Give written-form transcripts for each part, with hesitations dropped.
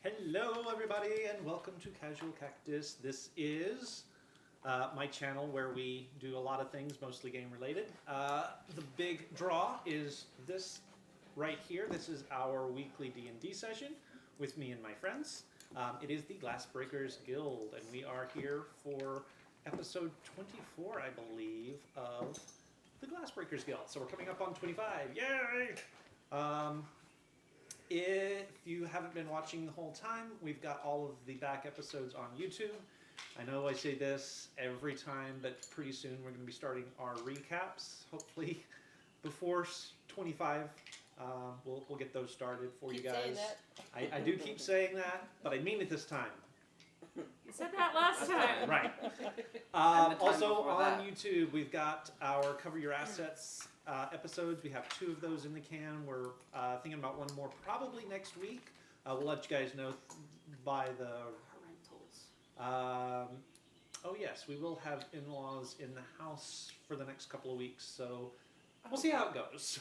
Hello, everybody, and welcome to Casual Cactus. This is my channel where we do a lot of things, mostly game related. The big draw is this right here. This is our weekly D&D session with me and my friends. It is the Glassbreakers Guild, and we are here for episode 24, I believe, of the Glassbreakers Guild. So we're coming up on 25. Yay! If you haven't been watching the whole time, we've got all of the back episodes on YouTube. I know I say this every time, but pretty soon we're going to be starting our recaps. Hopefully before 25, we'll get those started for you guys. Saying that. I do keep saying that, but I mean it this time. You said that last time. Right. And the time Also before on that. YouTube, we've got our Cover Your Assets episodes. We have 2 of those in the can. We're thinking about one more probably next week. We'll let you guys know by the... Parentals. oh yes, we will have in-laws in the house for the next couple of weeks, so we'll see how it goes.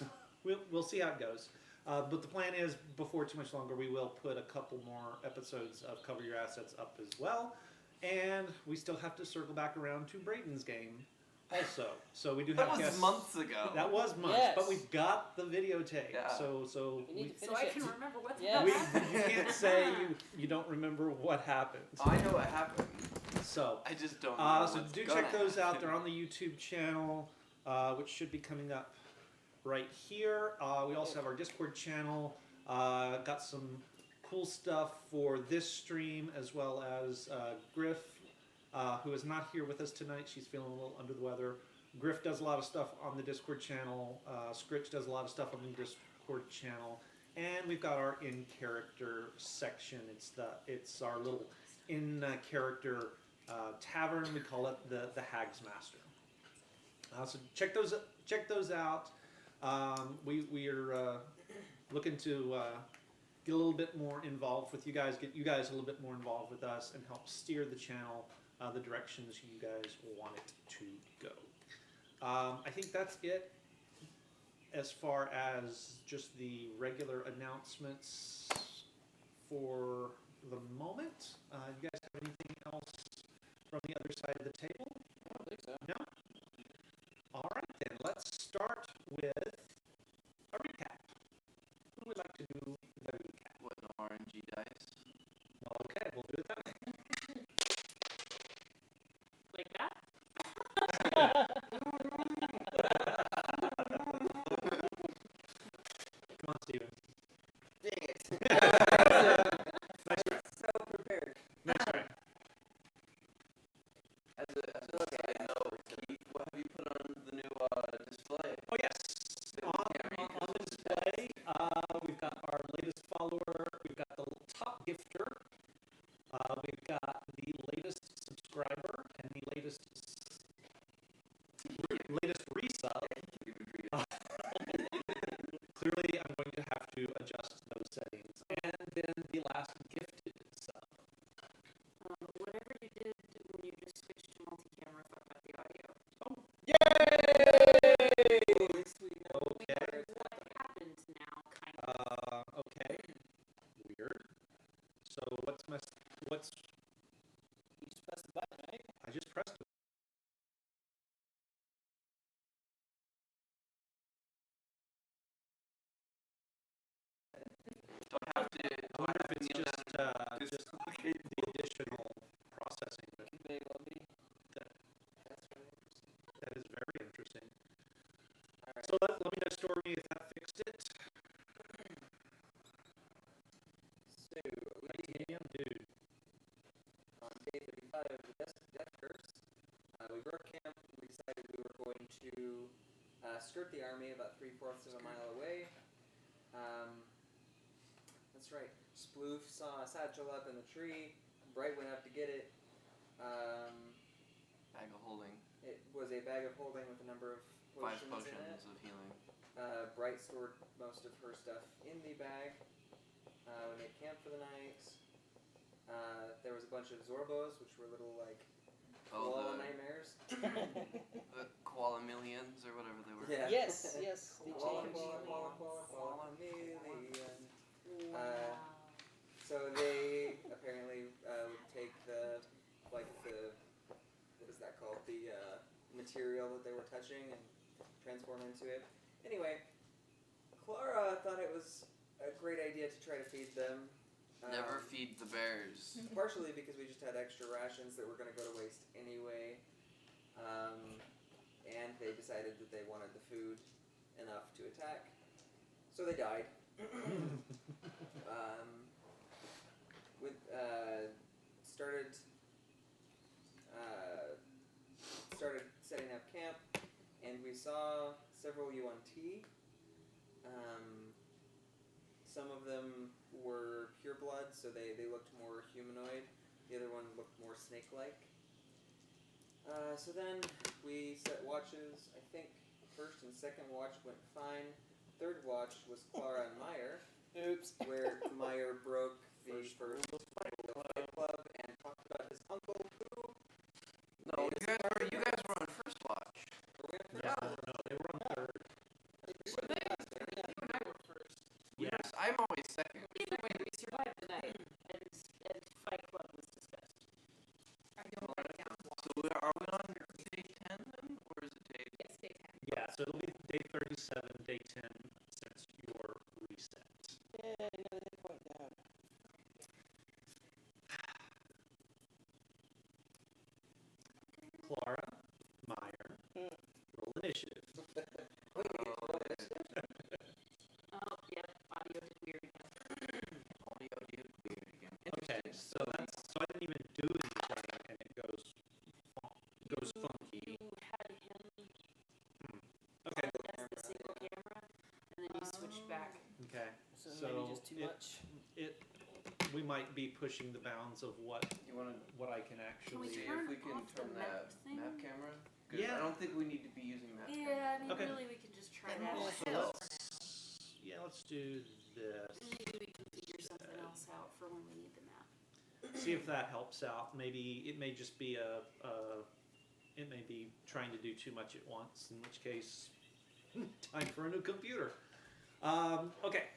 We'll see how it goes. But the plan is, before too much longer, we will put a couple more episodes of Cover Your Assets up as well. And we still have to circle back around to Brayden's game also. So we do have That was guests. months ago. That was months, Yes. but we've got the videotape. Yeah. So We need to So I finish can it. remember what's Yeah. we, happened. you can't say you don't remember what happened. I know what happened. So I just don't know. so what's do gonna check those out. happen. They're on the YouTube channel, which should be coming up right here. We also have our Discord channel. Got some cool stuff for this stream, as well as Griff, who is not here with us tonight. She's feeling a little under the weather. Griff does a lot of stuff on the Discord channel. Scritch does a lot of stuff on the Discord channel. And we've got our in-character section. It's our little in-character tavern. We call it the Hag's Master. So check those out. We are looking to get a little bit more involved with you guys, get you guys a little bit more involved with us, and help steer the channel the directions you guys want it to go. I think that's it as far as just the regular announcements for the moment. You guys have anything else from the other side of the table? I don't think so. No? All right, then. Let's start with a recap. Who would like to do the recap? What, no RNG dice? Okay, we'll do it that way. Like that? Come on, Steven. Dang it. Nice try. So prepared. Nice try. As a side note, Keith, what have you put on the new display? Oh, yes. On the display, we've got our latest follower. We've got the top gifter. We've got the latest subscriber and the latest resub. Clearly, I'm going to have to adjust those settings. And then the last gifted sub. Whatever you did when you just switched to multi-camera, fuck up the audio. Yay! Okay. What happens now, kind of. Okay. Weird. So what's You just press the button, right? I just pressed it. Do I have to? I wonder if it's kneel just down and just okay. the additional processing. But Big lobby. That's really interesting. that is very interesting. Alright. So let me know, Stormy, if that fixed it. So, Titanium, dude. on day 35 of the Death Curse, we broke camp. We decided we were going to skirt the army about 3/4 of a mile away. That's right. Sploof saw a satchel up in the tree. Bright went up to get it. Bag of holding. It was a bag of holding with a number of 5 potions in it. potions of healing. Bright stored most of her stuff in the bag. We made camp for the night. There was a bunch of Zorbos, which were little like Oh, koala the nightmares. koala millions or whatever they were. Yeah. Yes, yes, they Koala, changed. koala, koala, koala, koala million. Wow. So they the material that they were touching and transform into it. Anyway, Clara thought it was a great idea to try to feed them. Never feed the bears. Partially because we just had extra rations that were going to go to waste anyway. And they decided that they wanted the food enough to attack. So they died. Started setting up camp, and we saw several Yuan-Ti. Some of them were pureblood, so they looked more humanoid. The other one looked more snake-like. So then we set watches. I think first and second watch went fine. Third watch was Clara and Meyer, Oops. where Meyer broke the first rule of Fight Club and talked about his uncle who. No, you guys were on first watch. Were we on first? Yeah, no, they were on third. You and I were first. Yes. I'm always second. Either way, we survived the night, and Fight Club was discussed. So are we on day 10 then, or is it day? Yes, day 10. Yeah, so it'll be day 37, day 10 since your reset. Yeah, another hit point down. Clara, Meyer, roll initiative. Oh, yep, audio did weird. Audio did weird again. Okay, so I didn't even do anything, and it goes funky. You had him Okay. as the single camera, and then you switched back. Okay. So, So maybe just too it- much. We might be pushing the bounds of what You want to I can Can actually. we see turn if we can off the turn map that thing? map camera? 'Cause Yeah. I don't think we need to be using map camera. Yeah, I mean, Okay. really, we can just try Then that we'll ourselves. Let's do this. Maybe we can figure something else out for when we need the map. See if that helps out. Maybe it may just be it may be trying to do too much at once. In which case, time for a new computer. Okay.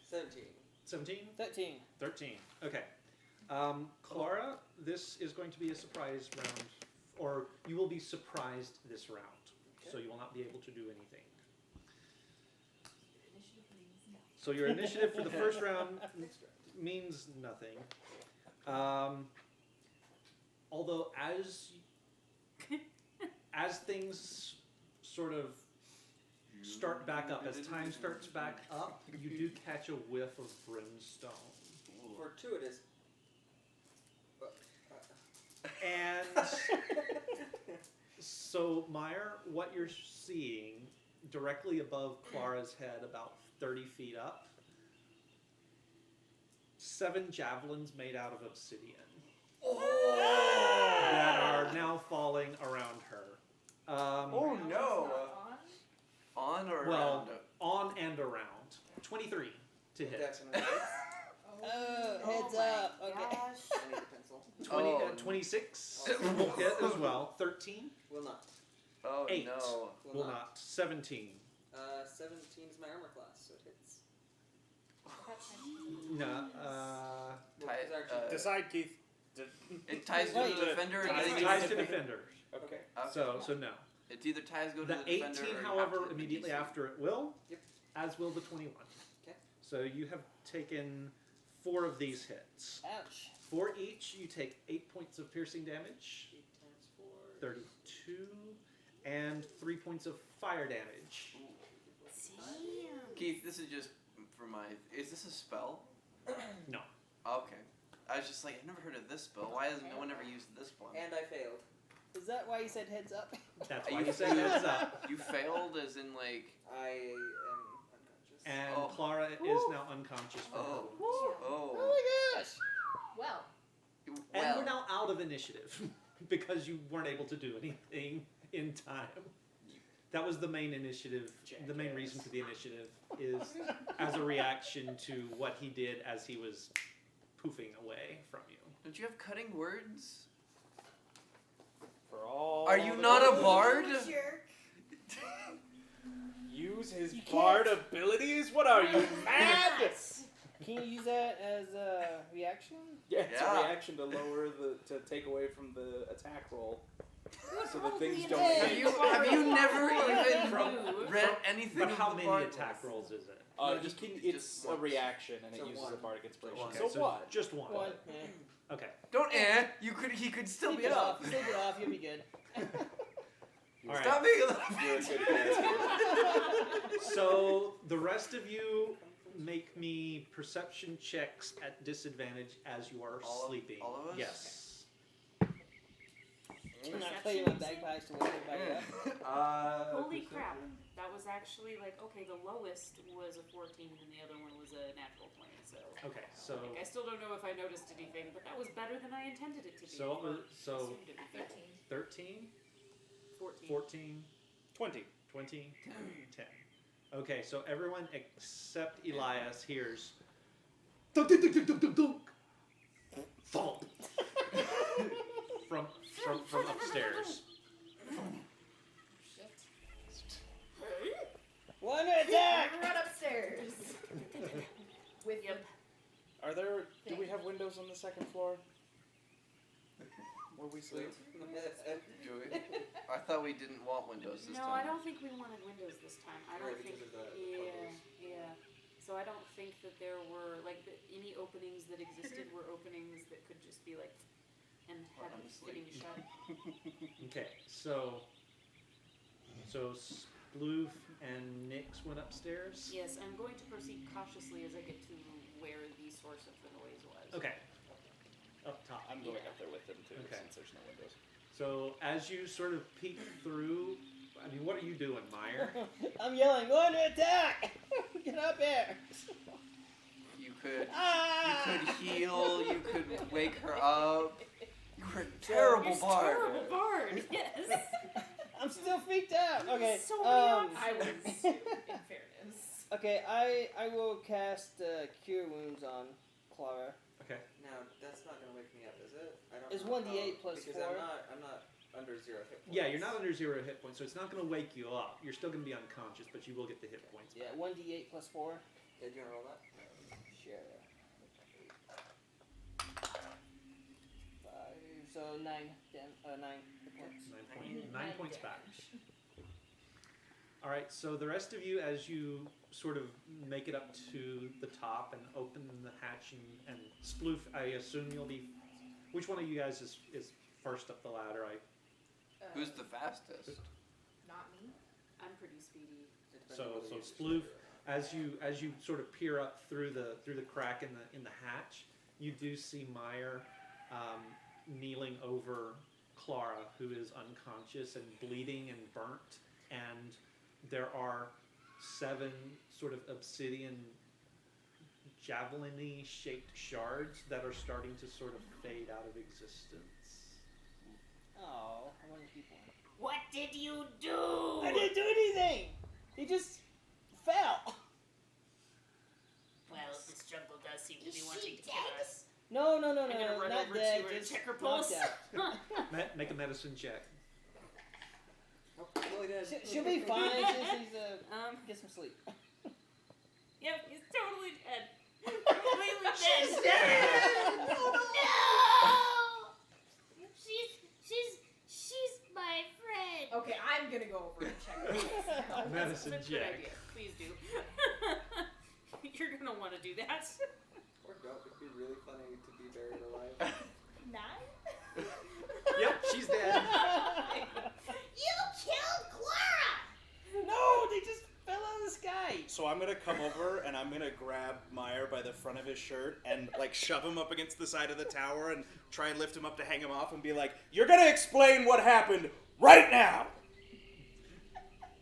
17. 17? 13. 13. Okay. Clara, this is going to be a surprise round, or you will be surprised this round, so you will not be able to do anything. So your initiative for the first round means nothing. Although as things sort of start back up, as time starts back up, you do catch a whiff of brimstone. Fortuitous. And so, Meyer, what you're seeing directly above Clara's head, about 30 feet up, 7 javelins made out of obsidian that are now falling around her. Oh no! On or Well, around? on and around. 23 to hit. Definitely. Oh, heads up. Okay. I need a pencil. 26 will hit as well. 13 Will not. Oh 8 no! will not. 17. 17 is my armor class, so it hits. No. Well, Tie- it's actually- Decide, Keith. It ties to Wait. the defender. Ties and It to ties the to defender. defenders. Okay. Okay. So no. It's either ties go to The the defender 18, or you have however, to hit the immediately DC. after it will, Yep. as will the 21. Okay. So you have taken 4 of these hits. Ouch. For each, you take 8 points of piercing damage, 8 times 4. 32, and 3 points of fire damage. Damn. Keith, this is just for my. Is this a spell? No. Okay. I was just like, I've never heard of this spell. Why has no one ever used this one? And I failed. Is that why you said heads up? That's Are why you you said heads up. You failed, as in like. I am unconscious. And Oh. Clara is now unconscious from her Oh. wounds. Oh Oh. my gosh. Well, And we're now out of initiative because you weren't able to do anything in time. That was the main initiative. The main reason for the initiative is as a reaction to what he did as he was poofing away from you. Don't you have cutting words? For all. Are you not a bard? Use his You can't- bard abilities? What are you, mad? You Can you use that as a reaction? Yeah, it's Yeah. a reaction to to take away from the attack roll. So the Probably things an don't. Hey. Have you never even move. read anything? But how of the many Bardic? attack rolls is it? It's a once. reaction and it So uses one. a bardic inspiration. Okay, So what? Just one. One. Yeah. Okay. Don't he could still Sleep be it up. off. Sleep it off. You'll be good. All right. Stop being a little You're a good player. So the rest of you make me perception checks at disadvantage as you are All of- sleeping. all of us? Yes. I'm not playing my bagpipes to wake everybody up. Holy crap. That was actually like, okay, the lowest was a 14 and the other one was a natural 20, so. Okay. So Like, I still don't know if I noticed anything, but that was better than I intended it to be. So it was- or so- assumed it would be. 13, 14. 14, 20. 20, 10. Okay. So everyone except Elias hears dunk, dunk, dunk, dunk, dunk, dunk, thump from upstairs. One attack! Run upstairs. With Yep. Are there? Do we have windows on the second floor? Where we sleep? Do we? I thought we didn't want windows this No, time. I don't think we wanted windows this time. I don't Right, think. because of the Yeah, puzzles. yeah. So I don't think that there were like any openings that existed were openings that could just be like and Or have unsleep. fitting shut. Okay. So Sploof and Nyx went upstairs. Yes, I'm going to proceed cautiously as I get to where the source of the noise was. Okay. Up top. I'm going up there with them too, Okay. since there's no windows. So as you sort of peek through, I mean, what are you doing, Meyer? I'm yelling, one attack! Get up here! You could Ah! heal. You could wake her up. You were a terrible You're a bard. terrible bard. Yes. I'm still freaked out. Okay. So many I was, in fairness. Okay, I will cast Cure Wounds on Clara. Okay. Now that's not gonna wake me up, is it? I don't It's know 1d8 how- plus because 4. I'm not under 0 hit points. Yeah, you're not under 0 hit points, so it's not going to wake you up. You're still going to be unconscious, but you will get the hit points. Yeah, 1d8 plus 4. Yeah, do you wanna roll that? Sure. 5, so 9 hit points. 9 points back. All right, so the rest of you, as you sort of make it up to the top and open the hatch and Sploof, I assume you'll be. Which one of you guys is first up the ladder? Who's the fastest? Not me. I'm pretty speedy. It depends So on whether so you're Sploof, distracted as you sort of peer up through the crack in the hatch, you do see Meyer kneeling over Clara, who is unconscious and bleeding and burnt, and there are 7 sort of obsidian javelin-y shaped shards that are starting to sort of fade out of existence. Oh, I want to keep one. What did you do? I didn't do anything! He just fell! Well, this jungle does seem to Is be she wanting to dead? kill us. No, I'm gonna run not over dead, to her and just check her knocked pulse. out. Make a medicine check. Oh, really did. She'll be fine, she's get some sleep. Yep, he's totally dead. Completely dead. She's dead! No! She's my friend. Okay, I'm gonna go over and check her. Medicine That's a good check. idea. Please do. You're gonna want to do that. Or don't. It'd be really funny to be buried alive. 9? Yep, she's dead. You killed Clara! No, they just fell out of the sky! So I'm gonna come over and I'm gonna grab Meyer by the front of his shirt and like shove him up against the side of the tower and try and lift him up to hang him off and be like, "You're gonna explain what happened right now."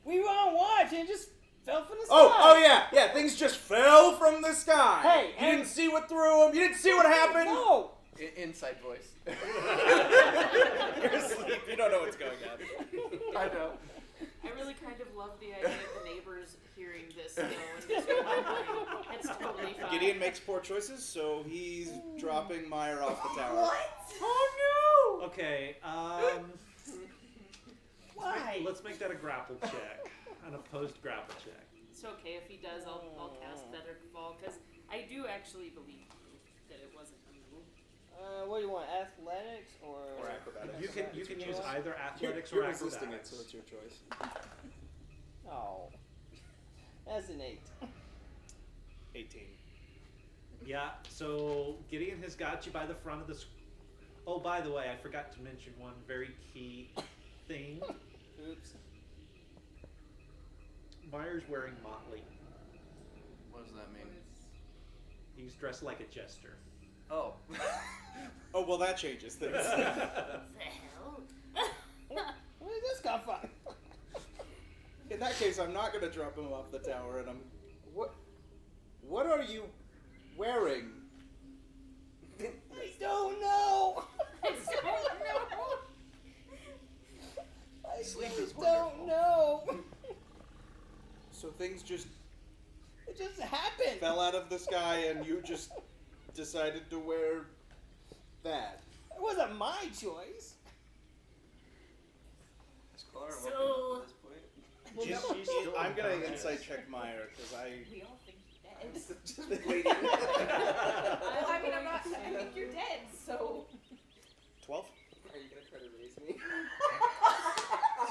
We were on watch and it just fell from the sky! Oh yeah, things just fell from the sky. Hey, you and- didn't see what threw them. You didn't see what happened. No! Inside voice. You're asleep. You don't know what's going on. I know. I really kind of love the idea of the neighbors hearing this though and just wondering. That's totally fine. Gideon makes poor choices, so he's dropping Meyer off the tower. What? Oh Okay, no! Why? let's make that a grapple check, an opposed grapple check. It's okay if he does. I'll cast Feathered Fall because I do actually believe that it wasn't you. What do you want? Athletics or acrobatics? You can use either athletics You're or resisting it, acrobatics. so it's your choice. Oh, that's an 8. 18. Yeah, so Gideon has got you by the front of the. Oh, by the way, I forgot to mention one very key thing. Oops. Myers wearing motley. What does that mean? He's dressed like a jester. Oh. Oh, well, that changes things. The hell? Where did this come from? In that case, I'm not going to drop him off the tower, and I'm... What are you wearing? I don't know. I don't know. I Sleep just is wonderful. don't know. So things just It just happened. fell out of the sky, and you just decided to wear that. It wasn't my choice. Is Clara So- welcome at this point? Well, She's- no. she's still I'm going to unconscious. insight check Meyer, because We all think he's dead. Just waiting. Well, I mean, I'm not. I think you're dead. So 12? Are you gonna try to raise me?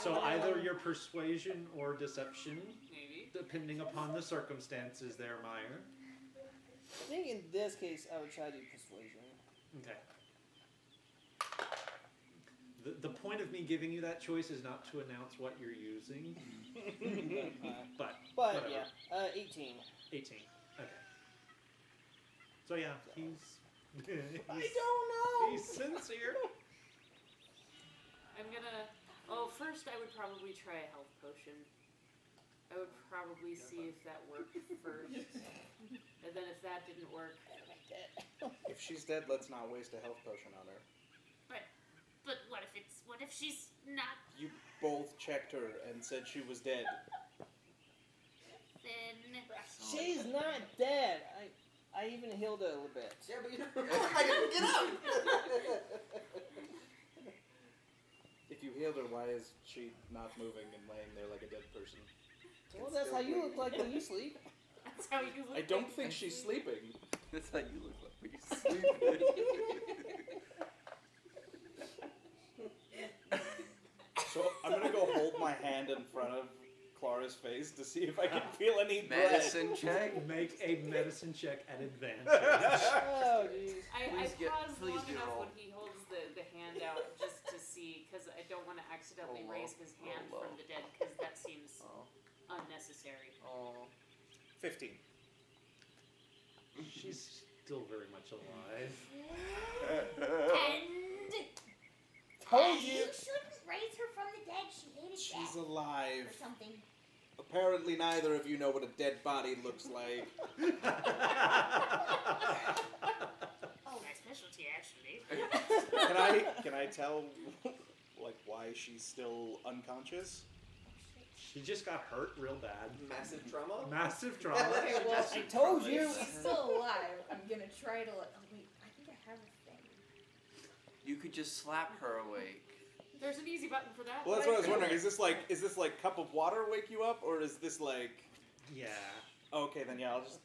So either your persuasion or deception, Maybe. depending upon the circumstances there, Meyer. I think in this case, I would try to do persuasion. Okay. The point of me giving you that choice is not to announce what you're using, but But whatever. yeah, 18. 18. Okay. So yeah, he's I don't know. he's sincere. I'm gonna. Oh, first I would probably try a health potion. I would probably see if that worked first, and then if that didn't work, If she's dead, let's not waste a health potion on her. but what if she's not? You both checked her and said she was dead. Then She's not dead. I even healed her a little bit. Yeah, but you I didn't get up. If you healed her, why is she not moving and laying there like a dead person? Well, that's how you look like when you sleep. that's how you look. I don't like think she's sleeping. That's how you look like when you sleep. So I'm gonna go hold my hand in front of Clara's face to see if I can feel any breath. Medicine check? Make a medicine check at advantage. Oh, jeez. I Please pause please long do enough roll. when he holds the hand out just to see, because I don't want to accidentally Roll low. raise his hand Roll from low. the dead, because that seems Oh. unnecessary. Oh. 15. She's still very much alive. and Told you. shouldn't raise her from the dead. She hated She's death alive. or something. Apparently neither of you know what a dead body looks like. Oh, my specialty, actually. Can I tell like why she's still unconscious? She just got hurt real bad. Massive trauma. Massive trauma. Okay, well, I told you. she's still alive. I'm gonna try to let. Oh wait, I think I have a thing. You could just slap her awake. There's an easy button for that. Well, that's what I was wondering. Is this like cup of water wake you up, or is this like? Yeah. Okay, then yeah, I'll just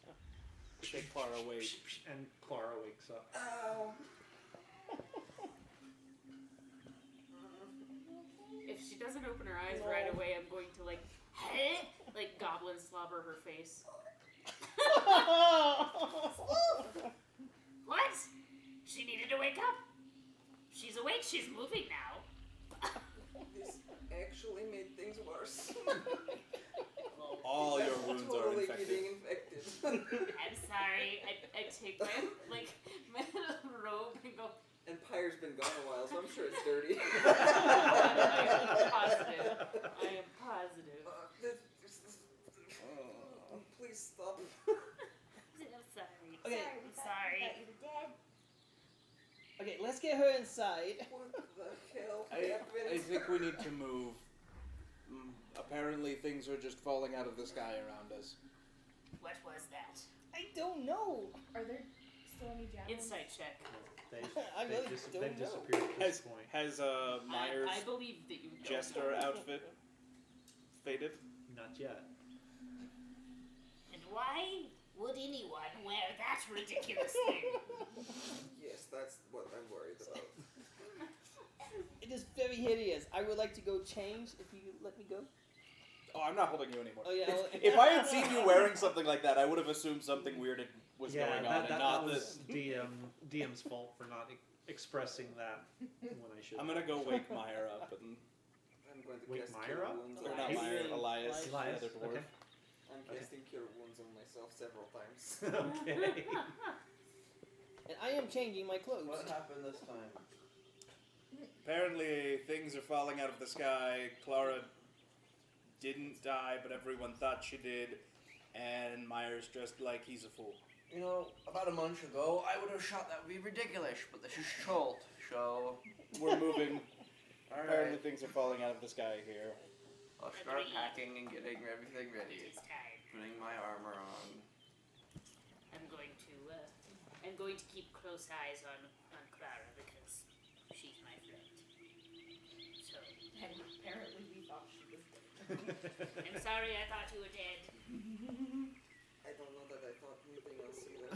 shake Clara awake. And Clara wakes up. Ow. If she doesn't open her eyes right away, I'm going to like goblin slobber her face. What? She needed to wake up. She's awake. She's moving now. This actually made things worse. All your wounds are totally infected. getting infected. I'm sorry. I take my my robe and go. And Pyre's been gone a while, so I'm sure it's dirty. I am positive. I am positive. Please stop. I'm sorry. Okay. I'm sorry. Thought you were dead. Okay, let's get her inside. What the hell I happened? think we need to move. Apparently things are just falling out of the sky around us. What was that? I don't know. Are there still any javelins? Insight check. I really They've don't know. disappeared at this point. Has Myers' I believe that you don't jester know. outfit faded? Not yet. Why would anyone wear that ridiculous thing? Yes, that's what I'm worried about. It is very hideous. I would like to go change if you let me go. Oh, I'm not holding you anymore. Oh, yeah, I'll- If I had seen you wearing something like that, I would have assumed something weird was yeah, going on, that, and that, not that this. was DM's fault for not expressing that when I should. I'm gonna go wake Meyer up and I'm going to Wake cast Meyer Cure up? Wounds or on not Elias. Meyer, myself. Elias, Elias, the other dwarf. okay. I'm casting Cure Wounds on myself several times. Okay. And I am changing my clothes. What happened this time? Apparently, things are falling out of the sky. Clara didn't die, but everyone thought she did, and Meyer's dressed like he's a fool. You know, about a month ago, I would have shot that would be ridiculous, but this is Schult, so... We're moving. Apparently, Alright, things are falling out of the sky here. I'll start packing and getting everything ready. It's time. Putting my armor on. I'm going to keep close eyes on Clara because she's my friend. So, And apparently we thought she was dead. I'm sorry I thought you were dead. I don't know that I thought anything else either.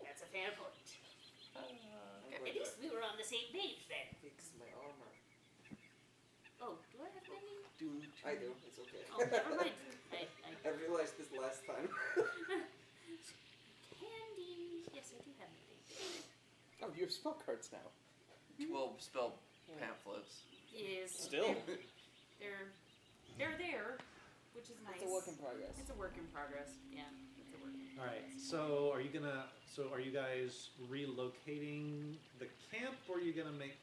That's a fair point. I'm At going least we were on the same page then. to fix my armor. Oh, do I have many? I do, it's okay. Oh, never mind. I realized this last time. Candy. Yes, I do have many. Oh, you have spell cards now. Well, spell pamphlets. Is Still. they're there, which is nice. It's a work in progress. It's a work in progress. Yeah, it's a work in All right. progress. So are you guys relocating the camp, or are you gonna make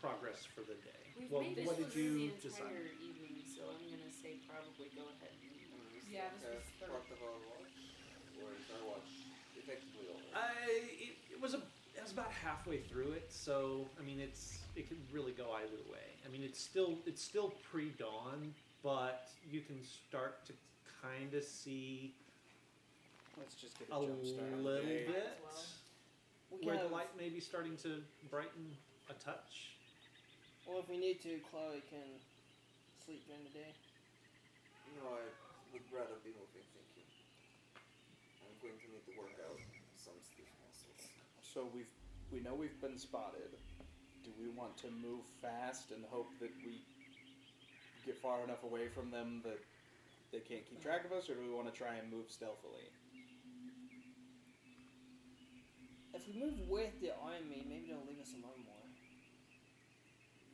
progress for the day? We've Well, made this what did for you the decide? entire evening, so I'm gonna say probably go ahead and. Yeah, this was Part third. of our watch. Or is our watch effectively over? It was about halfway through it, so I mean it could really go either way. I mean it's still pre-dawn, but you can start to kind of see Let's just get a a jump start on the little day. bit We where can the have- light may be starting to brighten a touch. Well, if we need to, Chloe can sleep during the day. No, I would rather be moving, thank you. I'm going to need to work out some stiff muscles. So we know we've been spotted. Do we want to move fast and hope that we get far enough away from them that they can't keep track of us, or do we want to try and move stealthily? If we move with the army, maybe they'll leave us alone more.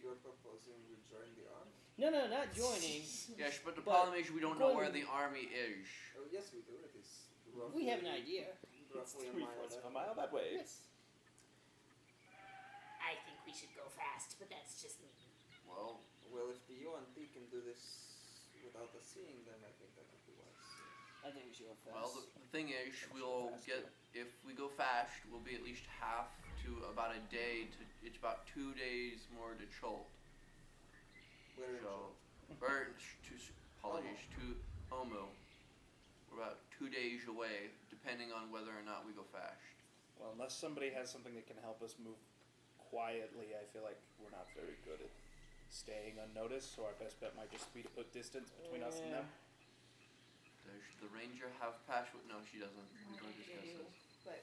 You're proposing we join the army? No, not joining. Yes, but the But problem is we don't know where going- the army is. Oh, yes, we do. It is We have an idea. It's roughly a 3/4 mile. of a mile that way. Yes. I think we should go fast, but that's just me. Well, Well, if the UNT can do this without us seeing them, I think that would be wise. I think we should go fast. well, the thing is, we'll get, if we go fast, we'll be at least half to about a day to, it's about 2 days more to Chult. We're in So, or apologies, to Omu. We're about 2 days away, depending on whether or not we go fast. Well, unless somebody has something that can help us move quietly, I feel like we're not very good at staying unnoticed, so our best bet might just be to put distance between us and them. Does the ranger have pass? No, she doesn't. We're going to discuss this. But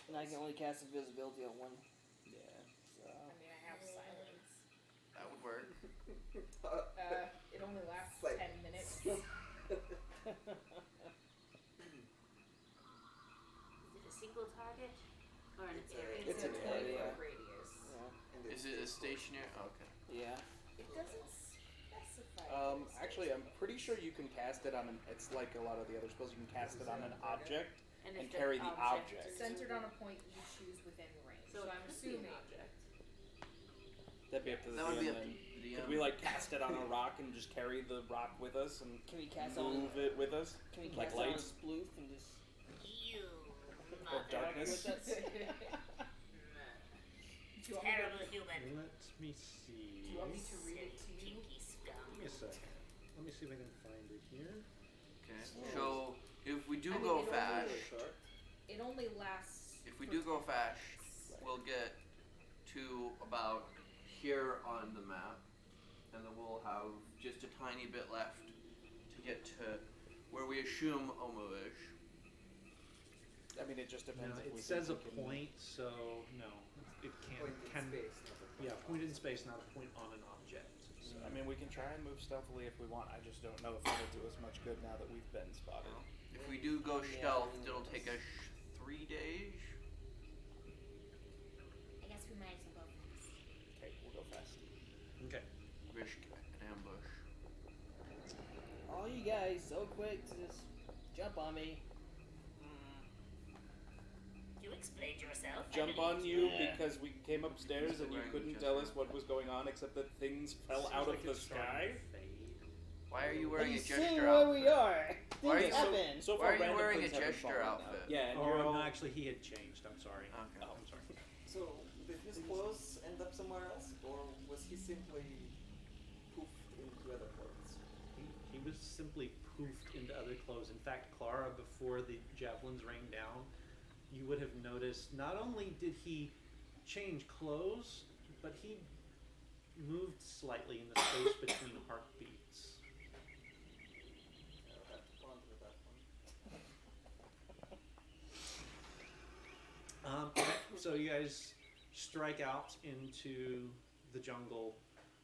And I can only cast invisibility on one. Yeah. So. I mean, I have silence. That would work. It only lasts Like- 10 minutes. Is it a single target or an It's a- area? It's a an 20 area. foot radius. Yeah. And Is it a stationary? Oh, okay. Yeah. It doesn't specify. Actually, I'm pretty sure you can cast it on an. It's like a lot of the other spells. You can cast it on an object And and if carry the object. is- Centered on a point you choose within range. So, So it I'm could be an assuming. object. That'd be up to the That would be DM up then. to the Could we like cast it on a rock and just carry the rock with us and Can we cast on? move it with us? Can we like cast on a lights? sploof and just? You Or mother. darkness? That's- Do you want me to- Terrible human. Let me see. Do you want me to read it to you? Pinky scum. Give me a second. Let me see if I can find it here. Okay. So if we do I mean, go it only fast, Really short. It only lasts. if we for do go 10 fast, minutes. we'll get to about here on the map, and then we'll have just a tiny bit left to to get to where we assume Omo is. I mean, it just depends No, if it we says a think we can- point, so no, it can't. Point in Can space, not a point. yeah, point in space, not a point on an object. So, I mean, we can try and move stealthily if we want. I just don't know if it'll do us much good now that we've been spotted. If we do go Yeah, stealth, who it'll knows? take us 3 days. I guess we might as well go fast. Okay, we'll go fast. Okay. Risk an ambush. All you guys so quick to just jump on me. You explained yourself. Jump Emily. on you Yeah. because we came upstairs Still and you wearing couldn't just tell one. us what was going on except that things fell Seems out like of the it's starting sky. to fade. Why are you Are wearing you a seeing gesture where outfit? we are? Why are Things you happen. So Why far, are you random wearing a things haven't gesture fallen out. outfit? Yeah, and Oh, you're no, actually, he had changed. I'm sorry. Okay. I'm sorry. So, did his clothes end up somewhere else, or was he simply poofed into other clothes? He was simply poofed into other clothes. In fact, Clara, before the javelins rained down, you would have noticed not only did he change clothes, but he moved slightly in the space between heartbeats. I'll have to ponder that one. Okay, so you guys strike out into the jungle,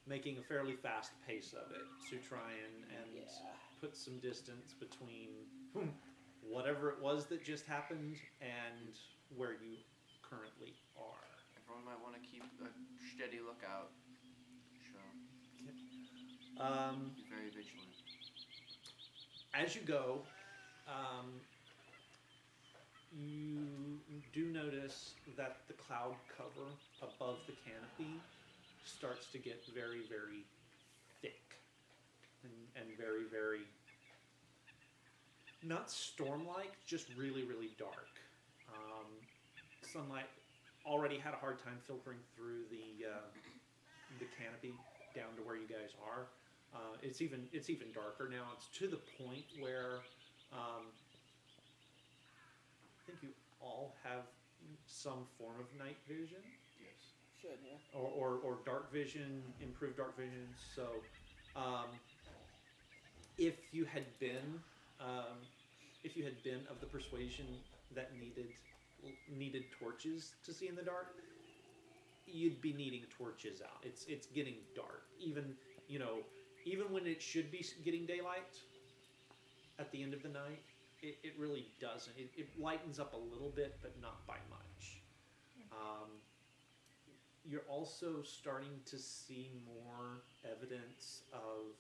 making a fairly fast pace of it to try and Yeah. put some distance between whatever it was that just happened and where you currently are. Everyone might want to keep a steady lookout. So be very vigilant. As you go, you do notice that the cloud cover above the canopy starts to get very, very thick and very, very not storm-like, just really, really dark. Sunlight already had a hard time filtering through the canopy down to where you guys are. It's even darker now. It's to the point where I think you all have some form of night vision Yes. Should, yeah. or dark vision, improved dark vision. So if you had been of the persuasion that needed torches to see in the dark, you'd be needing torches out. It's getting dark. Even when it should be getting daylight at the end of the night, it really doesn't. It lightens up a little bit, but not by much. You're also starting to see more evidence of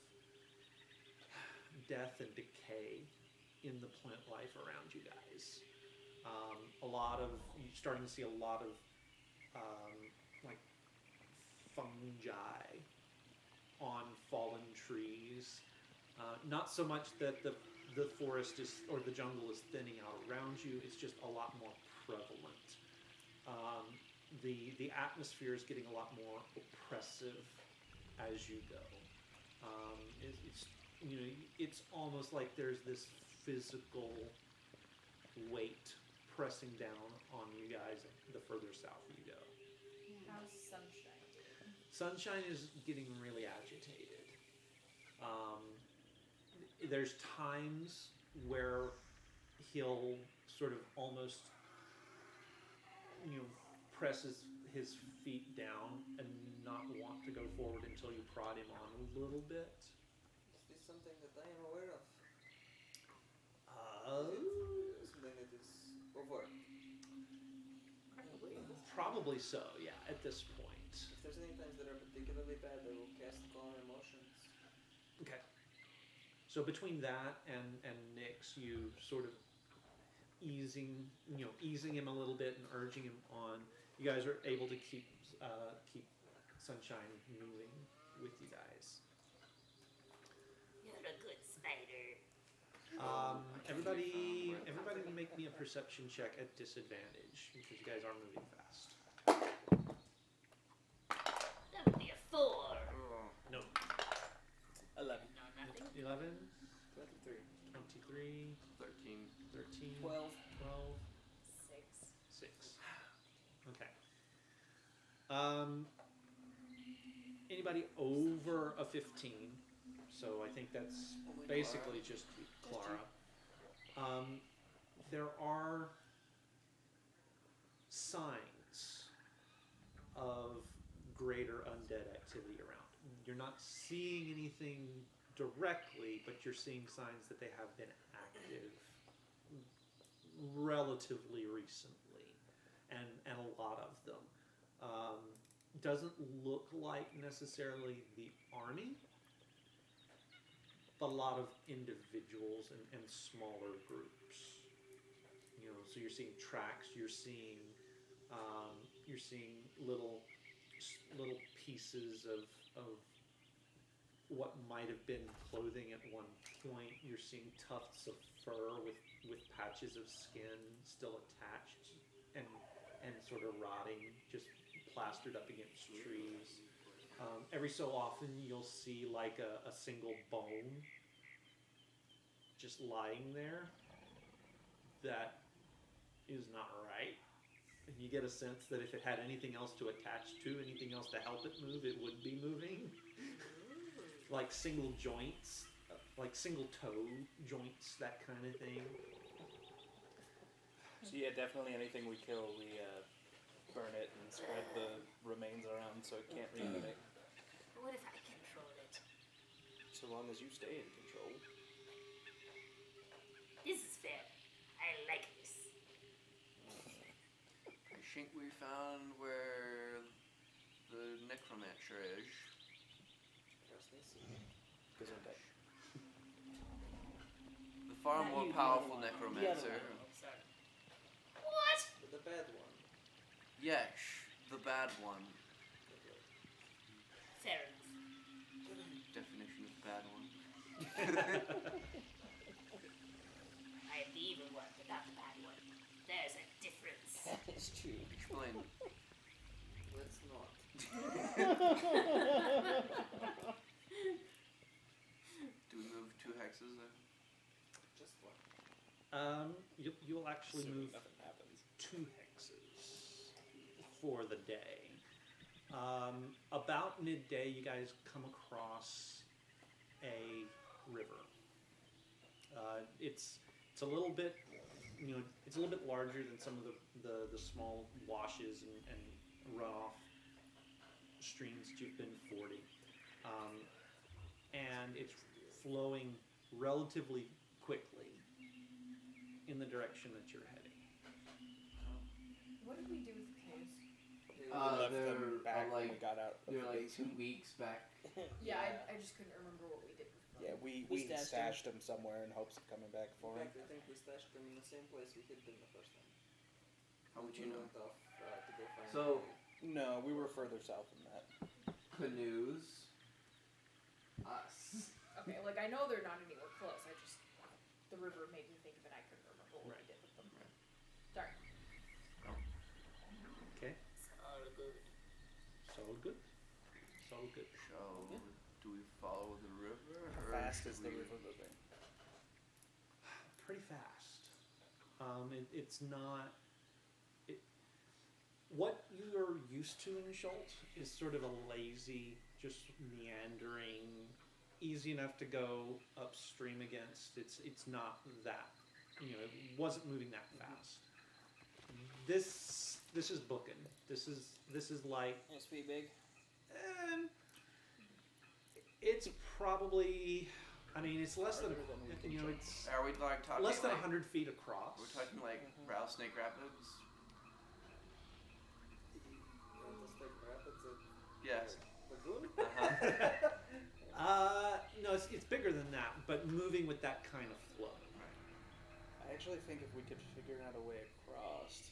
death and decay in the plant life around you guys. You're starting to see a lot of like fungi on fallen trees. Not so much that the forest is or the jungle is thinning out around you. It's just a lot more prevalent. The atmosphere is getting a lot more oppressive as you go. It's almost like there's this physical weight pressing down on you guys the further south you go. How's sunshine doing? Sunshine is getting really agitated. There's times where he'll sort of almost, press his feet down and not want to go forward until you prod him on a little bit. Is this something that I am aware of? Something that is overt. Probably so, yeah, at this point. If there's any times that are particularly bad, I will cast Calm Emotions. Okay. So between that and Nyx, you sort of easing him a little bit and urging him on. You guys are able to keep Sunshine moving with you guys. You're a good spider. Everybody make me a perception check at disadvantage because you guys are moving fast. That would be a 4. No. 11. No, nothing. 11, 23. 23, 13. 13, 12. 12, 6. 6. Okay. Anybody over a 15, So I think that's Only basically just Clara. There are signs of greater undead activity around. You're not seeing anything directly, but you're seeing signs that they have been active relatively recently, and a lot of them. Doesn't look like necessarily the army, but a lot of individuals and smaller groups. You know, so you're seeing tracks, you're seeing little pieces of what might have been clothing at one point. You're seeing tufts of fur with patches of skin still attached and sort of rotting, just plastered up against trees. Every so often you'll see like a single bone just lying there that is not right. And you get a sense that if it had anything else to attach to, anything else to help it move, it would be moving. Like single joints, like single toe joints, that kind of thing. So yeah, definitely anything we kill, we burn it and spread the remains around so it can't reanimate. What if I control it? So long as you stay in control. This is fair. I like this. I think we found where the necromancer is. Gesundheit. The far Not more you, the powerful other one. necromancer. The other one. Sorry. What? The bad one. Yes, the bad one. Fair enough. Definition of bad one. I am the evil one, but not the bad one. There's a difference. That is true. Explain. Let's not. Do we move 2 hexes there? Just one. You'll actually Assuming move nothing happens. 2 hexes for the day. About midday, you guys come across a river. It's a little bit, it's a little bit larger than some of the small washes and runoff streams that you've been fording, and it's flowing relatively quickly in the direction that you're heading. What did we do with the canoes? We left them they're back when we like got out of they're the like basin. 2 weeks back. Yeah, I just couldn't remember what we did with them. Yeah, we We stashed stashed them somewhere in hopes of coming back for In them. fact, I think we stashed them in the same place we hid them the first time. How would We you know? went off to go find So- No, we were further south than that. Canoes. Us. Okay, like I know they're not anywhere close. I just the river made me think of it. I couldn't remember what we did with them. Sorry. Okay, So good. so good, so good. So, do we follow the river? How Or fast should is the we- river moving? Pretty fast. It's not. What you're used to in Schultz is sort of a lazy, just meandering, easy enough to go upstream against. It's not that, it wasn't moving that fast. This is booking. This is like, Must be big. it's probably, it's less than, Farther than we can jump. it's Are we like talking less than like, 100 feet across. We're talking like Rattlesnake Rapids? Rattlesnake Rapids at Yes. Lagoon? Uh-huh. No, it's bigger than that, but moving with that kind of flow. I actually think if we could figure out a way across,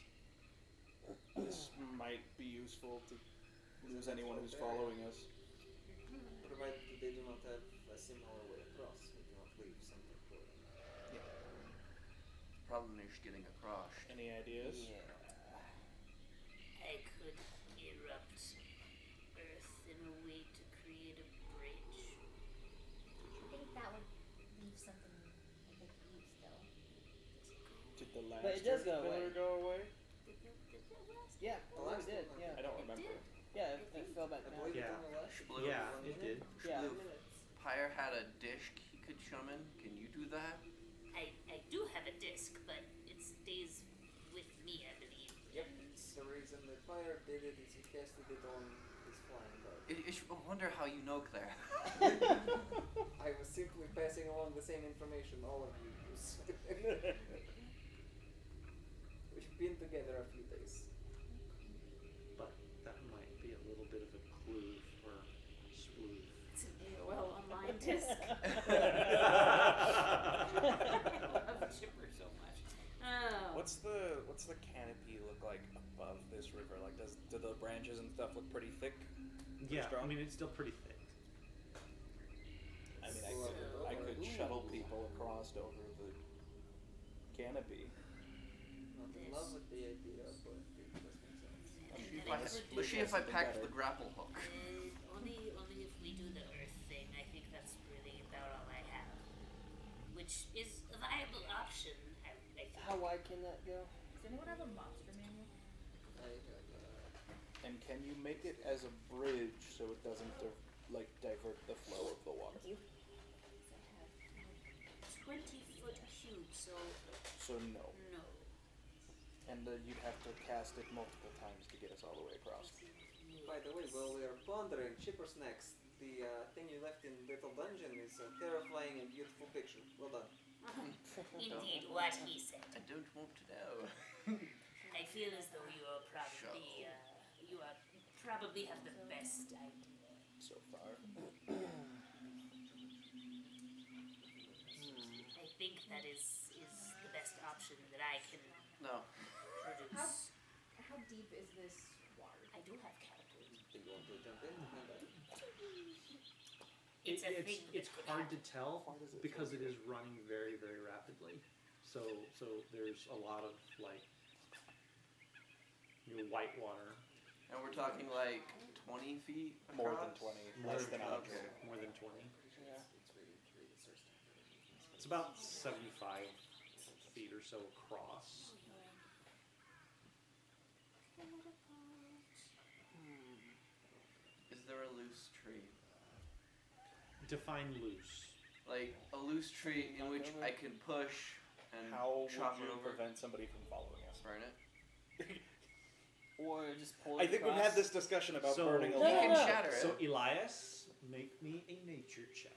this might be useful to lose anyone who's following us. Provided they do not have a similar way across, we cannot leave something for them. Problem is getting across. Any ideas? I could erupt Earth in a way to create a bridge. I think that would leave something that they could use though. Did the last But it does go pillar away. go away? Did that last? Yeah, The we last did. one, Yeah, I don't It remember. did. yeah, it fell back I down. believe Yeah. it's on the last. Sploof. Yeah, it did. Yeah. 10 minutes. Pyre had a dish he could summon. Can you do that? I do have a disc, but it stays with me, I believe. Yep. The reason that Fire did it is he casted it on his flying guard. I wonder how you know, Claire. I was simply passing along the same information all of you use. We've been together a few days. But that might be a little bit of a clue for Sploof. It's an AOL online disc. I love Chipper so much. Oh. What's the canopy look like above this river? Like, do the branches and stuff look pretty thick? Yeah, strong? I mean, it's still pretty thick. I mean, I could shuttle people across over the canopy. Not in love with the idea, but it does make sense. Let's see if I packed the grapple hook. Only if we do the earth thing. I think that's really about all I have. Which is a viable option, I think. How wide can that go? Does anyone have a monster manual? I have, And can you make it as a bridge so it doesn't divert the flow of the water? It's a 20-foot cube, so So no. no. And you'd have to cast it multiple times to get us all the way across. By the way, while we are pondering Chipper Snacks, the thing you left in Little Dungeon is a terrifying and beautiful picture. Well done. Indeed, what he said. I don't want to know. I feel as though you are probably have the best idea. So far. I think that is the best option that I can No. produce. How deep is this water? I do have catapult. Do you want to jump in? It's a thing that It's could hard happen. to tell How does it because feel? it is running very, very rapidly. So there's a lot of white water. And we're talking like 20 feet across? More than 20. Less than 100. Okay. More than 20. Yeah. It's about 75 feet or so across. Is there a loose tree? Define loose. Like a loose tree in which I can push and How chop would it you over? prevent somebody from following us? Burn it? Or just pull I it think we've across? had this discussion about So- burning a You No, can no, no. shatter So it. Elias, make me a nature check.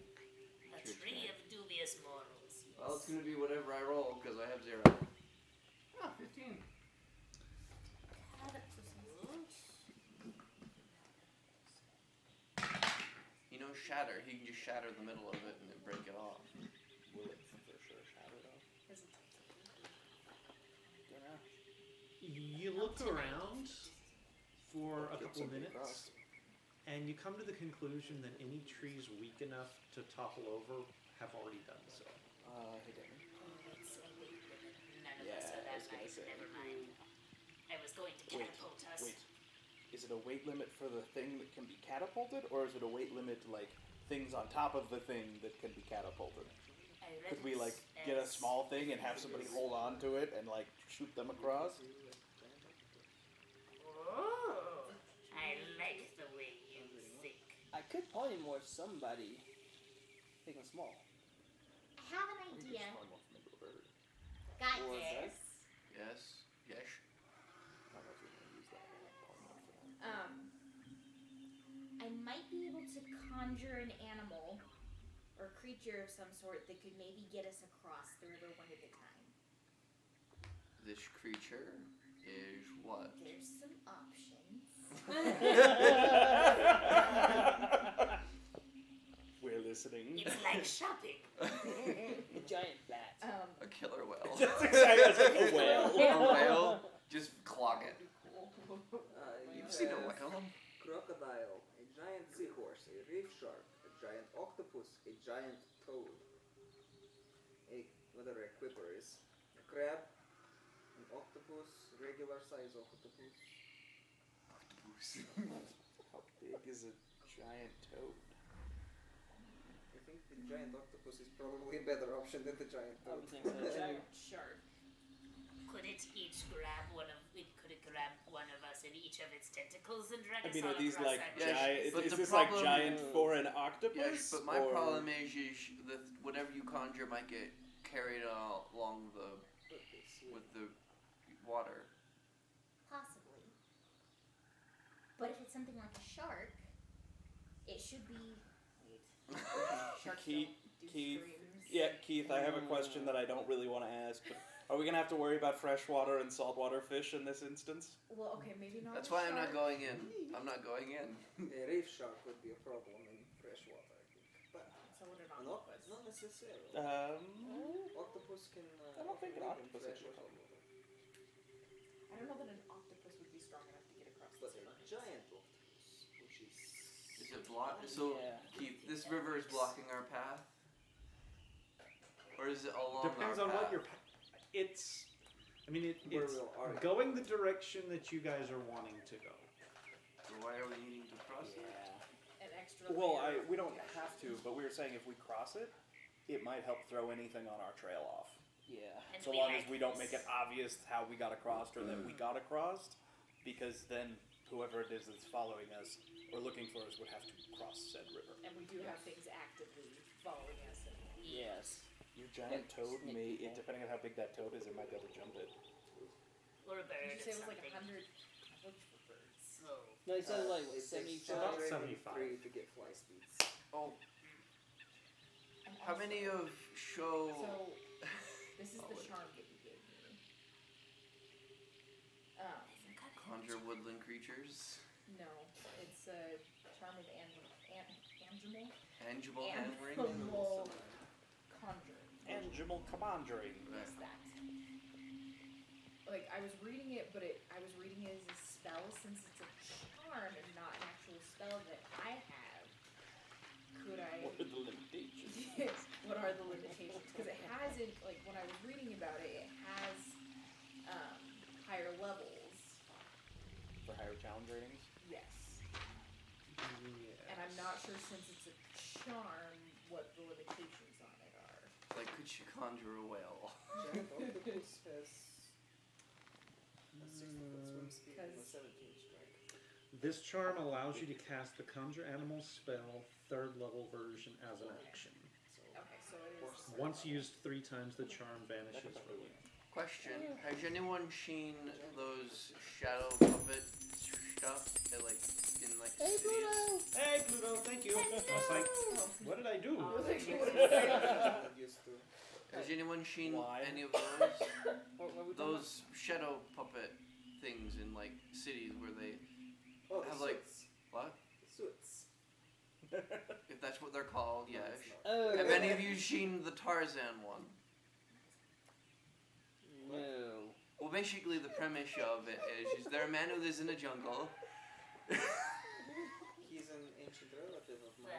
A tree of dubious morals. Yes. Well, it's gonna be whatever I roll because I have 0. Ah, 15. You know, shatter. He can just shatter the middle of it and then break it off. Will it for sure shatter though? Dunno. You look around for a Get couple of somebody minutes, across. and you come to the conclusion that any trees weak enough to topple over have already done so. Hey Danny. It's a weight limit. None of Yeah, us are I that was gonna light. say. Never mind. I was going to Wait, catapult us. wait. Is it a weight limit for the thing that can be catapulted, or is it a weight limit like things on top of the thing that can be catapulted? I read Could we it like get a as- small thing and have somebody hold on to it and like shoot them across? Oh, I like the way you think. I could polymorph somebody big and small. I have an idea. Just one from into a bird. Guys, Or Yes. Yes. Yes. I don't know if you're gonna use that polymorph for that. I might be able to conjure an animal or creature of some sort that could maybe get us across the river one at a time. This creature is what? There's some options. We're listening. It's like shopping. A giant bat. A killer whale. That's exactly I was like, a whale. A whale? Just clog it. You You've seen a have whale? Crocodile, a giant seahorse, a reef shark, a giant octopus, a giant toad, whatever a quipper is, a crab, an octopus, regular size octopus. How big is a giant toad? I think the giant octopus is probably a better option than the giant I toad. would think so too. Giant shark. Could it each grab one of? Could it grab one of us in each of its tentacles and drag I us mean, all are these across like our Yeah, giant? but Is the this like problem- giant foreign octopus? Yes, but my or- problem is the whatever you conjure might get carried along with the water. Possibly. But if it's something like a shark, it should be. Sharks Keith- don't do Keith- streams. Yeah, Keith, I have a question that I don't really want to ask, but are we gonna have to worry about freshwater and saltwater fish in this instance? Well, okay, maybe not. That's a why I'm not shark. going in. I'm not going in. A reef shark would be a problem in freshwater, I think. But So would an not, octopus. not necessarily. Octopus can. I don't think an live in octopus is a freshwater problem. water. I don't know that an octopus would be strong enough to get across the But a surface. giant octopus, which is. Is it block? So Yeah. Keith, this river is blocking our path, or is it along Depends our on path? what your. It's. I mean, Where it's will our- going the direction that you guys are wanting to go. So why are we needing to cross it? An extra. Well, layer we don't of have to, but we were saying if we cross it, it might help throw anything on our trail off. Yeah. And So we long had as we don't make this. it obvious how we got across or that we got across, because then whoever it is that's following us or looking for us would have to cross said river. And we do have things actively following us. And Yes. Your giant Yeah, toad snake may, people. depending on how big that toad is, it might be able to jump it. Or a bird did you say it or was like something. 100? I looked for birds. Oh. No, he said like what, it takes 75. About 183 to get fly speeds. Oh, And how also- many of show? So, this is Oh, the wait. charm that you gave me. I think I Conjure woodland creatures. No, it's a charm of Angemal. Tangible handling. Animal conjure. Angimal conjuring. Yes, that. Like, I was reading it, but I was reading it as a spell since it's a charm and not an actual spell that I have. Could I... What are the limitations? What are the limitations? Because it hasn't, like, when I was reading about it, it has higher levels. For higher challenge ratings? Yes. And I'm not sure since it's a charm what the limitations on it are. Like, could you conjure a whale? Giant octopus has a 60-foot swim speed and a 17 strike. This charm allows you to cast the Conjure Animal spell 3rd level version as an action. So Okay, so it is. Once used 3 times, the charm vanishes from you. Question: has anyone seen those shadow puppet stuff at like in like Hey, cities? Pluto! Hey, Pluto, thank you. I was like, what did I do? I'm used to. Has anyone seen Why? any of those? What were we talking Those shadow puppet things in like cities where they Oh, the have like suits. what? The suits. If that's what they're called, No, yes. it's not. about? Oh. Have any of you seen the Tarzan one? No. Well, basically the premise of it is there a man who lives in a jungle. He's an ancient relative of mine.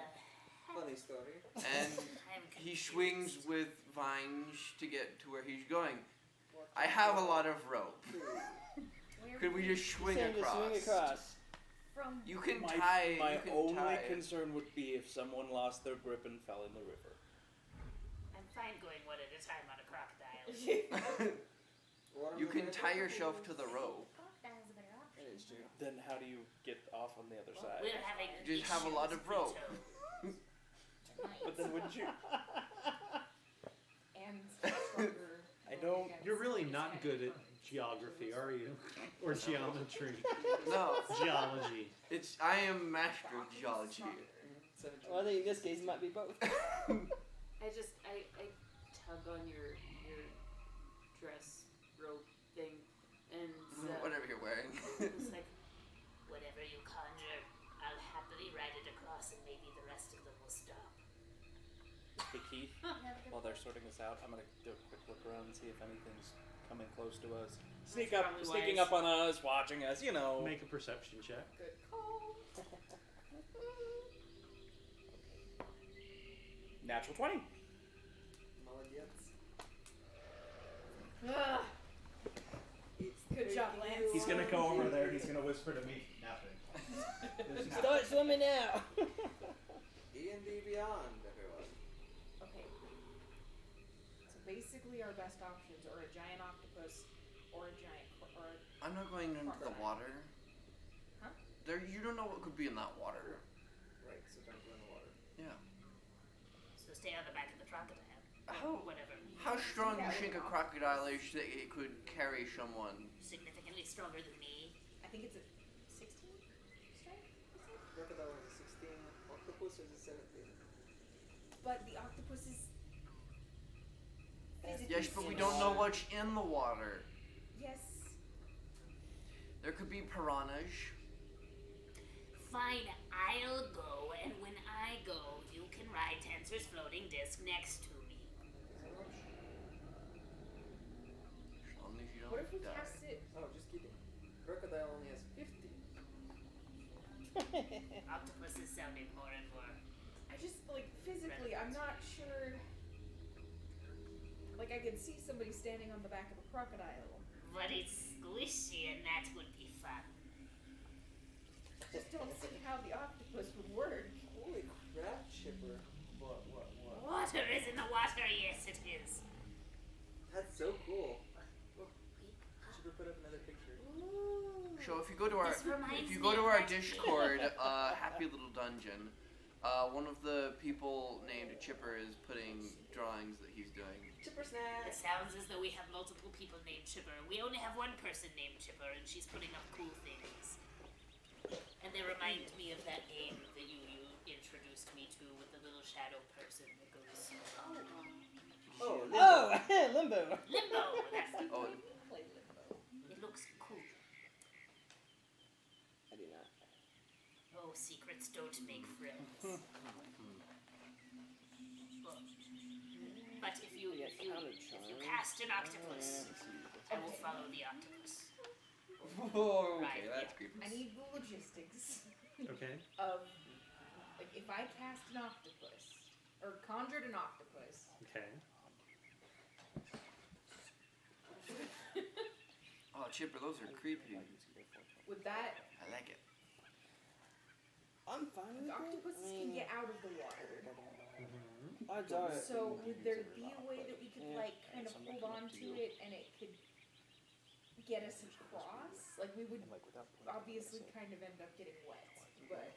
Uh, Funny story. And I'm he confused. swings with vines to get to where he's going. I have a lot of rope. Where Could we just swing Saying to across? swing across. from? You can My, tie. my you can only tie. concern would be if someone lost their grip and fell in the river. I'm fine going one at a time on a crocodile. What am You I can gonna tie do? yourself to the rope. That is a better option. That is true. Then how do you get off on the other side? We're having Just have a lot of issues, rope. Pluto. But then wouldn't you? And stronger. I don't- against You're really these not kind good of at geography, are you? Or geometry? No, Geology. it's I am master of geology. Stronger. 17. Well, I think in this case it might be both. I tug on your dress robe thing, and Whatever you're wearing. it's like, Whatever you conjure, I'll happily ride it across and maybe the rest of them will stop. Hey Keith, while they're sorting this out, I'm gonna do a quick look around and see if anything's coming close to us. probably Sneaking wise. up on us, watching us, you know. Make a perception check. Good call. Natural 20. Молодец. Ugh. Good job, Lance. He's gonna go over there and he's gonna whisper to me, nothing. Start swimming now. D&D Beyond, everyone. Okay. So basically, our best options are a giant octopus or a giant or I'm not going into the Crocodile. water. Huh? There, you don't know what could be in that water. Right, so don't go in the water. Yeah. So stay on the back of the crocodile. How Whatever. how strong do you Yeah, think a well. crocodile is that it could carry someone? Significantly stronger than me. I think it's a 16 strength. Is it? Crocodile is a 16. Octopus is a 17. But the octopus is physically Yes, but we smaller. don't know what's in the water. Yes. There could be piranhas. Fine, I'll go, and when I go, you can ride Tensor's floating disc next to me. As long as you don't What if we die. cast it? Oh, just kidding. Crocodile only has 50. Octopus is sounding more and more. I just like physically, I'm not sure. Like I could see somebody standing on the back of a crocodile. But it's squishy, and that would be fun. Just don't see how the octopus would work. Holy crap, Chipper. What? Water is in the water, yes it is. That's so cool. Chipper put up another picture. So if you go to our This reminds if you me go to of our that Discord, Happy Little Dungeon, one of the people named Chipper is putting drawings that he's doing. Chipper It snack. sounds as though we have multiple people named Chipper. We only have one person named Chipper, and she's putting up cool things. And they remind me of that game that you introduced me to with the little shadow person that goes, Oh, Oh, Limbo. Limbo! That's the Oh, Play Limbo. It looks cool. I do not. Oh, secrets don't make friends. But if you cast an octopus, I will follow the octopus. Oh, Right, okay, that's yeah. creepy. I need the logistics Okay. of like if I cast an octopus or conjured an octopus. Okay. Oh, Chipper, those are creepy. Would that I like it. I'm fine with the it. octopuses I can mean, get out of the water? Mm-hmm. odds are. So would there be a way that we could like kind of hold on to it and it could get us across? Like we would obviously kind of end up getting wet, but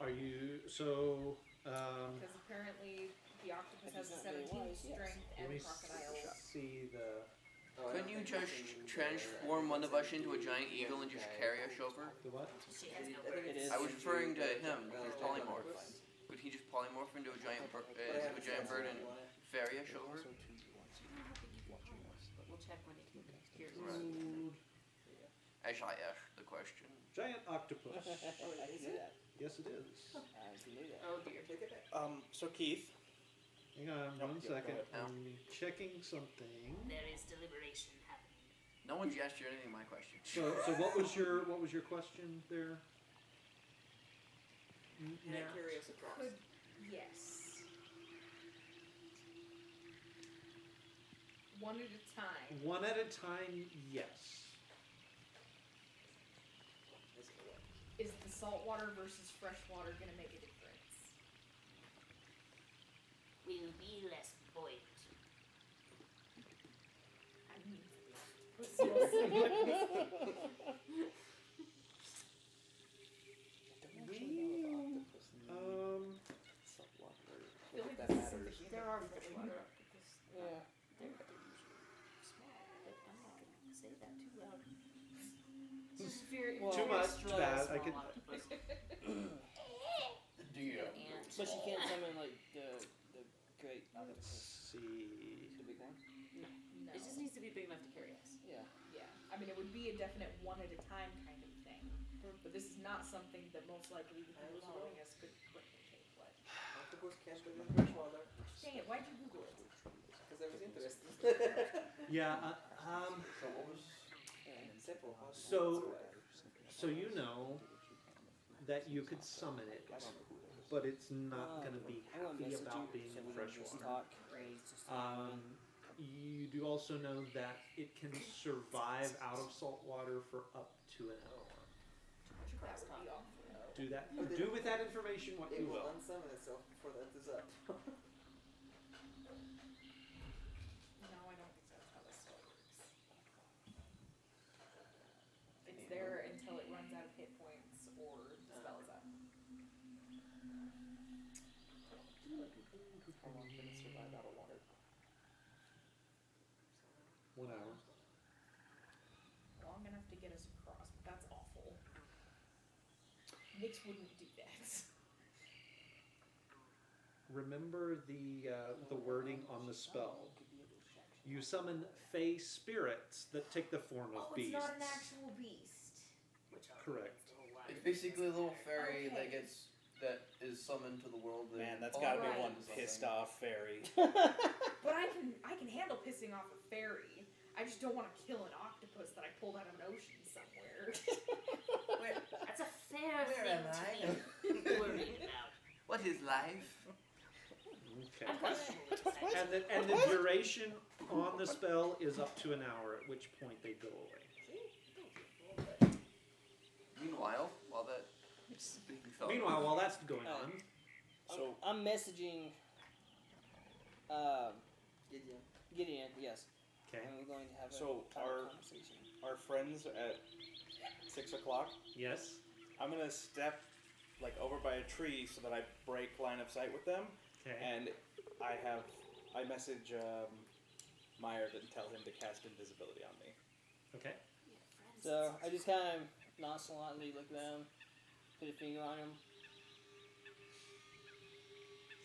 Are you so? because apparently the octopus has a 17 strength Let and me crocodile. see the Couldn't you just transform one of us into a giant eagle and just carry us over? what? She has no It words. is. I was referring to him, his polymorph. Could he just polymorph into a giant bird and ferry us over? We'll check when it hears. Road. As I asked the question. Giant octopus. I can do that. Yes, it is. I can do that. Oh dear. So Keith, Hang on Oh, one yeah, go second. ahead. I'm checking something. There is deliberation happening. No one's answered any of my questions. So what was your question there? Can it carry us across? Could yes. One at a time. One at a time, yes. Is the saltwater versus freshwater gonna make a difference? Will be less buoyant. I mean, it's mostly I don't actually know about octopus. I feel like this is something There are that freshwater we- octopus. Yeah. They're small, but I'm not gonna say that too loud. It's just very Well, Too very much, strong. bad. I Small could. octopus. Deal. And But she can't summon like the great Let's octopus, see. the big one. No. it just needs to be big enough to carry us. Yeah. Yeah, I mean, it would be a definite one at a time kind of thing. But this is not something that most likely the people following us could quickly take place. Octopus can't live in freshwater. Dang it, why'd you Google it? Because I was interested. Yeah. So what was simple? So you know that you could summon it, but it's not going to be I won't happy message about you, being so in we can just freshwater. talk. and just You do also know that it can survive out of salt water for up to an hour. That would be awful. Do that. Do with that information what It you will will. unsummon itself before that is up. gonna survive out of water? 1 hour. Long enough to get us across, but that's awful. Nyx wouldn't do that. Remember the wording on the spell. You summon fey spirits that take the form of Oh, it's beasts. not an actual beast. Which are Correct. little It's liars. basically a little fairy Okay. that is summoned to the world. Man, that's all gotta be Right. one pissed off fairy. But I can handle pissing off a fairy. I just don't want to kill an octopus that I pulled out of an ocean somewhere. That's a fair Where thing am to be worried about. What is life? Okay. I'm questioning this, And the duration on the spell is up to an hour, at which point they go away. Meanwhile, while that is being thought. Meanwhile, while that's going on, So I'm messaging Gideon. Gideon, yes. okay, And we're going to have a So private conversation. our friends at 6 o'clock. yes, I'm gonna step like over by a tree so that I break line of sight with them, okay, and I message Meyer and tell him to cast invisibility on me. okay. So I just kind of nonchalantly look at them, put a finger on him.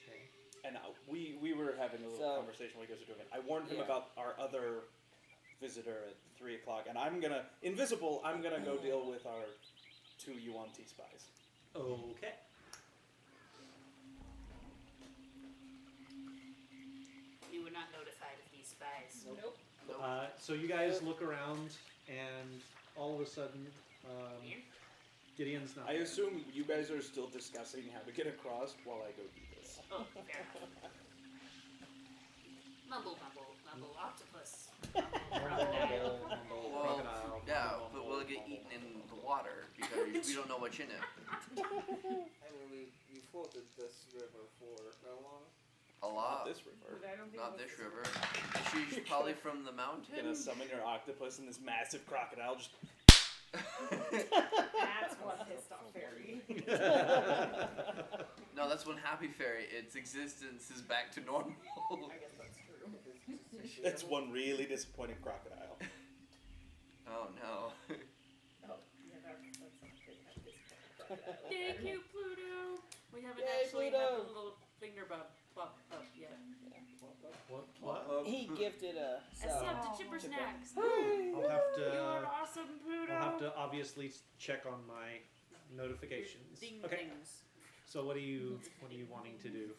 Okay. And we were having a little So- conversation while you guys were doing it. I warned him Yeah. about our other visitor at 3 o'clock, and I'm gonna go deal with our 2 Yuan-Ti spies. Okay. You were not notified of these spies. Nope. So you guys look around, and all of a sudden, Gideon's not I there. assume you guys are still discussing how to get across while I go do this. Oh, fair enough. Mumble, mumble, mumble, octopus. Mumble, crocodile. Well, Crocodile. yeah, but we'll get eaten in the water because we don't know what's in it. I mean, we floated this river for how long? A Not lot. this river. But I don't think Not it was this river. She's probably from the mountain. Gonna summon your octopus and this massive crocodile just. That's one pissed off fairy. No, that's one happy fairy. Its existence is back to normal. I guess that's true. That's one really disappointed crocodile. Oh no. Oh, yeah, that's not good. That's disappointing crocodile. Thank you, Pluto. We haven't Yay, actually had Pluto. the little finger bump up yet. What? He gifted a I so. subbed to Chipper Snacks. I'll have to. You're awesome, Pluto. I'll have to obviously check on my notifications. Ding Okay. dings. So what are you wanting to do?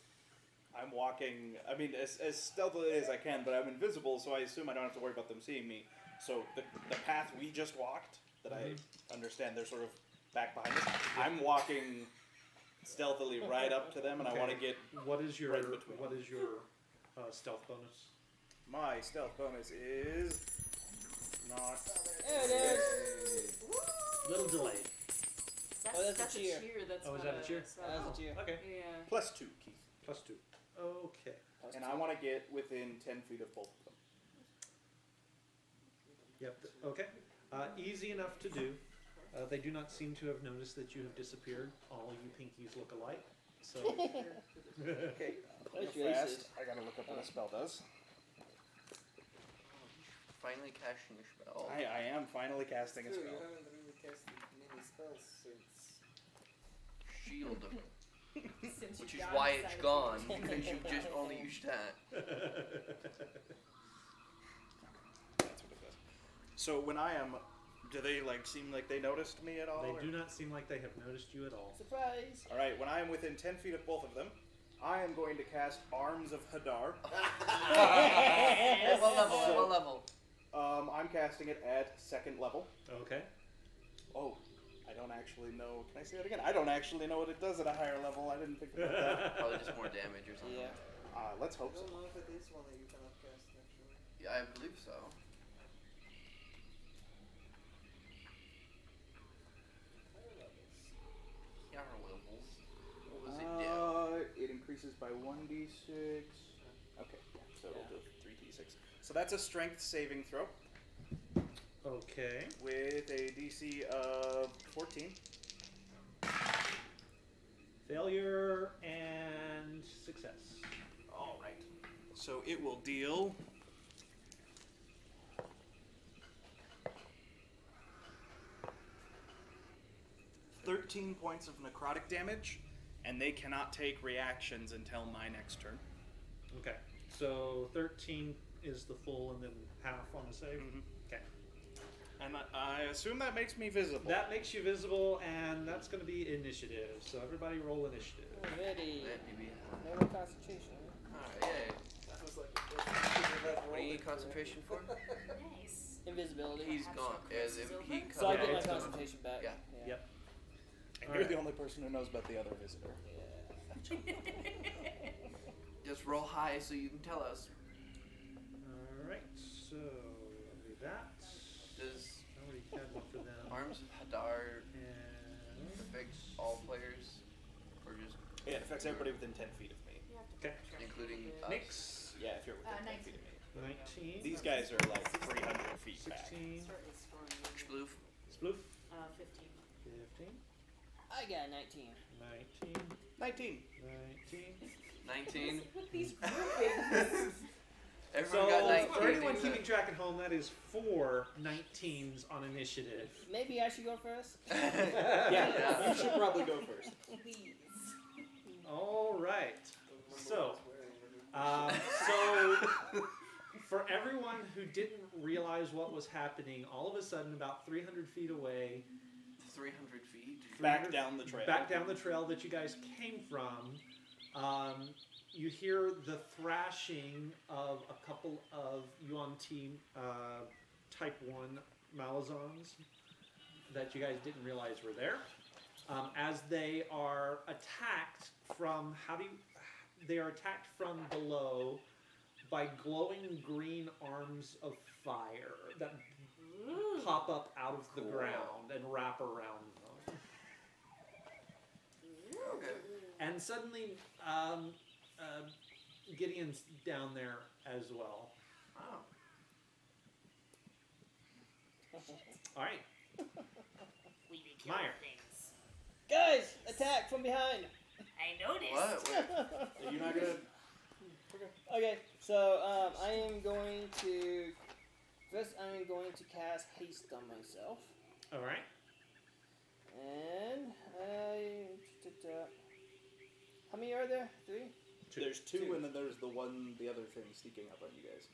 I'm walking, I mean, as stealthily as I can, but I'm invisible, so I assume I don't have to worry about them seeing me. So the path we just walked, that I understand they're sort of back behind us, I'm walking stealthily right up to them, and I want to Okay. get What is your Right in between. stealth bonus? my stealth bonus is not. There it is. Little delayed. That's a cheer. That's Oh, is not that a cheer? so- That was a cheer. Okay. Yeah. Plus 2, Keith. +2. Okay. And I want to get within 10 feet of both of them. Yep. Okay. Easy enough to do. They do not seem to have noticed that you have disappeared. All you pinkies look alike. So. Okay. That's Real fast. racist. I gotta look up what a spell does. Finally casting a spell. I am finally casting a True, spell. you haven't really casted many spells since. Shield. Since Which you is got why it's inside of gone, me. because you just only used that. That's what it does. So when I am, do they like seem like they noticed me at all? They or- do not seem like they have noticed you at all. Surprise. All right. When I am within 10 feet of both of them, I am going to cast Arms of Hadar. What level? So- What level? I'm casting it at 2nd level. Okay. Oh, I don't actually know. Can I say that again? I don't actually know what it does at a higher level. I didn't think about that. Probably just more damage or something. Yeah. Let's I hope so. don't know if it is one that you cannot cast actually. Yeah, I believe so. Higher levels. What was it do? It increases by 1d6. Okay, so it'll do 3d6. So that's a strength saving throw Okay. with a DC of 14. Failure and success. All right. So it will deal 13 points of necrotic damage, and they cannot take reactions until my next turn. Okay. So 13 is the full, and then half on a save. Mhm. Okay. And I assume that makes me visible. That makes you visible, and that's going to be initiative. So everybody roll initiative. Ready. Let me be. No more concentration. Alright, yay. That was like What do you need concentration for? Nice. Invisibility. He's gone. As if he So I Okay, get my it's gone. concentration back. Yeah. Yep. And All you're right. the only person who knows about the other visitor. Just roll high so you can tell us. All right. So I'll do that. Does I already had one for them. Arms of Hadar And affect all players? Or just Yeah, it affects everybody within 10 feet of me. okay. including us? Nix. Yeah, if you're within 10 19. feet of me. 19. These guys are like 300 feet back. 16. Start with scoring. Sploof. Sploof. 15. 15. I got 19. 19. 19. 19. 19. With these groupings. Everyone So got 19. for anyone keeping track at home, that is 4 19s on initiative. Maybe I should go first. Yeah, you should probably go first. Please. All right. So, so for everyone who didn't realize what was happening, all of a sudden, about 300 feet away, 300 feet. Back down the trail. back down the trail that you guys came from, you hear the thrashing of a couple of Yuan Ti Type 1 Malazons that you guys didn't realize were there. As they are attacked from, they are attacked from below by glowing green arms of fire that pop up out of the ground and wrap around them. Okay. And suddenly, Gideon's down there as well. Wow. All right, We be killing Meyer. things. Guys, attack from behind. I noticed. What? Are you not gonna? Okay, so I am going to first. I am going to cast haste on myself, all right. and how many are there? 3. There's two, and then there's the other thing sneaking up on you guys.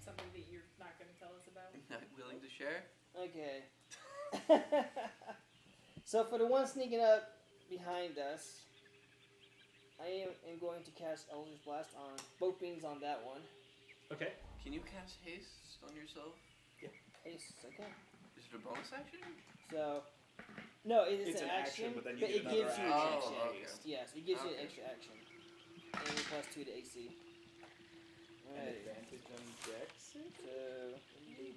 Something that you're not going to tell us about. Not willing to share? Okay. So for the one sneaking up behind us, I am going to cast Eldritch Blast on both beings on that one. Okay. Can you cast haste on yourself? Haste, okay. Is it a bonus action? So, no, it is It's an an action, action, but then you but get it gives another you an action. extra. Oh, okay. Yes, it gives you an Okay. extra action. And you plus 2 to AC. An Alright, advantage on dex. so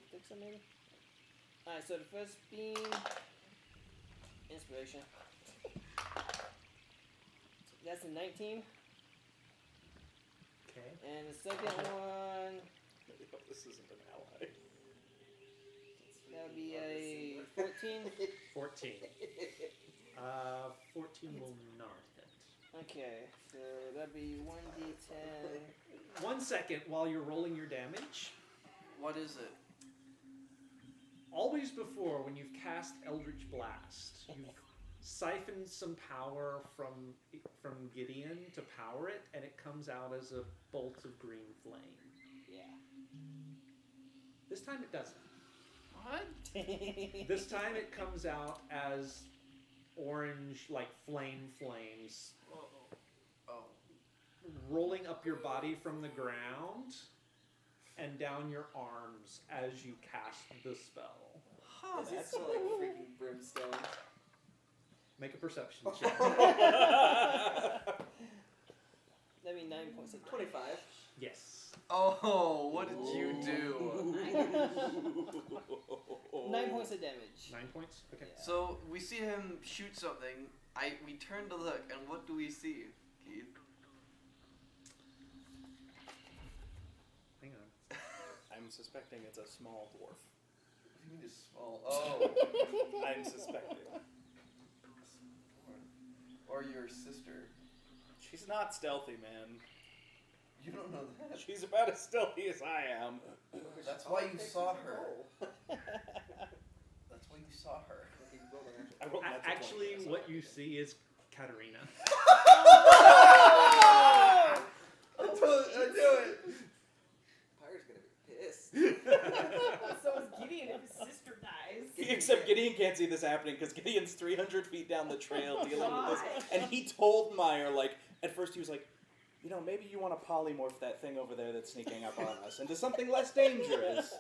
take some maybe. Alright, so the first beam, inspiration. That's a 19, Okay. and the second one This isn't an ally. that'll be a 14. 14. 14 will not hit. Okay, so that'd be 1d10. 1 second while you're rolling your damage. What is it? Always before, when you've cast Eldritch Blast, you've siphoned some power from Gideon to power it, and it comes out as a bolt of green flame. Yeah. This time it doesn't. What? This time it comes out as orange, like flames, Oh. rolling up your body from the ground and down your arms as you cast the spell. Huh, is it like freaking brimstone? Make a perception check. That'd be 9 points of 25. Yes. Oh, what did you do? 9 points of damage. 9 points? Okay. Yeah. So we see him shoot something. We turn to look, and what do we see, Keith? Hang on. I'm suspecting it's a small dwarf. I mean, it's small. Oh. I'm suspecting. Or your sister. She's not stealthy, man. You don't know that. She's about as stealthy as I am. That's why you saw her. That's why you saw her. I rolled a natural 20, Actually, that's what all. you see is Katarina. I knew it. Pyre's gonna be pissed. So is Gideon if his sister dies. Except Gideon can't see this happening because Gideon's 300 feet down the trail dealing with this. Gosh. And he told Meyer, like, at first he was like, you know, maybe you want to polymorph that thing over there that's sneaking up on us into something less dangerous.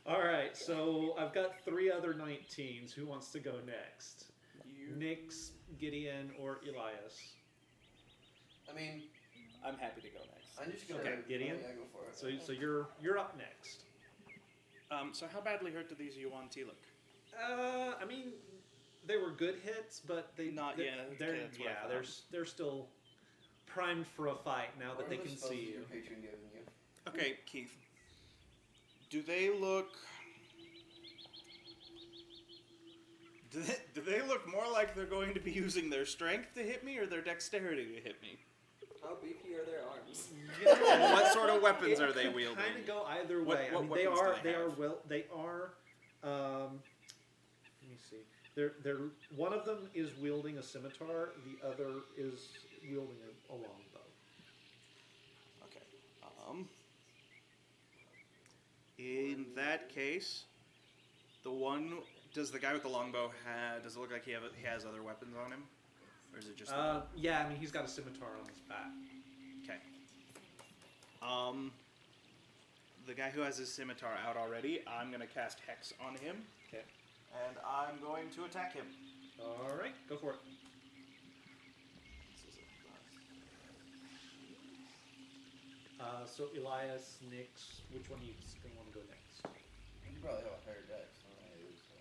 All right, so I've got 3 other 19s. Who wants to go next? You, Nyx, Gideon, or Elias? I mean, I'm happy to go next. I'm just gonna. Okay, Gideon? Yeah, go for it. So you're up next. So how badly hurt do these Yuan-Ti look? I mean, they were good hits, but Not they're, yet. They're, Okay, that's what I yeah, thought. they're still primed for a fight now that What they are the can spells see that you. Your patron giving you. Okay, Keith. Do they look... Do they look more like they're going to be using their strength to hit me or their dexterity to hit me? How beefy are their arms? And what sort of weapons are they wielding? Kind of go either What- way. what I mean, they weapons do are they have? they are. Let me see. They're one of them is wielding a scimitar. The other is wielding a longbow. Okay. In that case, does the guy with the longbow does it look like he has other weapons on him? Or is it just Yeah, I mean he's got a scimitar on his back. Okay. The guy who has his scimitar out already, I'm gonna cast Hex on him. Okay. And I'm going to attack him. All right, go for it. So Elias, Nyx, which one of you is gonna want to go next? You probably have a higher dex than I do, so.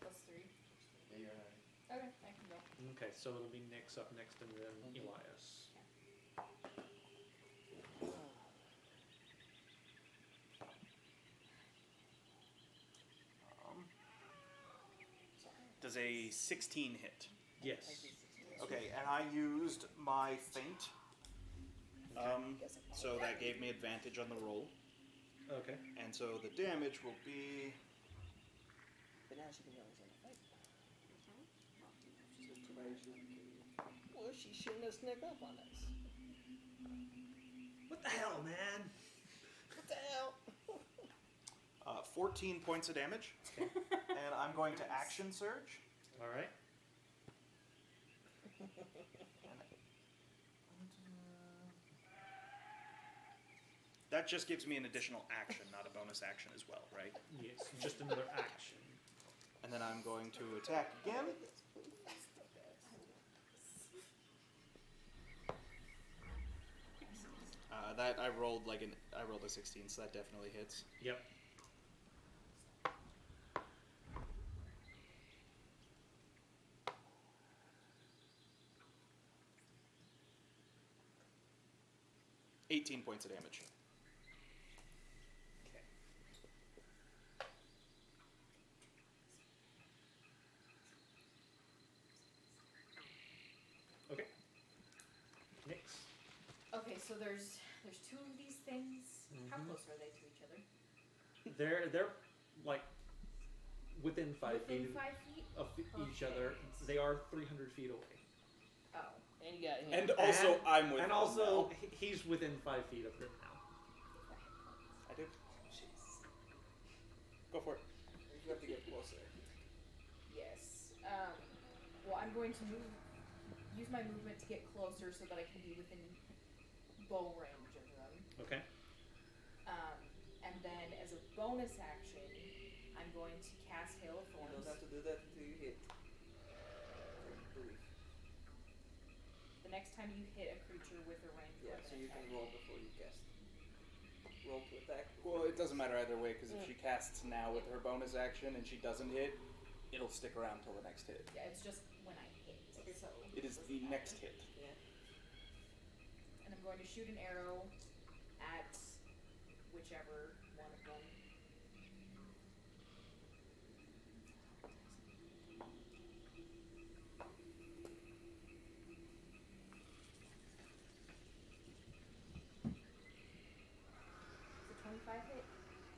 +3. Yeah, you're higher. Okay, I can go. Okay, so it'll be Nyx up next, and then Elias. Does a 16 hit? Yes. Okay, and I used my feint. So that gave me advantage on the roll. Okay. And so the damage will be... But now she can always end the fight. Well, she shouldn't have snuck up on us. What the hell, man? What the hell? 14 points of damage. And I'm going to action surge. All right. That just gives me an additional action, not a bonus action as well, right? Yes, just another action. And then I'm going to attack again. That I rolled a 16, so that definitely hits. Yep. $18 points of damage. Okay. Nyx. Okay, so there's 2 of these things. How Mhm. close are they to each other? They're like within 5 Within feet 5 feet? of each other. They are 300 feet away. Oh. And you got him. And also, I'm with And them also, now. he's within 5 feet of them now. I do. Go for it. You have to get closer. Yes. Well, I'm going to use my movement to get closer so that I can be within bow range of them. Okay. And then as a bonus action, I'm going to cast Hail of You Thorns. don't have to do that until you hit. The next time you hit a creature with a ranged Yeah, weapon so you can attack. roll before you cast. Roll to attack. Well, it doesn't matter either way, because if she casts now with her bonus action and she doesn't hit, it'll stick around till the next hit. Yeah, it's just when I hit. So It is the next hit. Yeah. and I'm going to shoot an arrow at whichever one of them.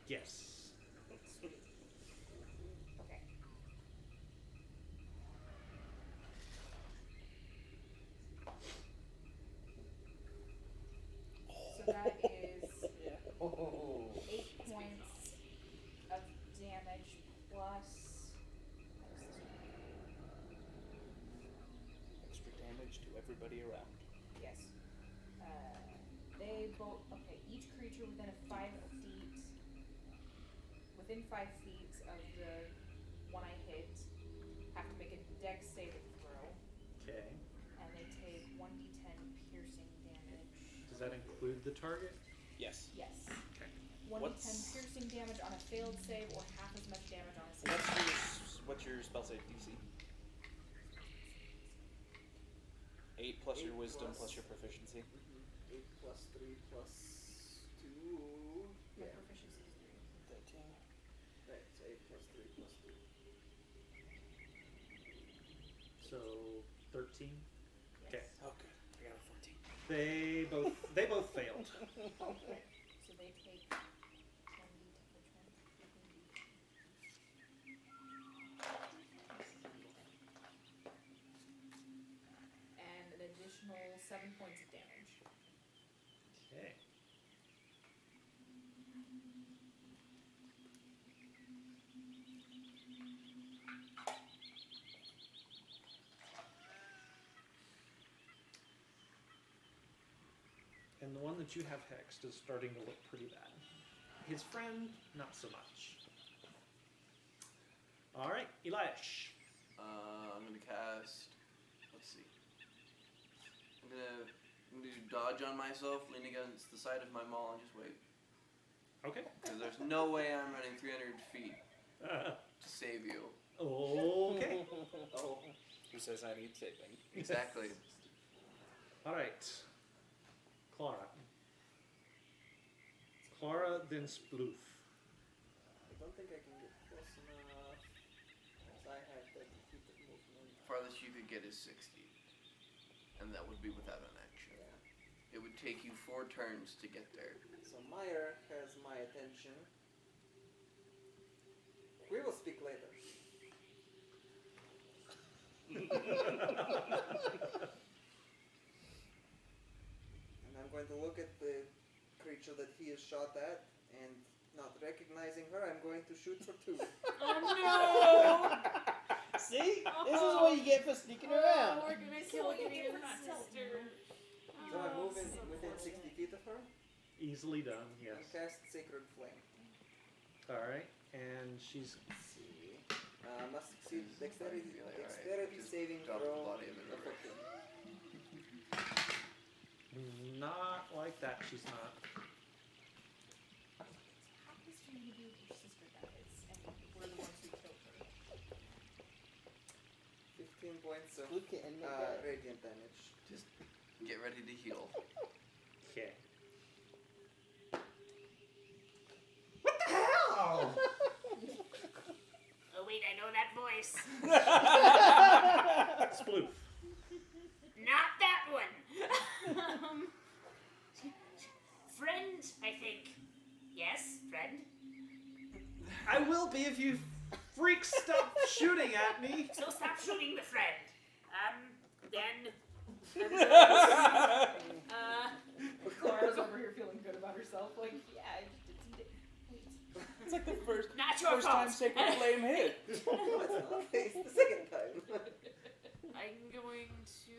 Yes. Sweet. Okay. So that is Oh. 8 points of damage plus. How does this work? Extra damage to everybody around. Yes. They both. Okay, each creature within 5 feet of the one I hit have to make a dex saving throw, Okay. and they take 1d10 piercing damage. Does that include the target? Yes. Yes. Okay. 1d10 What's- piercing damage on a failed save, or half as much damage on a save. What's your spell save DC? 8 plus your 8 wisdom plus- plus your proficiency. 8 plus 3 plus 2. My Yeah. proficiency is 3. 13. Right, so 8 plus 3 plus 2. So 13. Okay. Oh, good. I got a 14. They both failed. Okay. So they take 10d10. And an additional 7 points of damage. Okay. And the one that you have hexed is starting to look pretty bad. His friend, not so much. All right, Eliash. I'm gonna cast. Let's see. I'm gonna do dodge on myself, lean against the side of my maul, and just wait. Okay. Because there's no way I'm running 300 feet to save you. Okay. Oh, Who says I need saving? Exactly. All right. Clara. Clara, then Sploof. I don't think I can get close enough. Because I have 30 feet of movement. Farthest you could get is 60. And that would be without an action. Yeah. It would take you 4 turns to get there. So Meyer has my attention. We will speak later. And I'm going to look at the creature that he is shot at, and not recognizing her, I'm going to shoot for 2. Oh See? This is what you get for sneaking no! around. We're gonna So kill what you get Gideon's for not telling sister. So I'm Oh, moving so within funny. 60 feet of her, Easily done, and yes. cast Sacred Flame. All right, and she's Let's see. Must succeed dexterity, Be like, alright, dexterity just saving drop the throw. body of it over. Effective. not like that. She's not. How is she gonna do if your sister dies, and we're the ones who killed her? 15 points of Look at and make that. radiant damage. Just get ready to heal. Okay. What the hell? Oh wait, I know that voice. Sploof. Not that one. Friend, I think. Yes, friend. I will be if you freaks stop shooting at me. So stop shooting the friend. Then. Clara's over here feeling good about herself, like, yeah, I just did it. Wait. It's like the first Not your time fault. Sacred Flame hit. No, it's not. It's the second time. I'm going to.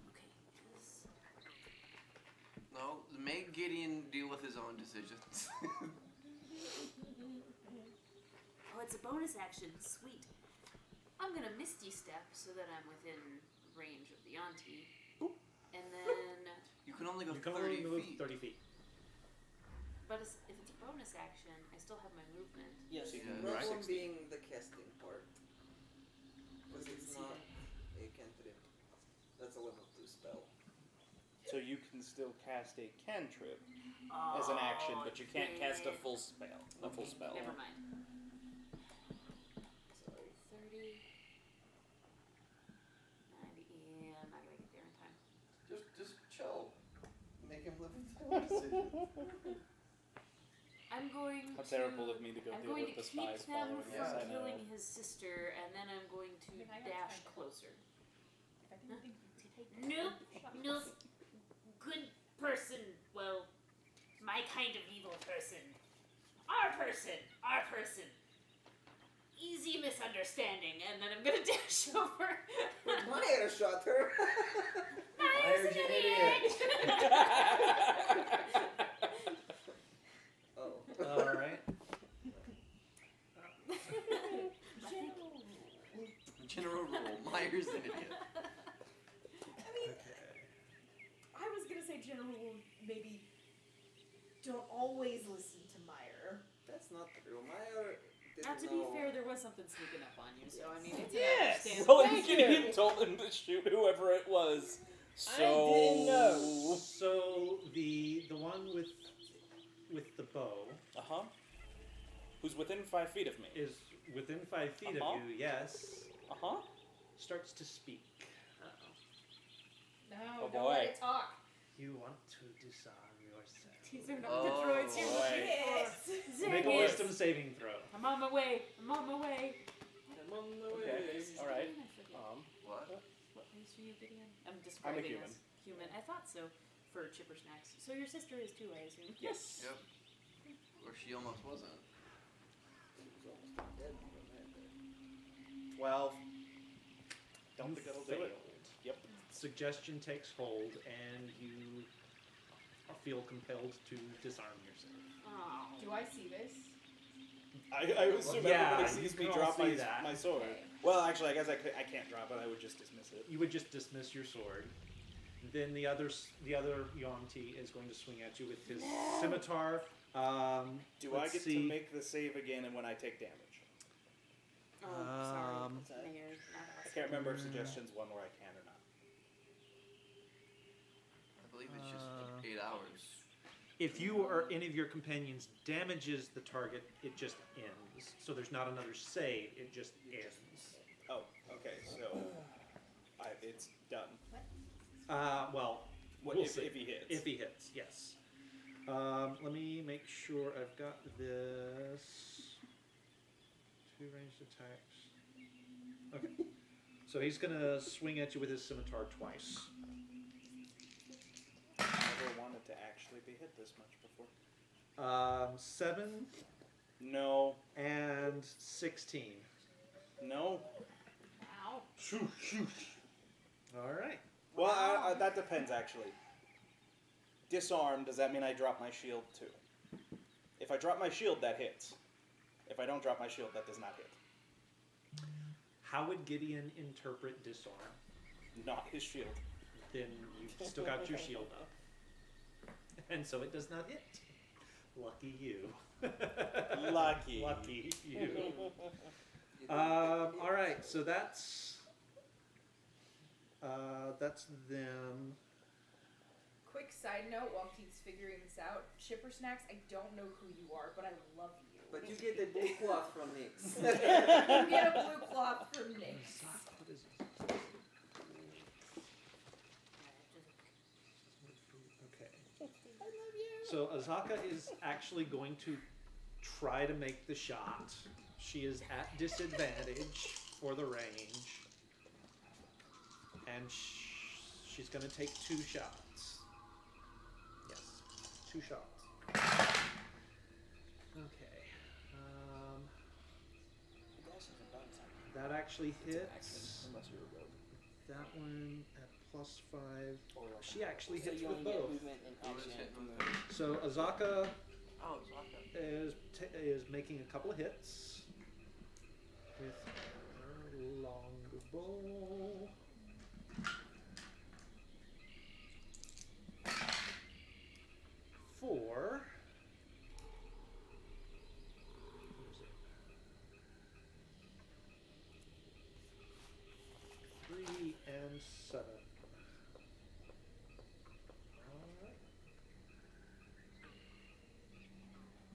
Okay. No, make Gideon deal with his own decisions. Oh, it's a bonus action. Sweet. I'm gonna Misty Step so that I'm within range of the auntie. And then, You can only go You can 30 only move feet. 30 feet. but if it's a bonus action, I still have my movement. Yes. You Yeah, can move right. Problem 60. being the casting part. Because it's See not that? a cantrip. That's a level 2 spell. So you can still cast a cantrip as an action, but you can't cast a full spell. A full spell. Never mind. Sorry. 30. 90. Yeah, I'm not gonna get there in time. Just chill. Make him live with I'm going How to. terrible of me to go I'm deal going with to the keep spies them following from us. I killing know. his sister, and then I'm going to I mean, I have dash time to- closer. If I didn't think you'd take Nope. shot. Nope. Good person. Well, my kind of evil person. Our person. Our person. Easy misunderstanding, and then I'm gonna dash over. But Maya shot her. Myers an idiot. Oh. All right. General rule: Myers an idiot. I mean, Okay. I was gonna say general rule, maybe don't always listen to Meyer. That's not true. Maya didn't Now, to be know. fair, there was something sneaking up on you, so I mean, it's Yes! understandable. Well, Thank Gideon you. told him to shoot whoever it was. So didn't know. So the one with the bow Uh-huh. Who's within 5 feet of me? is within 5 feet Uh-huh. of you. Yes, Uh-huh. starts to speak. No, Oh, don't let boy. it talk. You want to disarm yourself. These are not Oh, the droids you're boy. looking Yes. for. Make a Zaggy. wisdom saving throw. I'm on my way. I'm on my way. I'm on the way. All right. I forget. What? What race are you, Gideon? I'm describing human. as human. I thought so. For Chipper Snacks. So your sister is too, I assume. Yes. Yep. Or she almost wasn't. 12. Don't You think that'll do it. failed. Yep. Suggestion takes hold, and you feel compelled to disarm yourself. Oh. Do I see this? I assume Yeah, everybody you sees me can all drop see my, that. my sword. Okay. Well, actually, I guess I can't drop it. I would just dismiss it. You would just dismiss your sword. Then the other Yonti is going to swing at you with his scimitar. Do I let's get see. to make the save again and when I take damage? Oh, sorry. Um, Mayor, not I us. can't remember if suggestions one where I can or not. I believe it's just 8 hours. If you or any of your companions damages the target, it just ends. So there's not another save, it just ends. Oh, okay, so it's done. Well, What we'll if, see. if he hits? If he hits, yes. Let me make sure I've got this. 2 ranged attacks. Okay. So he's gonna swing at you with his scimitar twice. Never wanted to actually be hit this much before. 7 No. and 16. No. Ow. All right. Well, that depends actually. Disarm, does that mean I drop my shield too? If I drop my shield, that hits. If I don't drop my shield, that does not hit. How would Gideon interpret disarm? Not his shield. Then you've still got your shield up. And so it does not hit. Lucky you. Lucky. Lucky you. You think All right, so that's them. Quick side note while Keith's figuring this out. Chipper Snacks, I don't know who you are, but I love you. But you get the blue cloth from Nix. You get a blue cloth from Nix. What is it? Okay. I love you. So Azaka is actually going to try to make the shot. She is at disadvantage for the range. And she's going to take 2 shots. Yes, 2 shots. Okay. That actually hits. Unless you're a rogue. That one at +5. Or like She actually So hits you with only get both. movement and Who was action. hitting with and the- So Azaka Oh, Zaka. is making a couple of hits with her longbow. Four. Who is it? 3 and 7. Alright.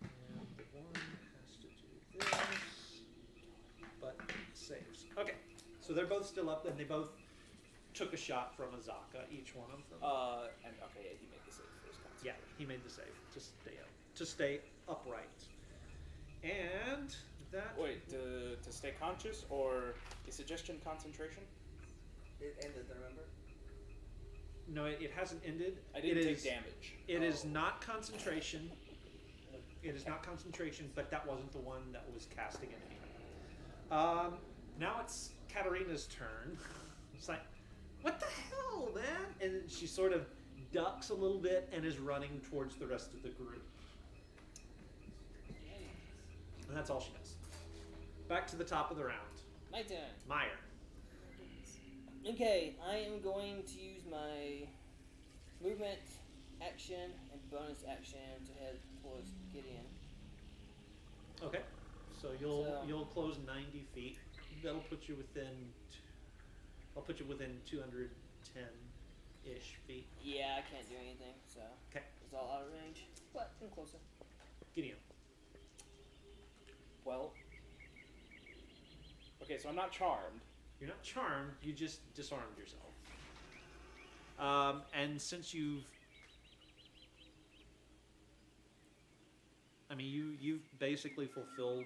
And the one has to do this, but saves. Okay, so they're both still up, and they both took a shot from Azaka, each one of them. And okay, yeah, he made the save first. Yeah, he made the save to stay upright. And that Wait, to stay conscious, or is suggestion concentration? It ended, remember? no, it hasn't ended. I didn't It take is- damage. It is not concentration. It is not concentration, but that wasn't the one that was casting anything. Now it's Katarina's turn. It's like, what the hell, man? And she sort of ducks a little bit and is running towards the rest of the group. And that's all she does. Back to the top of the round. My turn. Meyer. Okay, I am going to use my movement, action, and bonus action to head towards Gideon. Okay. So you'll close 90 feet. That'll put you within. I'll put you within 210-ish feet. Yeah, I can't do anything, so Okay. it's all out of range. But I'm closer. Gideon. Well, okay, so I'm not charmed. You're not charmed. You just disarmed yourself. And since you've, I mean, you've basically fulfilled.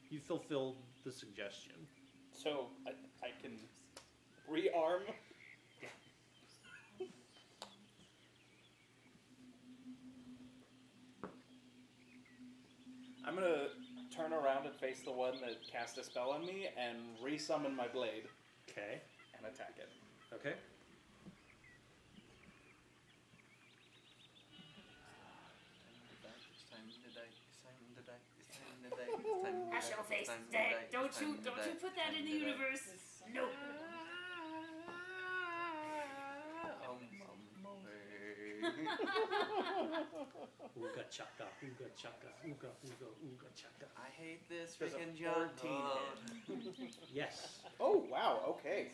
You fulfilled the suggestion. So I can rearm. I'm gonna turn around and face the one that cast a spell on me and resummon my blade Okay. and attack it. Okay. I shall face dead. Don't you put that in the universe. No. Ooga chaka, ooga chaka, ooga ooga ooga chaka. I hate this There's a freaking 14 job. Yes. Oh wow, okay.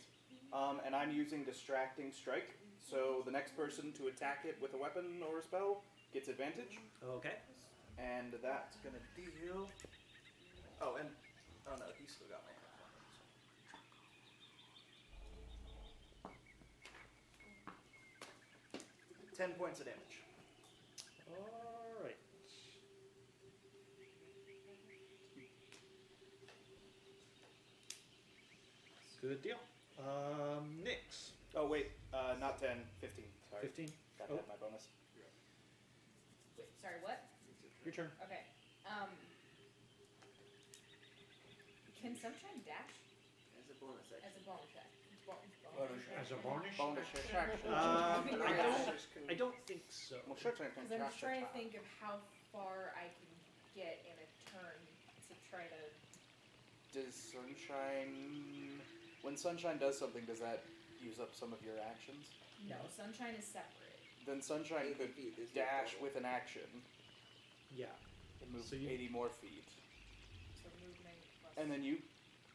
And I'm using distracting strike, so the next person to attack it with a weapon or a spell gets advantage, Okay. and that's gonna deal. Oh, and oh no, he's still got my half on. 10 points of damage. All right. Good deal. Nyx. Oh wait, not 10, 15. Sorry. 15. Got Oh. that my bonus. Wait, sorry, what? Your turn. Okay. Can Sunshine dash As a bonus action. as a bonus check? As a varnish? Bonus action. I don't think so. Well, sure, I can Because I'm just cast trying to attack. think of how far I can get in a turn to try to. Does Sunshine... When Sunshine does something, does that use up some of your actions? No, Sunshine is separate. Then Sunshine 80 could feet is your dash total. with an action Yeah. and move So you- 80 more feet. So movement plus. And then you,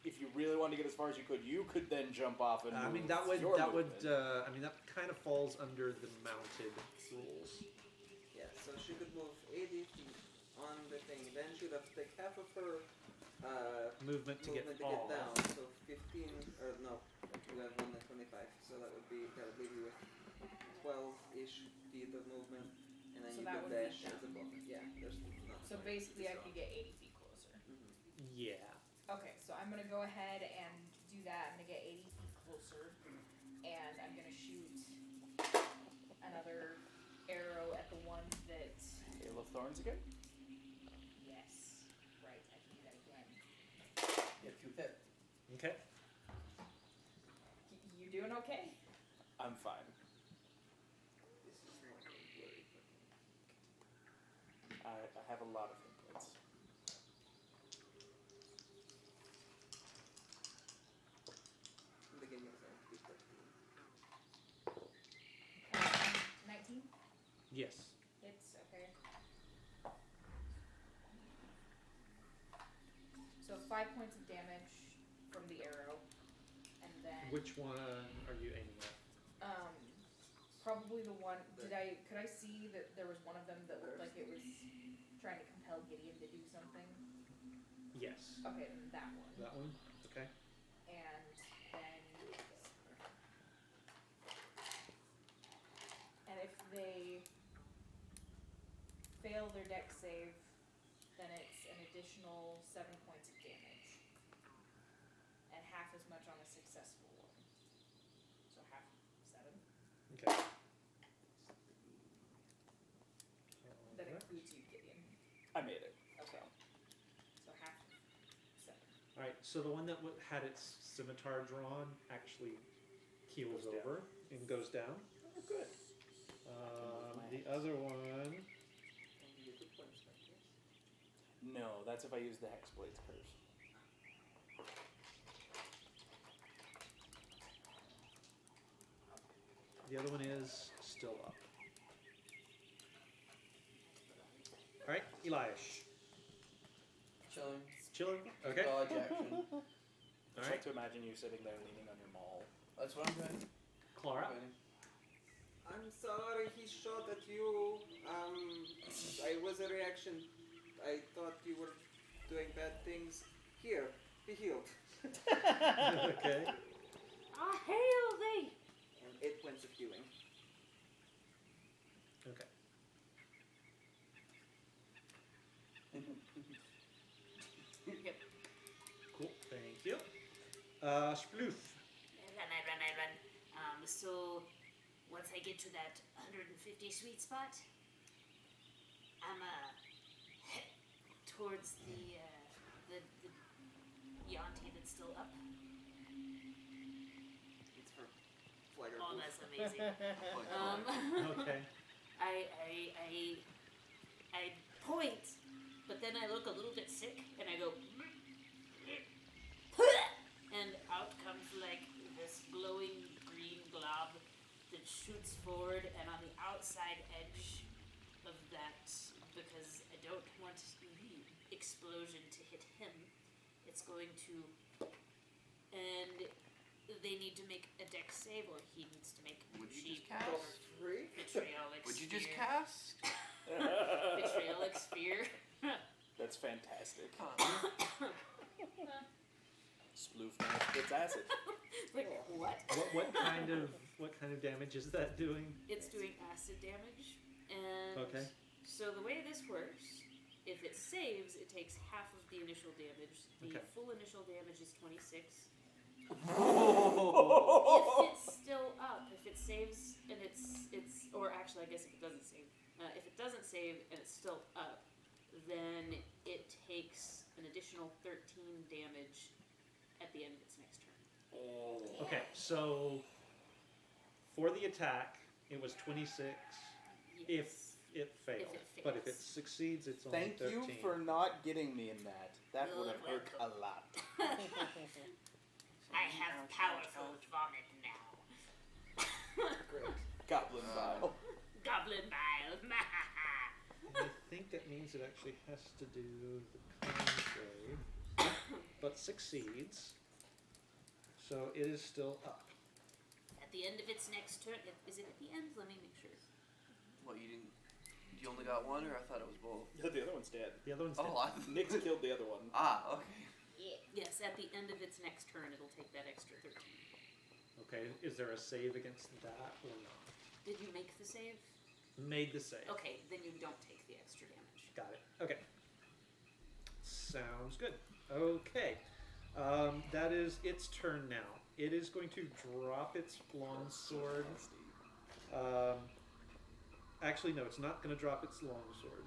if you really wanted to get as far as you could then jump off and I move mean that would your that would movement. I mean that kind of falls under the mounted rules. Yeah, so she could move 80 feet on the thing. Then she'd have to take half of her Movement to get movement to off. get down. So 15, or no, you have 1 and 25. So that would leave you with 12-ish feet of movement, and then So you that could would be dash as a down. bonus. Yeah, there's not. So basically, I could get 80 feet closer. Yeah. Okay, so I'm gonna go ahead and do that. I'm gonna get 80 feet closer, and I'm gonna shoot another arrow at the one that. Hail of Thorns again? Yes, right. I can do that again. If you hit. Okay. You doing okay? I'm fine. This is more blurry for me. I have a lot of hit points. In the beginning of the be 19 Yes. hits. Okay. So 5 points of damage from the arrow, and then Which one are you aiming at? probably the one. Could I see that there was one of them that looked like it was trying to compel Gideon to do something? Yes. Okay, then that one. That one. Okay. And then, and if they fail their deck save, then it's an additional 7 points of damage. And half as much on a successful one. So half 7. Okay. That Alright. includes you, Gideon. I made it. Okay. So half 7. All right, so the one that had its scimitar drawn actually keels Goes down. over and goes down. Oh, good. The other one, And you get 2 points back, yes? No, that's if I use the Hexblade's curse. the other one is still up. All right, Eliash. Chilling. Chilling? Okay. Dodge action. All I right. like to imagine you sitting there leaning on your maul. That's what I'm doing. Clara. Waiting. I'm sorry he shot at you. I was a reaction. I thought you were doing bad things. Here, be healed. Okay. Ah, hail thee! And 8 points of healing. Okay. Yep. Cool. Thank you. Sploof. I run. So once I get to that 150 sweet spot, I'm head towards the Yonti that's still up. It's for Flagger. Oh, that's amazing. Okay. I point, but then I look a little bit sick, and I go, and out comes like this glowing green glob that shoots forward, and on the outside edge of that, because I don't want the explosion to hit him, it's going to, and they need to make a dex save, or he needs to make Would you cheat just cast? vitriolic Would you sphere. just cast? Vitriolic sphere. That's fantastic. Huh. Sploof now spits acid. Like what? What kind of damage is that doing? It's doing acid damage, and Okay. so the way this works, if it saves, it takes half of the initial damage. The Okay. full initial damage is 26. Oh. If it's still up, if it saves and it's, or actually, I guess if it doesn't save, if it doesn't save and it's still up, then it takes an additional 13 damage at the end of its next turn. Okay, so for the attack, it was 26 if it fails. But if it fails. succeeds, it's only Thank 13. you for not getting me in that. That would have hurt a lot. I have powerful vomit now. Great. Goblin bile. Goblin bile. I think that means it actually has to do the con save, but succeeds. So it is still up. At the end of its next turn, is it at the end? Let me make sure. What, you didn't? You only got one, or I thought it was both? The other one's dead. The other one's Oh, dead. Nick's killed the other one. okay. Yes, at the end of its next turn, it'll take that extra 13. Okay, is there a save against that or not? Did you make the save? Made the save. Okay, then you don't take the extra damage. Got it. Okay. Sounds good. Okay. That is its turn now. It is going to drop its longsword. Actually, no, it's not going to drop its longsword.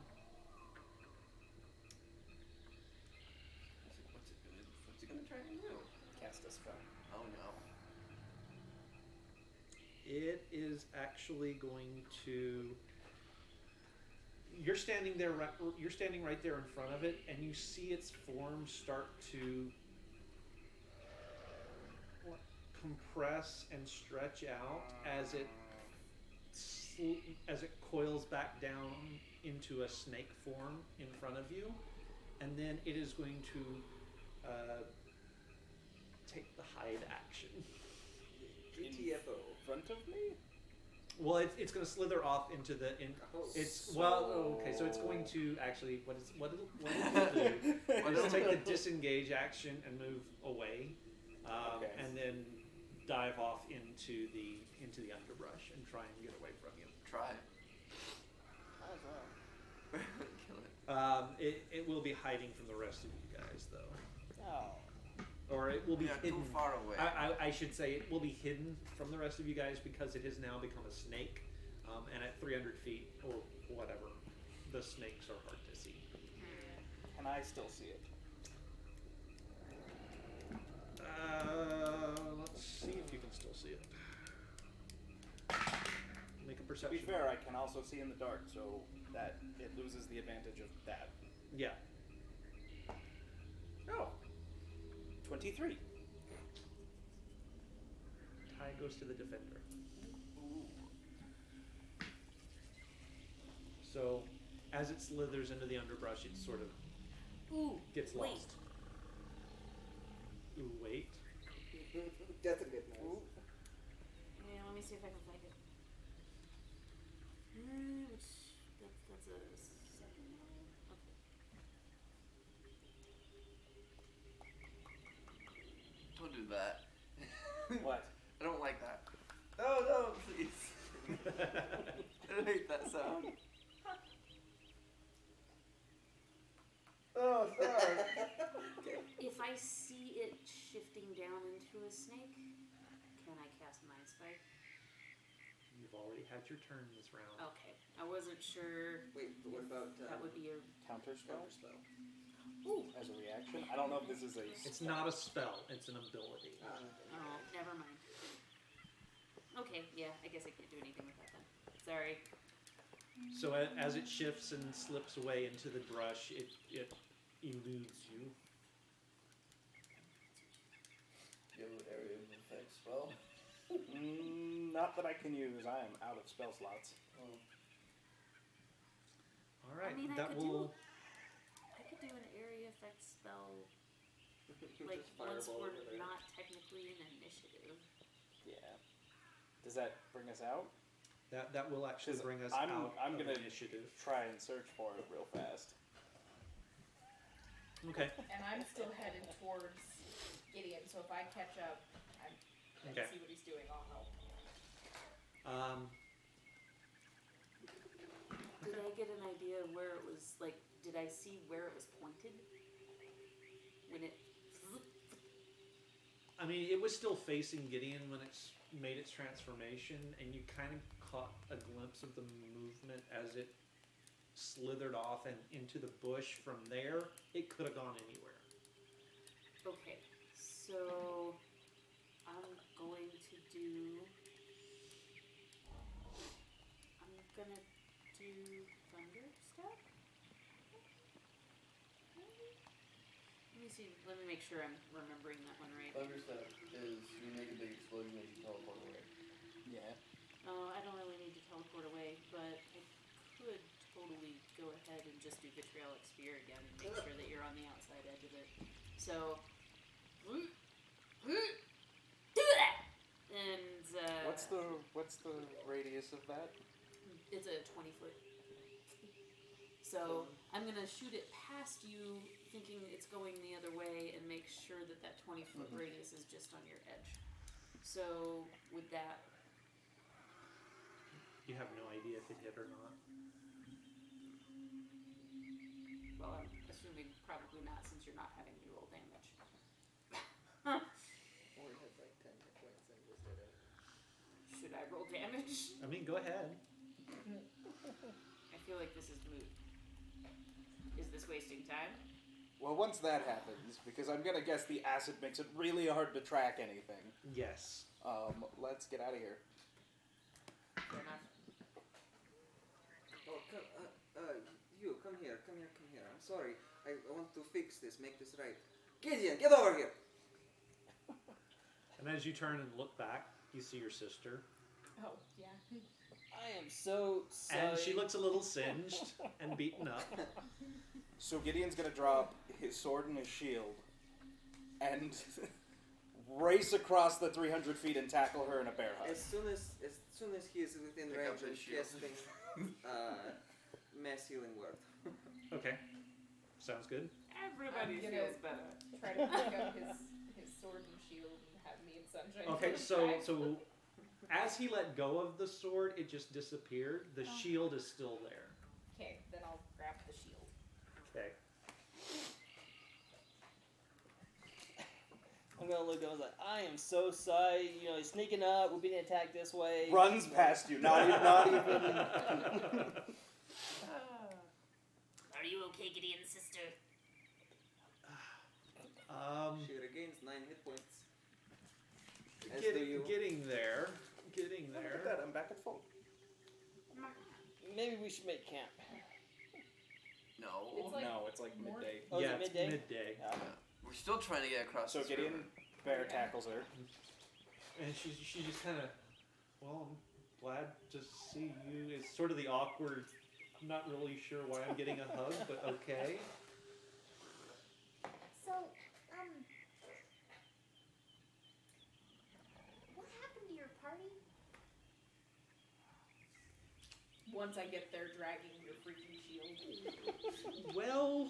What's it gonna try to do? Cast a spell. Oh no. It is actually going to. You're standing there. You're standing right there in front of it, and you see its form start to compress and stretch out as it coils back down into a snake form in front of you, and then it is going to take the hide action. GTFO. In front of me? Well, it's going to slither off into the. It's well, okay. So it's going to actually what it'll do is take the disengage action and move away, Okay. and then dive off into the underbrush and try and get away from you. Try. Might as well. Kill it. It will be hiding from the rest of you guys, though. Oh. Or it will be Yeah, hidden. too far away. I should say it will be hidden from the rest of you guys because it has now become a snake. And at 300 feet or whatever, the snakes are hard to see. Can I still see it? Let's see if you can still see it. Make a To perception. be fair, I can also see in the dark, so that it loses the advantage of that. Yeah. Oh. 23. Tie goes to the defender. So, as it slithers into the underbrush, it sort of Ooh, gets wait. lost. Ooh, wait. That's a good noise. Yeah, let me see if I can find it. Which that's a second one. Okay. Don't do that. What? I don't like that. Oh no, please. I hate that sound. Oh, sorry. If I see it shifting down into a snake, can I cast Mind Spike? You've already had your turn this round. Okay, I wasn't sure. Wait, but what about That would be a. Counter spell? counterspell? Ooh. As a reaction? I don't know if this is a. It's not a spell, it's an ability. Oh, never mind. Okay, yeah, I guess I can't do anything with that then. Sorry. So as it shifts and slips away into the brush, it eludes you. You have an area of effect spell. Not that I can use. I am out of spell slots. Oh. All right, I mean, that will. I could do an area effect spell, Just like once fireball we're over there. not technically in initiative. Yeah. Does that bring us out? That will actually 'Cause bring us I'm out of gonna initiative. try and search for it real fast. Okay. And I'm still headed towards Gideon, so if I catch up and Okay. see what he's doing, I'll help. Did I get an idea of where it was? Like, did I see where it was pointed when it? I mean, it was still facing Gideon when it's made its transformation, and you kind of caught a glimpse of the movement as it slithered off and into the bush. From there, it could have gone anywhere. Okay, so I'm going to do. I'm gonna do thunder step. Let me see. Let me make sure I'm remembering that one right. Thunderstep is you make a big explosion as you teleport away. Yeah. I don't really need to teleport away, but I could totally go ahead and just do Vitriolic Spear again and make sure that you're on the outside edge of it. So, do that! And, What's the radius of that? it's a 20-foot. So, I'm gonna shoot it past you, thinking it's going the other way, and make sure that that 20-foot radius is just on your edge. So, with that, You have no idea if it hit or not. well, I'm assuming probably not, since you're not having me roll damage. Or it has like 10 hit points and just did it. Should I roll damage? I mean, go ahead. I feel like this is moot. Is this wasting time? Well, once that happens, because I'm gonna guess the acid makes it really hard to track anything. Yes. Let's get out of here. Fair enough. Oh, you, come here. I'm sorry. I want to fix this, make this right. Gideon, get over here! And as you turn and look back, you see your sister. Oh, yeah. I am so sorry. And she looks a little singed and beaten up. So Gideon's gonna drop his sword and his shield, and race across the 300 feet and tackle her in a bear hug. As soon as he is within Pick range up of his shield. casting mass healing word. Okay. Sounds good. Everybody I'm gonna feels better. Try to pick up his sword and shield and have me and Sunshine. Okay, first so try. as he let go of the sword, it just disappeared. The shield is still there. Okay, then I'll grab gonna look at him like, I am so sorry. You know, he's sneaking up. We're being attacked this way. Runs past you. Not even. Are you okay, Gideon's sister? She regains 9 hit points. As do you. Getting there. Getting Look there. at that. I'm back at full. Maybe we should make camp. No. It's like No, it's like more- midday. Oh, is Yeah, it it's midday? midday. We're still trying to get across So this Gideon river. bear tackles her. And she just kind of, well, I'm glad to see you. It's sort of the awkward, I'm not really sure why I'm getting a hug, but okay. So, what happened to your party? Once I get there dragging your freaking shield. Well,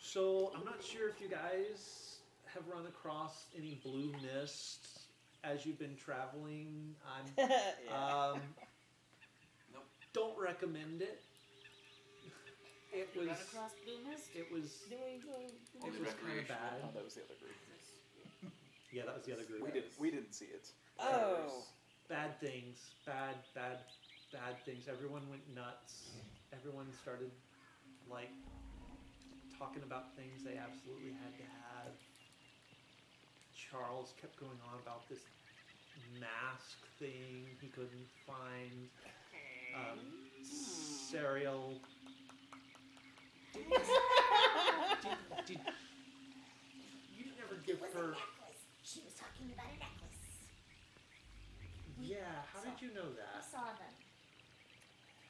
so I'm not sure if you guys have run across any blue mist as you've been traveling. I'm Yeah. Nope. Don't recommend it. It You was run across Blue Mist? it was Do we go? it was kind of bad. Oh, that was the other group. Yeah, that was the other group. We didn't see it. Oh. Bad things, bad things. Everyone went nuts. Everyone started like talking about things they absolutely had to have. Charles kept going on about this mask thing he couldn't find. Serial. Did you never give It was her? a necklace. She was talking about a necklace. Yeah. How did you know I that? saw them.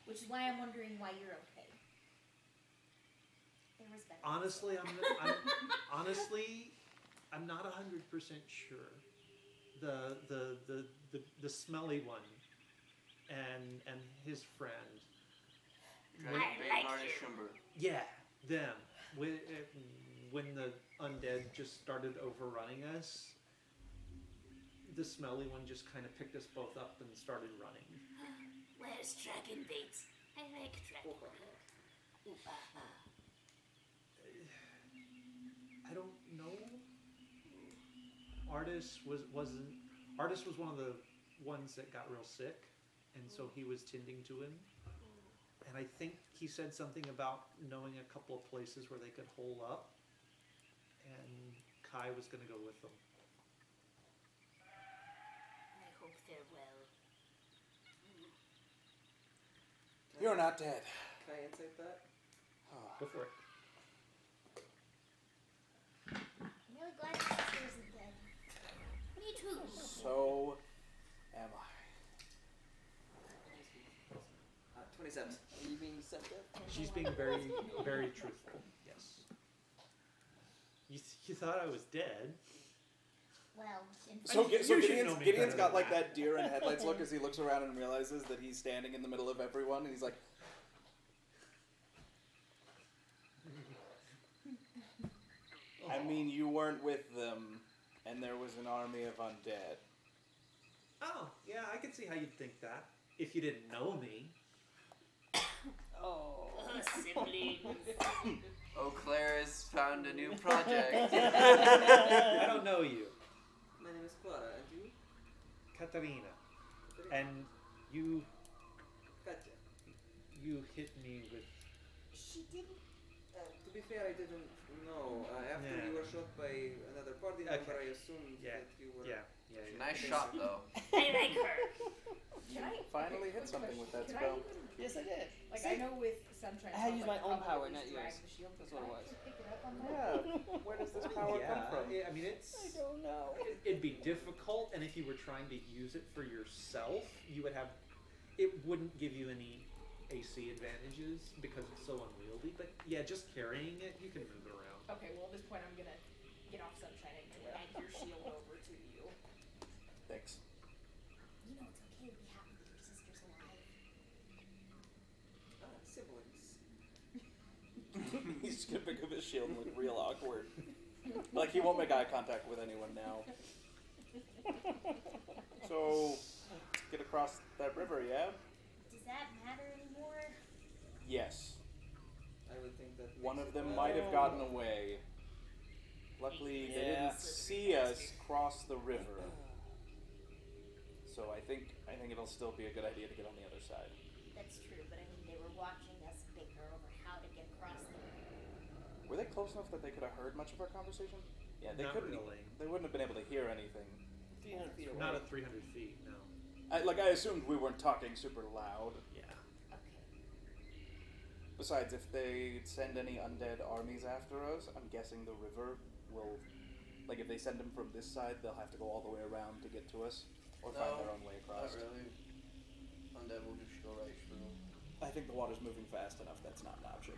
Which is why I'm wondering why you're okay. There was better. Honestly, I'm not 100% sure. The smelly one, and his friend. Dragon I Bane, like Harness, you. Shumber. Yeah, them. When the undead just started overrunning us, the smelly one just kind of picked us both up and started running. Where's Dragon Bait? I like Dragon Bait. Ooh, I don't know. Artis was one of the ones that got real sick, and so he was tending to him. And I think he said something about knowing a couple of places where they could hole up, and Kai was going to go with them. I hope they're well. You're not dead. Can I insight that? Go for it. I'm really glad your sister isn't dead. Me too. So am I. 27. Are you being deceptive? She's being very, very truthful. Yes. You thought I was dead. Well, in So, You should know me Gideon's better got than like that. that deer in headlights look as he looks around and realizes that he's standing in the middle of everyone, and he's like, I mean, you weren't with them, and there was an army of undead. Oh, yeah, I can see how you'd think that if you didn't know me. Oh. Oh, siblings. Oh, Claire has found a new project. I don't know you, My name is Clara, and you? Katarina, and you Katya. hit me with. she didn't. To be fair, I didn't know. After Yeah. you were shot by another party member, Okay. I assumed Yeah, that you were. yeah. Nice shot, though. I like her. Can I Finally hit quick something with that question. spell. Can I even, Yes, I did. like I know with Sunshine, I had to use Spell, my own like, power, probably not just drag yours. the shield, but That's what it can I was. actually pick it up on that? Yeah. Where does this power come from? I mean, it's. I don't know. It'd be difficult, and if you were trying to use it for yourself, you would have. It wouldn't give you any AC advantages because it's so unwieldy. But yeah, just carrying it, you can move it around. Okay, well at this point I'm gonna get off Sunshine and drag your shield over to you. Thanks. You know it's okay to be happy that your sister's alive. Siblings. He's just gonna pick up his shield and look real awkward. Like he won't make eye contact with anyone now. So, get across that river, yeah? Does that matter anymore? Yes. I would think that One makes of it them better. might have gotten away. Luckily, they Yeah. didn't see us cross the river. So I think it'll still be a good idea to get on the other side. That's true, but I mean, they were watching us bicker over how to get across the river. Were they close enough that they could have heard much of our conversation? Yeah, they Not couldn't. really. They wouldn't have been able to hear anything. 300 feet away. Not at 300 feet, no. I assumed we weren't talking super loud. Yeah. Okay. Besides, if they send any undead armies after us, I'm guessing the river will. Like, if they send them from this side, they'll have to go all the way around to get to us, or find their own way across. Not really. Undead will just go right through. I think the water's moving fast enough. That's not an option.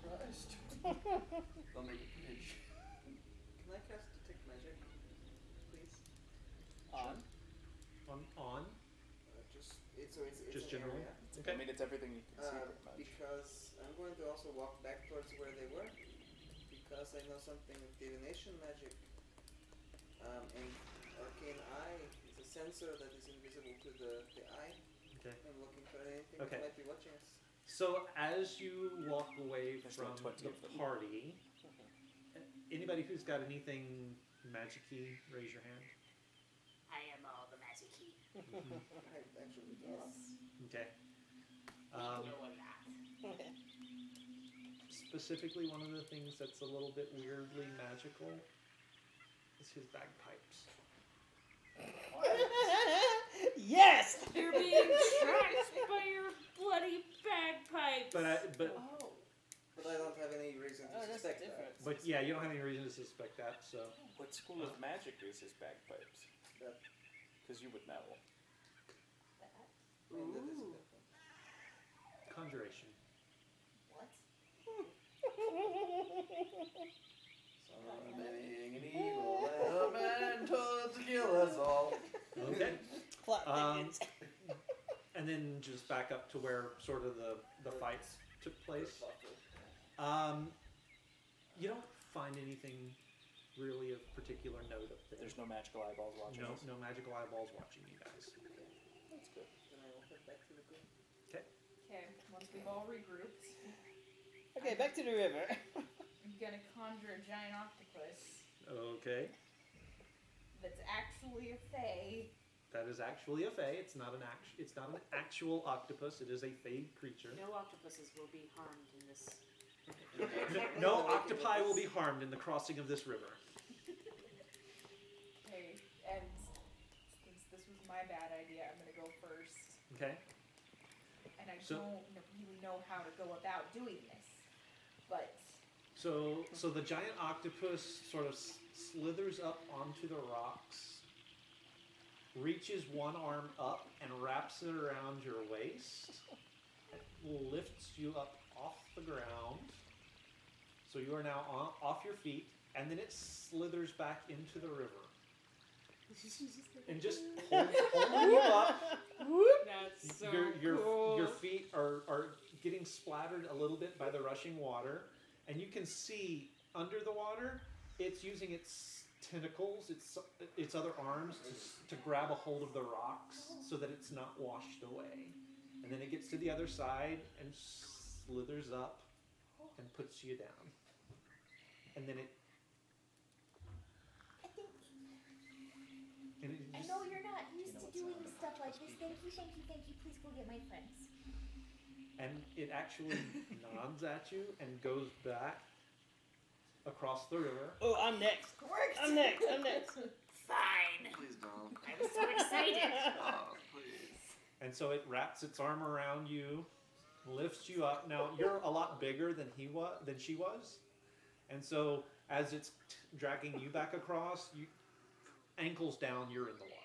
Christ. They'll make it pitch. Can I cast detect magic, please? On. On? It's Just an generally? area. Okay. I mean, it's everything you can see pretty much. Because I'm going to also walk back towards where they were, because I know something of divination magic. And arcane eye is a sensor that is invisible to the eye. Okay. I'm looking for anything Okay. that might be watching us. So as you walk away There's from like 20 the of them. party, anybody who's got anything magic-y, raise your hand. I am all the magic key. I actually don't. Okay. We know a lot. Specifically, one of the things that's a little bit weirdly magical is his bagpipes. Yes! You're being tracked by your bloody bagpipes. But Oh. But I don't have any reason to Oh, that's suspect different. that. but yeah, you don't have any reason to suspect that. So What school of magic is his bagpipes? That- Because you would know. I mean, that is Ooh. good. conjuration. What? Summoning an evil elemental to kill us all. Okay. Plot thickens. And then just back up to where sort of the fights took place. Softly. You don't find anything really of particular note up there. There's no magical eyeballs watching us. No magical eyeballs watching you guys. That's good. Then I will head back to the group. Okay, once we've all regrouped, Okay, back to the river. I'm gonna conjure a giant octopus Okay. that's actually a fae. That is actually a fae. It's not an actual octopus. It is a fae creature. No octopuses will be harmed in this. No octopi will be harmed in the crossing of this river. Okay, and since this was my bad idea, I'm gonna go first. Okay. And I So- don't really know how to go about doing this, but So the giant octopus sort of slithers up onto the rocks, reaches one arm up and wraps it around your waist, lifts you up off the ground. So you are now off your feet, and then it slithers back into the river. And just holding you up. That's so Your feet are getting splattered a little bit by the rushing water, and you can see under the water, it's using its tentacles, its other arms to grab a hold of the rocks so that it's not washed away. And then it gets to the other side and slithers up and puts you down. And then it. I think And it I just, know you're not used know to what doing sound stuff like octopus this. Thank you. Please go get my friends. and it actually nods at you and goes back across the river. Oh, I'm next. I'm next. Fine. Please don't. I'm so excited. Oh, please. And so it wraps its arm around you, lifts you up. Now you're a lot bigger than she was, and so as it's dragging you back across, ankles down, you're in the water.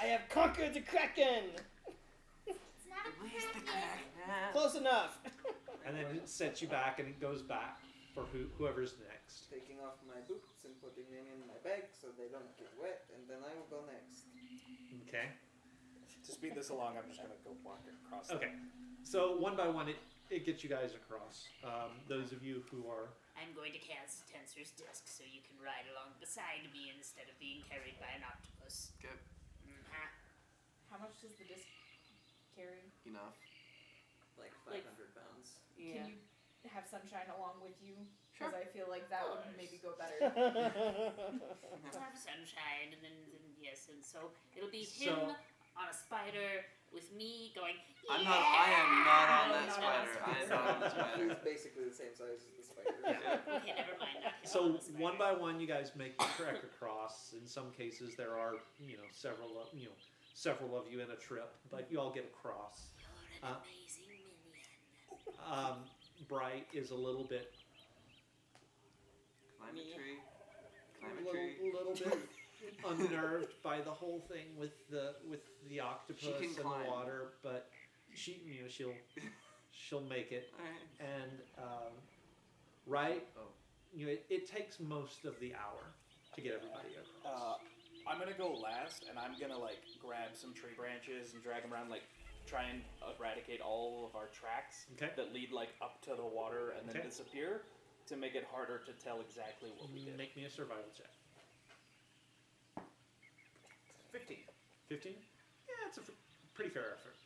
I have conquered the Kraken! It's not a Release the kraken. crack. Close enough. And then it sets you back, and it goes back for whoever's next. Taking off my boots and putting them in my bag so they don't get wet, and then I will go next. Okay. To speed this along, I'm just gonna go walk across. Okay. So one by one, it gets you guys across. Those of you who are. I'm going to cast Tensor's Disc so you can ride along beside me instead of being carried by an octopus. Okay, Mm-hmm. How much does the disc carry? enough. like Like- 500 pounds. Yeah. Can you have sunshine along with you? Sure. Because I feel like that would maybe go better. We'll have sunshine, and then yes, and so it'll be him So- on a spider with me going. I am not on No, that not spider. I am not on the spider. He's basically the same size as the spider. Okay, never mind. Not him on So the spider. one by one, you guys make the trek across. In some cases, there are several of you in a trip, but you all get across. You're an Uh, amazing minion. Bright is a little bit, Climb a tree. a Climb a tree. little bit unnerved by the whole thing with the octopus She can and the climb. water, but she'll make it. Alright. And right, Oh. it takes most of the hour to get everybody across. I'm gonna go last, and I'm gonna like grab some tree branches and drag them around, like try and eradicate all of our tracks Okay. that lead like up to the water and then Okay. disappear to make it harder to tell exactly what we did. Make me a survival check. 15. 15? Yeah, it's a pretty fair effort.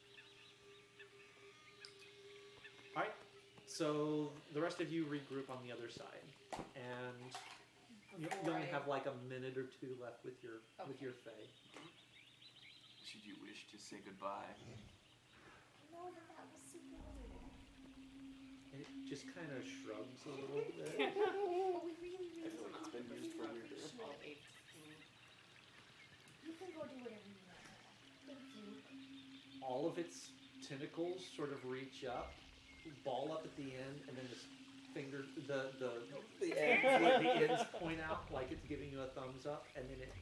Alright, so the rest of you regroup on the other side. And you only have like a minute or two left with your fae. Should you wish to say goodbye? No, that was super weird. And it just kind of shrugs a little bit. But we really, I feel like it's been used for weirder. You can go do whatever you want. Thank you. All of its tentacles sort of reach up, ball up at the end, and then its finger, the ends point out like it's giving you a thumbs up, and then it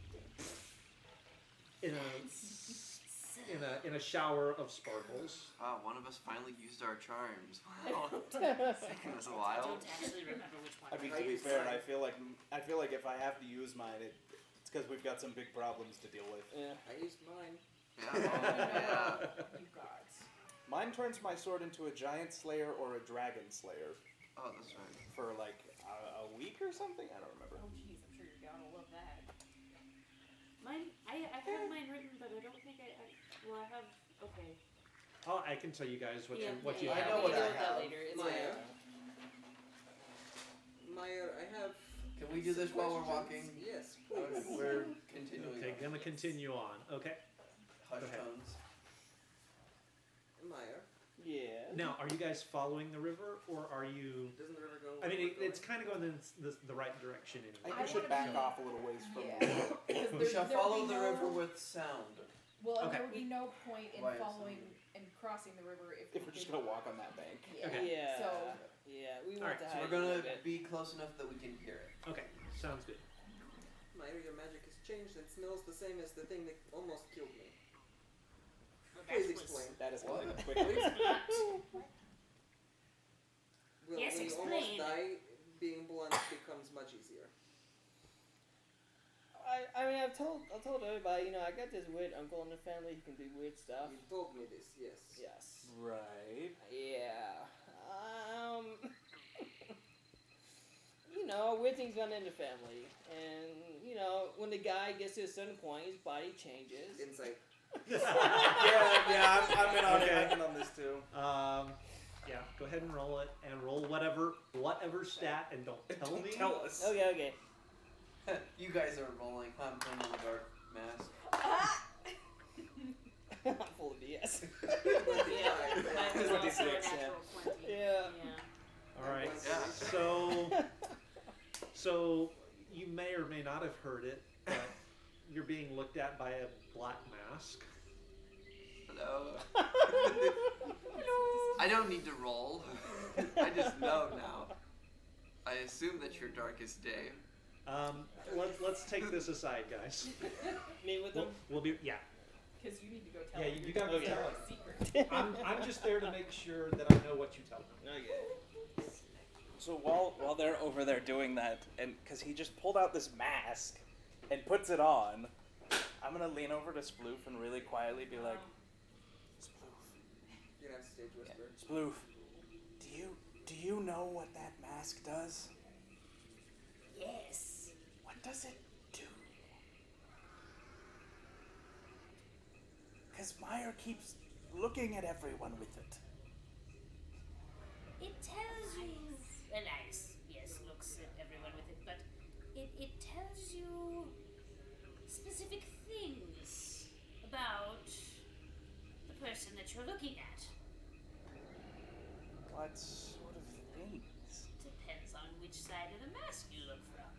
in a shower of sparkles. Wow, one of us finally used our charms. Wow. It's taken us a I while. don't actually remember which one. I mean, I to be use fair, mine. I feel like if I have to use mine, it's because we've got some big problems to deal with. Yeah. I used mine. Yeah. Yeah. You gods. Mine turns my sword into a giant slayer or a dragon slayer Oh, that's right. for like a week or something. I don't remember. Oh jeez, I'm sure your gal will love that. Mine, I have mine written, but I don't think I have, okay. Oh, I can tell you guys what Yeah, you yeah, have. yeah, know we'll what deal I with that have. later. It's Maya. fine. Maya, I have. Can we do this while we're walking? Yes, please. We're continuing. Okay, gonna continue on. Okay. Hush Go ahead. tones. Maya, Yeah. Now, are you guys following the river, or are you? doesn't the river go? I mean, where we're it's kind of going in the right direction I anyway. think I we should wanna back be- off a little ways from Yeah. the river. Because We shall there follow would be the no- river with sound. Well, and Okay. there would be no point in Why is following and crossing the river if If we're just gonna walk on that bank. Yeah. Okay. Yeah. So- Yeah, we want Alright, to so hide We're a little gonna bit. be close enough that we can hear it. Okay, sounds good. Maya, your magic has changed and smells the same as the thing that almost killed me. Well, that Please was explain. That is What? going quickly. Well, Yes, when you explain. almost die, being blunt becomes much easier. I mean, I've told everybody, I got this weird uncle in the family who can do weird stuff. You told me this, yes. Yes. Right. Yeah. Weird things run in the family, and when the guy gets to a certain point, his body changes. Insight. Yeah, I'm in on it. Okay. I'm in on this too. Yeah, go ahead and roll it, and roll whatever stat, and don't tell me. Tell us. Okay. You guys are rolling. I'm playing on the dark mask. I'm full of BS. Yeah, mine was also a 26, yeah. natural 20. Yeah. All right. Yeah. So you may or may not have heard it, but you're being looked at by a black mask. Hello. I don't need to roll. I just know now. I assume that your darkest day. Let's take this aside, guys. Meet with them. We'll be Because you need to go tell Yeah, them you your gotta go dirty tell secret. I'm just there to make sure that I know what you tell them. Okay. So while they're over there doing that, and because he just pulled out this mask and puts it on, I'm gonna lean over to Sploof and really quietly be like, Sploof, You're gonna have to stage whisper. Sploof, do you know what that mask does? Yes. What does it do? Because Meyer keeps looking at everyone with it. It tells you. Nice. Yes, looks at everyone with it, but it tells you specific things about the person that you're looking at. What sort of things? Depends on which side of the mask you look from.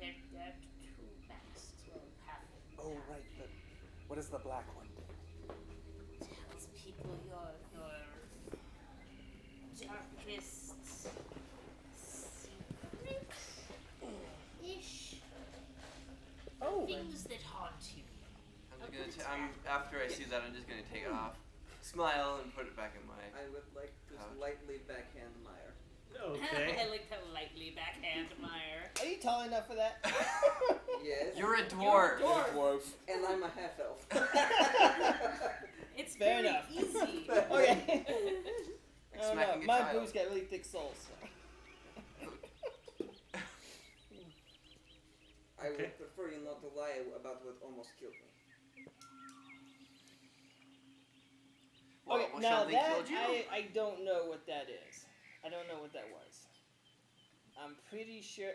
There are two masks. Well, half. Oh, right. What does the black one do? Tells people your darkest secret-ish. Oh, Things that haunt you. After I see that, I'm just gonna take it off, smile, and put it back in my. I would like to Pouch. lightly backhand Meyer. Okay. I like that lightly backhand Meyer. are you tall enough for that? Yes. You're a dwarf. Dwarf. And I'm a half elf. It's Fair very enough. easy. Okay. I Like don't smacking know. a My child. boobs got really thick soles. I Okay. would prefer you not to lie about what almost killed me. What, Okay, what now something that killed you? I don't know what that is. I don't know what that was. I'm pretty sure.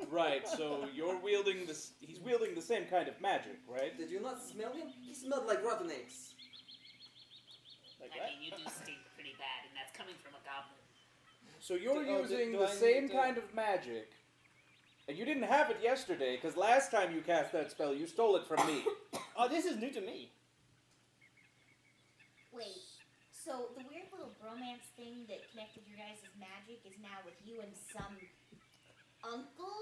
Right, so you're wielding this. He's wielding the same kind of magic, right? Did you not smell him? He smelled like rotten eggs. Like I what? mean, you do stink pretty bad, and that's coming from a goblin. So you're Do using I the same need to- kind of magic. And you didn't have it yesterday, because last time you cast that spell, you stole it from me. Oh, this is new to me. Wait, so the weird little bromance thing that connected your guys' magic is now with you and some uncle?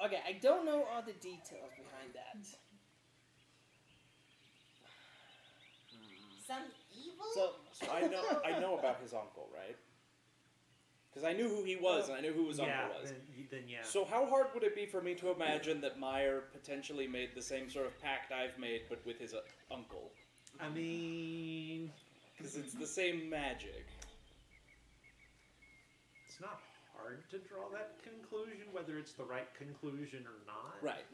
Okay, I don't know all the details behind that. Some evil? So, I know about his uncle, right? Because I knew who he was, and I knew who his Yeah, uncle was. then yeah. So how hard would it be for me to imagine that Meyer potentially made the same sort of pact I've made, but with his uncle? I mean, Because it's the same magic. it's not hard to draw that conclusion, whether it's the right conclusion or not. Right.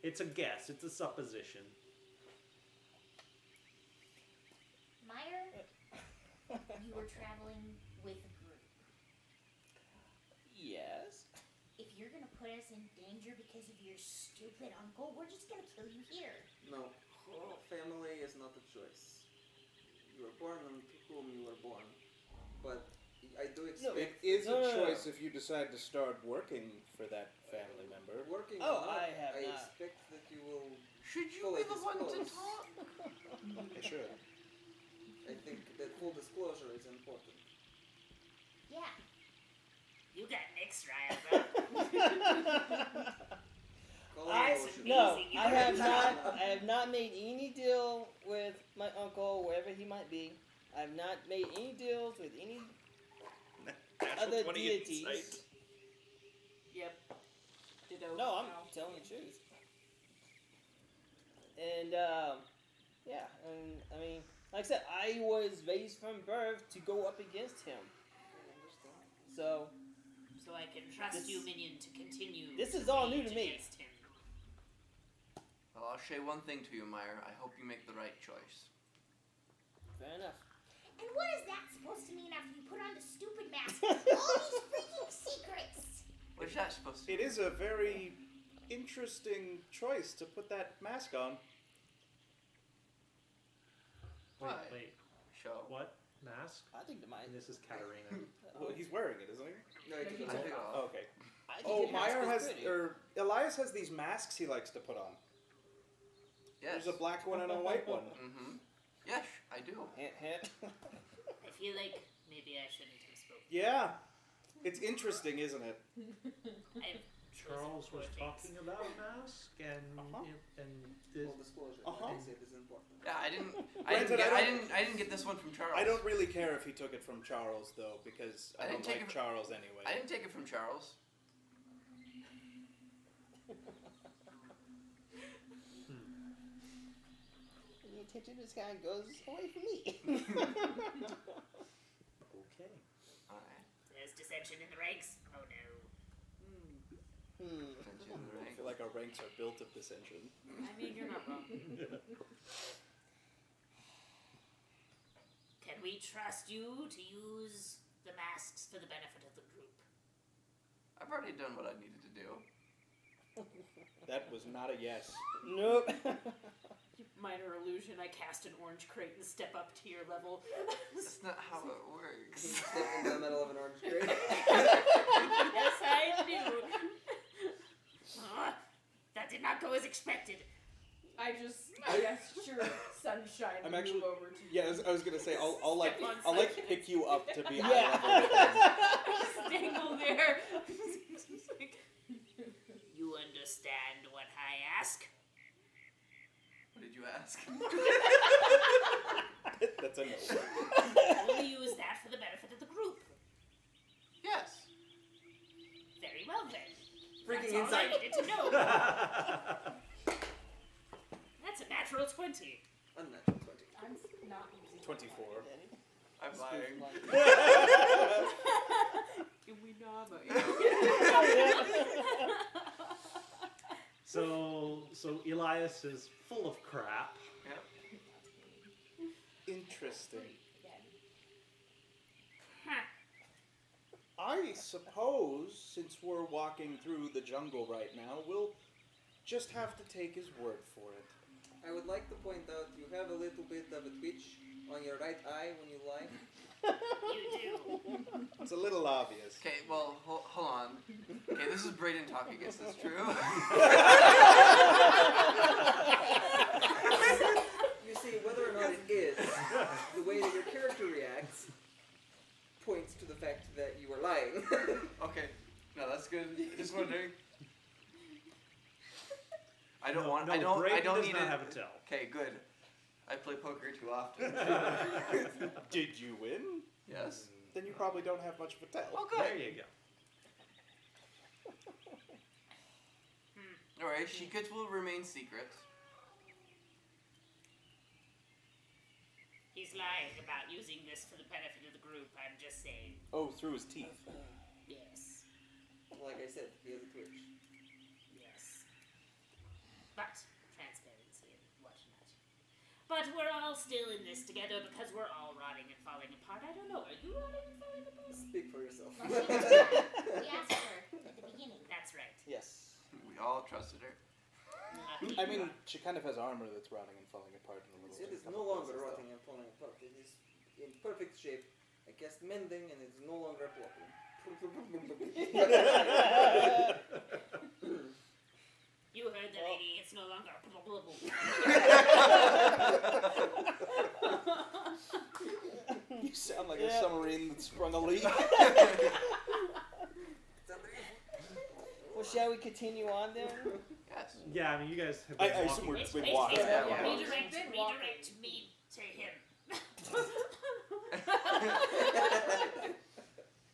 It's a guess. It's a supposition. Meyer, you were traveling with a group. yes. If you're gonna put us in danger because of your stupid uncle, we're just gonna kill you here. No, family is not a choice. You were born into whom you were born. But I do expect It is No, a no, no. choice if you decide to start working for that family member. working Oh, or not, I have I not. expect that you will Should you fully be the one to disclose. talk? I should. I think that full disclosure is important. Yeah. You got next trial, bro. Call I it motion. no, Amazing. I have not. I have not made any deal with my uncle, wherever he might be. I have not made any deals with any other deities. Yep. Ditto. No, I'm telling the truth. And yeah, and I mean, like I said, I was raised from birth to go up against him. So So I can trust This- you, minion, to continue. this to is all new rage to me. against him. Well, I'll say one thing to you, Meyer. I hope you make the right choice. fair enough. And what is that supposed to mean after you put on the stupid mask? All these freaking secrets! What is that supposed to It is a very interesting choice to put that mask on. Wait, Why? wait. show? What? Mask? I think the And this is Katarina. Well, he's wearing it, isn't he? No, it he took I it took it off. off. Okay. I think Oh, the mask Meyer is has, pretty. or Elias has these masks he likes to put on. Yes. There's a black one and a white one. Mm-hmm. Yes, I do. Hint, hint. I feel like maybe I shouldn't have spoken. Yeah. It's interesting, isn't it? I've Charles was talking about mask, and Uh-huh. and this. Full disclosure, Uh-huh. like I said, is important. Yeah, I didn't. Granted, I didn't get this one from Charles. I don't really care if he took it from Charles, though, because I I don't didn't take like it- Charles anyway. I didn't take it from Charles. The attention just kind of goes away from me. Okay. All right. There's dissension in the ranks. Oh no. I feel like our ranks are built of dissension. I mean, you're not wrong. we trust you to use the masks for the benefit of the group? I've already done what I needed to do. That was not a yes. Nope. Minor illusion, I cast an orange crate and step up to your level. That's not how it works. Step into the middle of an orange crate. Yes, I do. That did not go as expected. I gesture Sunshine I'm to actually- move over to Yeah, I was gonna say I'll like Step on I'll pick you up to be Yeah. eye level. Just dangle there. You understand what I ask? What did you ask? That's a no. Will we use that for the benefit of the group? Yes. Very well then. Freaking That's all I insight. needed to know. That's a natural 20. Unnatural 20. I'm not using 24. I'm lying. So Elias is full of crap. Yep. Interesting. again. Huh. I suppose since we're walking through the jungle right now, we'll just have to take his word for it. I would like to point out you have a little bit of a twitch on your right eye when you lie. You do. It's a little obvious. Okay, well, hold on. Okay, this is Brayden talking. Is this true? You see, whether or not it is, the way that your character reacts points to the fact that you are lying. Okay. No, that's good. Just wondering. I don't want. No, I don't. I Brayden don't does need not it. have a tell. Okay, good. I play poker too often. Did you win? Yes. Then you probably don't have much of a tell. Oh, good. There you go. All right. Secrets will remain secret. He's lying about using this for the benefit of the group, I'm just saying. Oh, through his teeth. Yes. Like I said, he has a twitch. Yes. But transparency and whatnot. But we're all still in this together because we're all rotting and falling apart. I don't know. Are you rotting and falling apart? Speak for yourself. We asked her at the beginning. That's right. Yes. We all trusted her. I mean, she kind of has armor that's rotting and falling apart in a little It bit. is no longer rotting and falling apart. It is in perfect shape. I cast mending and it's no longer flopping. You heard the lady. It's no longer. You sound like a submarine that sprung a leak. Well, shall we continue on then? Yes. Yeah, I mean, you guys have I been assume walking. we've been walking. Yeah. Redirect Been walking. me to him.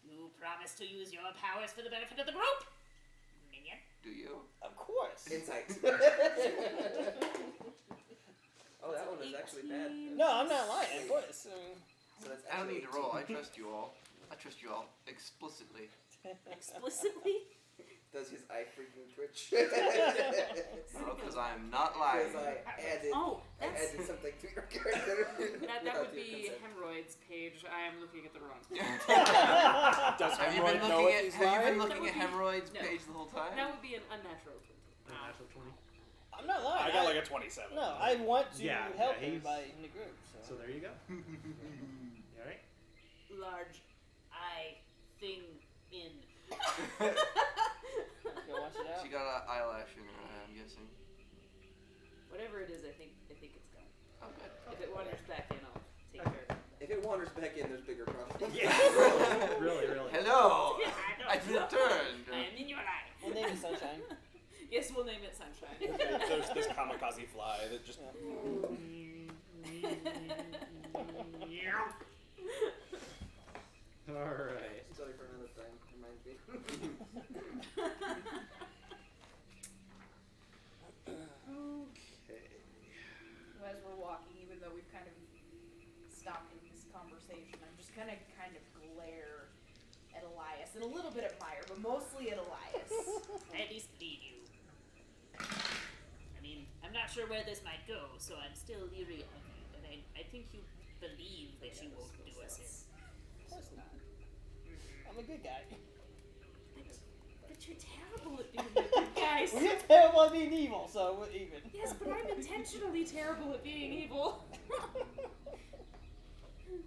You promise to use your powers for the benefit of the group? Minion? Do you? Of course. Insight. Oh, that one was actually bad. No, I'm not lying. Of course. I mean, So that's I don't actually need to roll. I trust you all. I trust you all explicitly. Explicitly? Does his eye freaking twitch? No, because I'm not lying. Because I added, Oh, I that's added something to your character. that without would your be consent. hemorrhoids page. I am looking at the wrong page. Does Have you Hemorrhoid been know looking if at he's Have you lying? been looking at That would be- hemorrhoids no. page the whole time? That would be an unnatural 20. Natural 20. I'm not lying. I got like a 27. No, I want to Yeah, help yeah, he's- everybody in the group. So there you go. You alright? Large eye thing in. Go wash it out. She got an eyelash in her eye, I'm guessing. Whatever it is, I think it's gone. Oh, good. If it wanders back in, I'll take care of it. If it wanders back in, there's bigger problems. Yeah. really. Hello! I I've returned! I am in your eye. We'll name it Sunshine. Yes, we'll name it Sunshine. There's this kamikaze fly that just. Alright. Story for another time, reminds me. Okay. As we're walking, even though we've kind of stopped in this conversation, I'm just gonna kind of glare at Elias and a little bit at Meyer, but mostly at Elias. I at least believe you. I mean, I'm not sure where this might go, so I'm still leery of you, but I think you believe that you won't do us in. Of course not. I'm a good guy. But you're terrible at being a good guy. Well, you're terrible at being evil, so we're even. Yes, but I'm intentionally terrible at being evil. And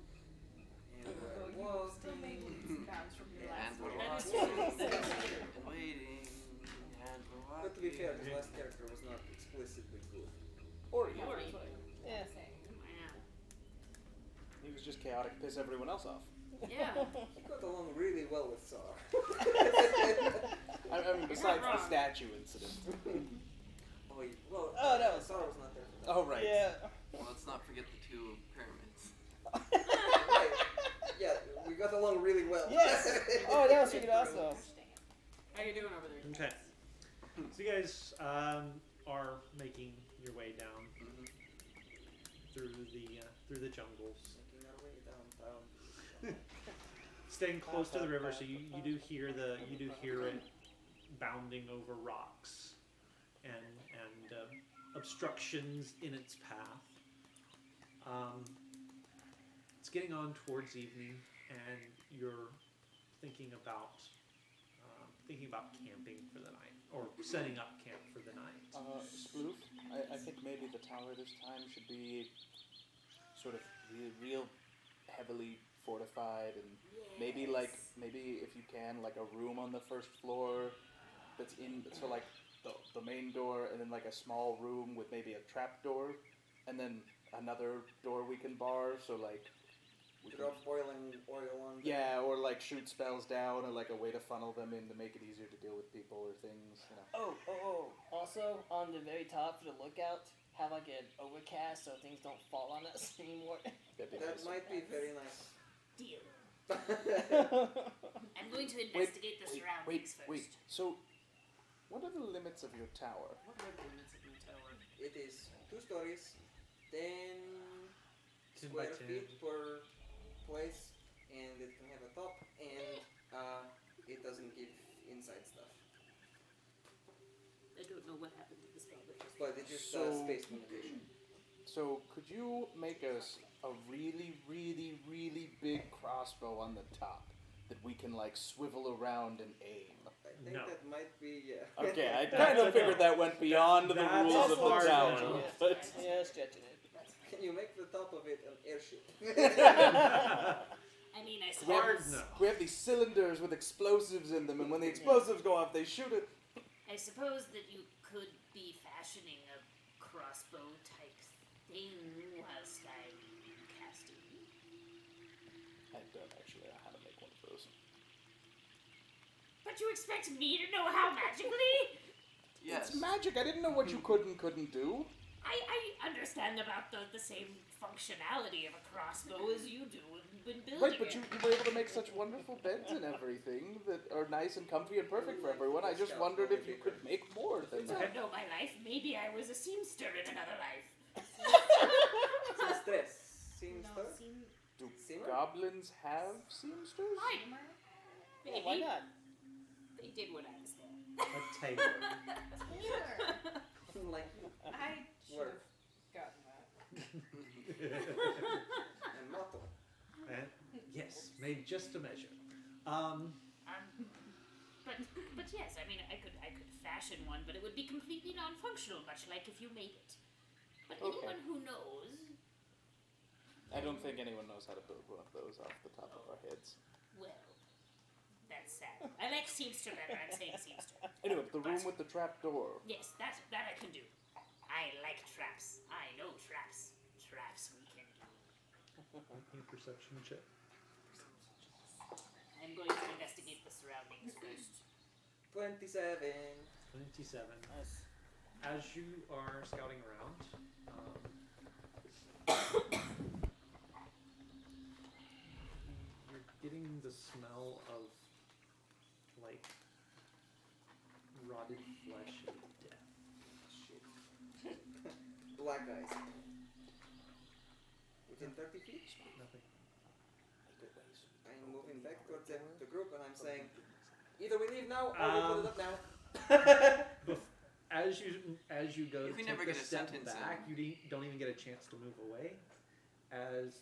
Although you well, still made leaps and bounds from your And last we're one. That is watching true. That is true. and waiting and we're watching. but to be fair, his last character was not explicitly good. Or No, evil. that's what Yeah. I'm saying. Wow. He was just chaotic, piss everyone else off. Yeah. He got along really well with Sar. I mean, besides the wrong. statue incident. Oh, well, Oh, that was Sar was not there for that. Oh, right. Yeah. Well, let's not forget the two pyramids. Right. Yeah, we got along really well. Yes. Oh, that was freaking awesome. Gosh dang it. How you doing over there? Okay. So you guys are making your way down Mhm. through the jungles, Making our way downtown. staying close to the river. So you do hear it bounding over rocks and obstructions in its path. It's getting on towards evening, and you're thinking about camping for the night, or setting up camp for the night. Sploof, I think maybe the tower this time should be sort of real heavily fortified, and maybe if you can, like a room on the first floor that's in, so like the main door, and then like a small room with maybe a trap door, and then another door we can bar, so like we can, Drop boiling oil on them. yeah, or like shoot spells down, or like a way to funnel them in to make it easier to deal with people or things, you know. Oh. Also, on the very top for the lookout, have like an overcast so things don't fall on us anymore. That'd be That nice. might be very nice. Deal. It I'm going to investigate the surroundings first. Wait. So, what are the limits of your tower? What are the limits of your tower? is 2 stories, 10 10 by square 10. feet per place, and it can have a top, and it doesn't give inside stuff. I don't know what happened to the spell that just But it just So- space limitation. So, could you make us a really, really, really big crossbow on the top that we can like swivel around and aim? I think No. that might be, yeah. Okay, I That's kind a of figured no. that went beyond the That's rules of the hard tower, no. but Yeah, stretching it. Can you make the top of it an airship? I mean, I Hard suppose. no. we have these cylinders with explosives in them, and when the explosives go off, they shoot it. I suppose that you could be fashioning a crossbow type thing whilst I'm casting. I don't actually know how to make one of those. But you expect me to know how magically? Yes. It's magic. I didn't know what you could and couldn't do. I understand about the same functionality of a crossbow as you do when building Right, but it. you were able to make such wonderful beds and everything that are nice and comfy and perfect for everyone. I just wondered if you could make more than You that. don't know my life. Maybe I was a seamster in another life. Seamstress. No, Seamster? seem Do Simmer? goblins have seamsters? I, humor. Yeah, why not? They did when I was there. A tailor. Humor. Like, I should Work. have gotten that. and motto. And yes, made just to measure. But yes, I mean, I could fashion one, but it would be completely non-functional, much like if you made it. But Okay. anyone who knows, I don't think anyone knows how to build one of those off the top of our heads. well, that's sad. I like seamster better. I'm saying seamster. Anyway, the room with the trap door. Yes, that I can do. I like traps. I know traps. Traps we can do. Making a perception check. I'm going to investigate the surroundings first. 27. 27. Nice. As you are scouting around, you're getting the smell of like rotted flesh and death. Shit. Black eyes. Within 30 feet? Nothing. I'm moving back towards the group and I'm saying, either we leave now or we put it up now. As you go You to can take never the get a step sentence back, you don't even get a chance to move away. As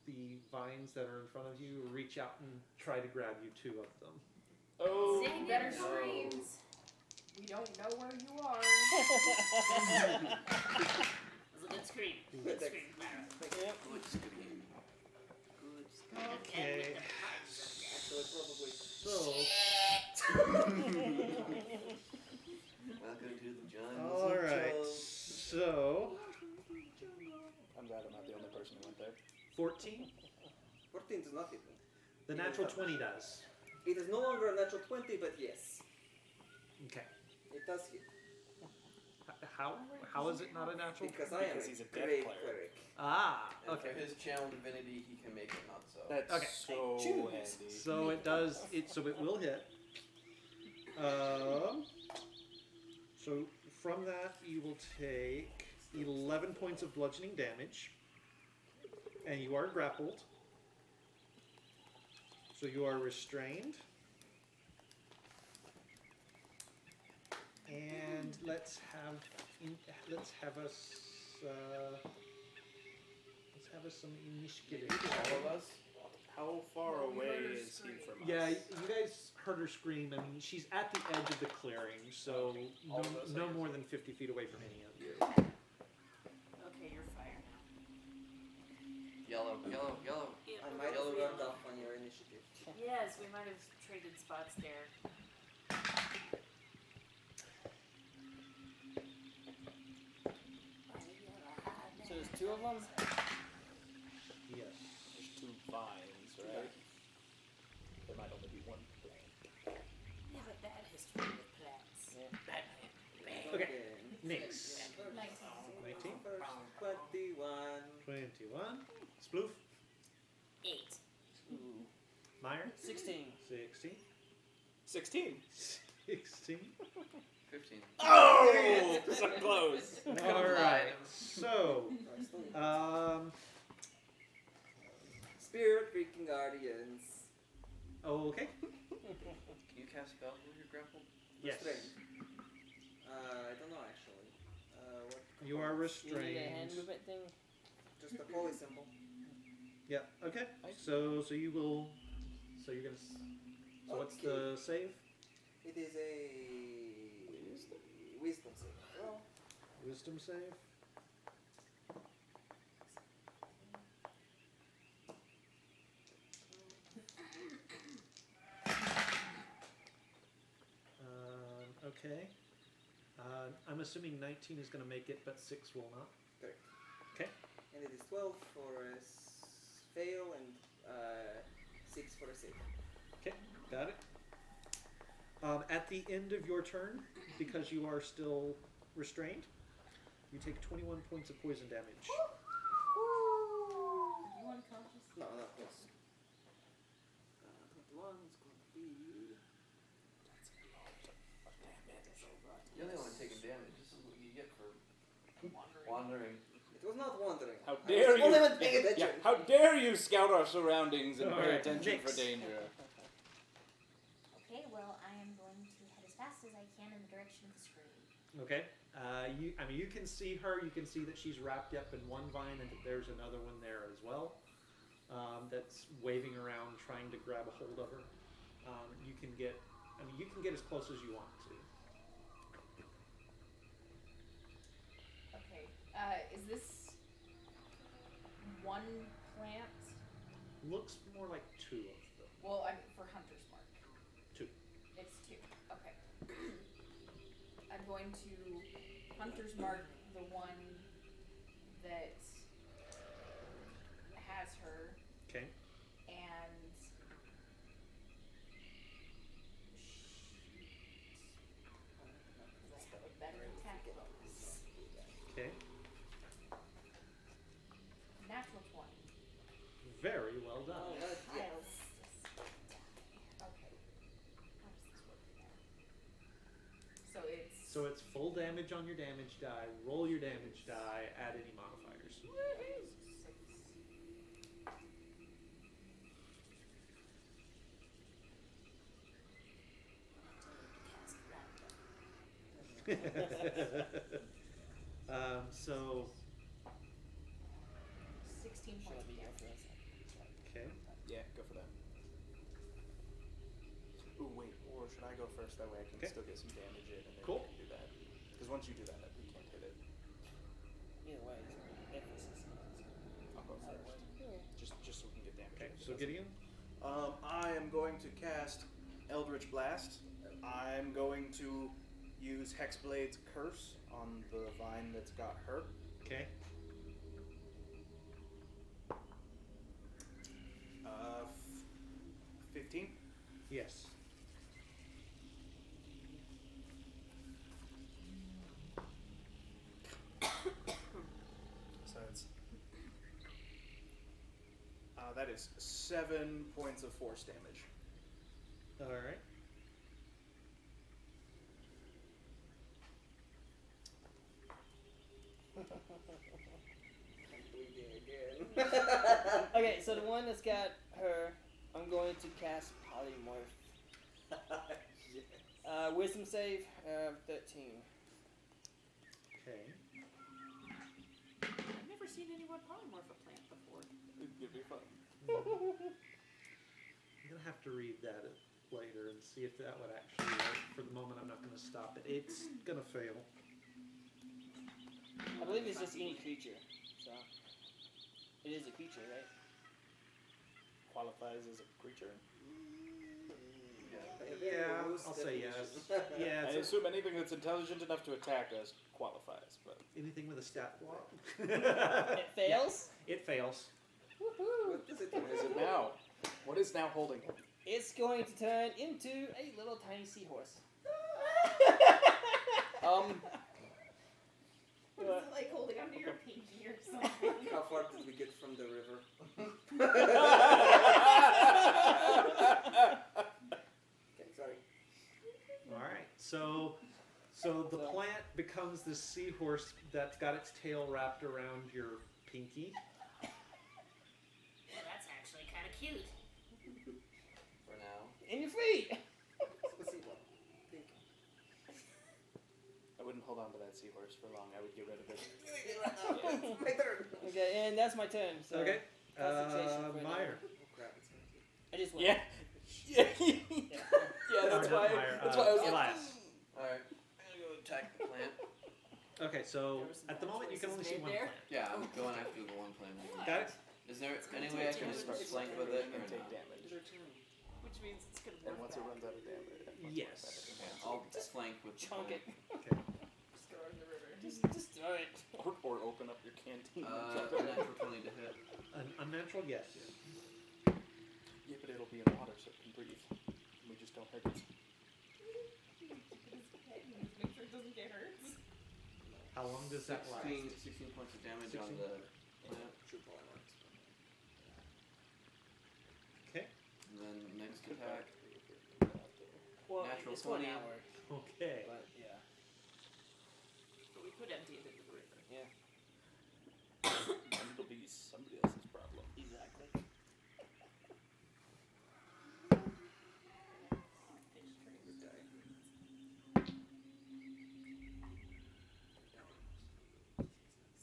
the vines that are in front of you reach out and try to grab you 2 of them. Oh, Zing You better it. scream. We don't know where you are. It was a good scream. Good scream, Clara. Yep. Good scream. Good scream. Okay. Actually, probably. Welcome to the jungle. All right. So I'm glad I'm not the only person who went there. 14. 14 does not hit me. The natural 20 does. It is no longer a natural 20, but yes, Okay. it does hit. How is it not a natural? Because I am Because he's a death great cleric. cleric. Ah. And Okay. for his channel divinity, he can make it not so. That's Okay. so Choose. handy. So it does. So it will hit. So from that you will take 11 points of bludgeoning damage, and you are grappled. So you are restrained. And let's have some initiative. All of us? How far Well, we away heard her is he scream. from us? Yeah, you guys heard her scream. I mean, she's at the edge of the clearing, so All of us, I no guess. more than 50 feet away from any of you. Okay, you're fire now. Yellow, yellow, yellow. I might have rubbed off on your initiative. Yes, we might have traded spots there. So there's 2 of them. Yes. There's 2 vines, right? There might only be 1 plant. We have a bad history with plants. Okay. Nix. 19. 19. First, 21. 21. Sploof. 8. Meyer. 16. 16. 16. 16. 15. Oh! So close. All right. So, Spirit Freaking Guardians. okay. Can you cast spells when you're grappled? Yes. Restrained. I don't know actually. What? You are You need a hand restrained. movement thing. Just a holy symbol. Yeah. Okay. So you will. So you're gonna. So what's the save? It is a wisdom save. Well, Wisdom save. Okay. I'm assuming 19 is going to make it, but 6 will not. correct. Okay. And it is 12 for a fail and 6 for a save. Okay, got it. At the end of your turn, because you are still restrained, you take 21 points of poison damage. You unconscious? No, not this. That one's going to be. You're the only one taking damage. This is what you get for wandering. It was not wandering. How I was dare only you? one paying attention. Yeah, how dare you scout our surroundings and pay Alright, attention for Nyx. danger? Okay, well, I am going to head as fast as I can in the direction of the scream. Okay. You can see her. You can see that she's wrapped up in one vine, and that there's another one there as well. That's waving around, trying to grab a hold of her. You can get as close as you want to. Okay. Is this one plant? Looks more like 2 of them. Well, I mean, for Hunter's Mark. 2. It's 2. Okay. I'm going to Hunter's Mark the one that has her Okay. and shoot a better attack bonus. Okay. Natural 20. Very well done. Oh, that's Yes. Okay. How does this work there? So it's So it's full damage on your damage die. Roll your damage die. Add any modifiers. 6. So 16 points of damage. Okay. Yeah, go for that. Ooh, wait, or should I go first? That way I can Okay. still get some damage in, and then Cool. you can do that. Because once you do that, we can't hit it. Either way, emphasis. I'll go first. Just so we can get damage. Okay. in if it So doesn't. Gideon. I am going to cast Eldritch Blast. I'm going to use Hexblade's Curse on the vine that's got hurt. Okay. 15. Yes. So it's that is 7 points of force damage. All right. Bleeding again. Okay, so the one that's got her, I'm going to cast Polymorph. Yes. Wisdom save, 13. Okay. I've never seen anyone polymorph a plant before. It'd be fun. I'm gonna have to read that later and see if that would actually work. For the moment, I'm not gonna stop it. It's gonna fail. I believe it's just any creature, so. It is a creature, right? Qualifies as a creature. Yeah, I'll say yes. Yeah, I it's assume anything that's intelligent enough to attack us qualifies, but anything with a stat block. It fails? It fails. Woohoo! What does it do? what is it now? What is now holding him? It's going to turn into a little tiny seahorse. What is it like holding onto your pinky or something? How far did we get from the river? Okay, sorry. All right. So the plant becomes this seahorse that's got its tail wrapped around your pinky. Well, that's actually kind of cute. For now. And you're free! Let's see what. Think. I wouldn't hold on to that seahorse for long. I would get rid of it. It's my turn. Okay, and that's my turn. So Okay. concentration for an Meyer. Oh crap, it's gonna be. I just went. Yeah. Yeah, that's Or not why. Meyer, That's why I was like, Elias. Alright, I'm gonna go attack the plant. Okay, so There was some at the bad moment you can only choices see one made there. plant. Yeah, I'm going after the one plant. Got it? Is there any way I can start flank with it or and take not? damage. Which means it's gonna And work once it runs out of damage, Yes. Okay, I'll flank with the Chunk it. plant. Okay. Just throw it in the river. Just throw it. or open up your canteen. and A jump in. natural 20 to hit. An unnatural, yes. Yeah, but it'll be in water, so it can breathe. We just don't hurt it. Make sure it doesn't get hurt. How long does that last? 16 points of damage on 16? the plant. True polymorphs. Okay. And then next attack. Well, Natural it's 1 20. hour, Okay. but yeah. But we could empty it into the river. And it'll be somebody else's problem. Exactly. Fish train would die.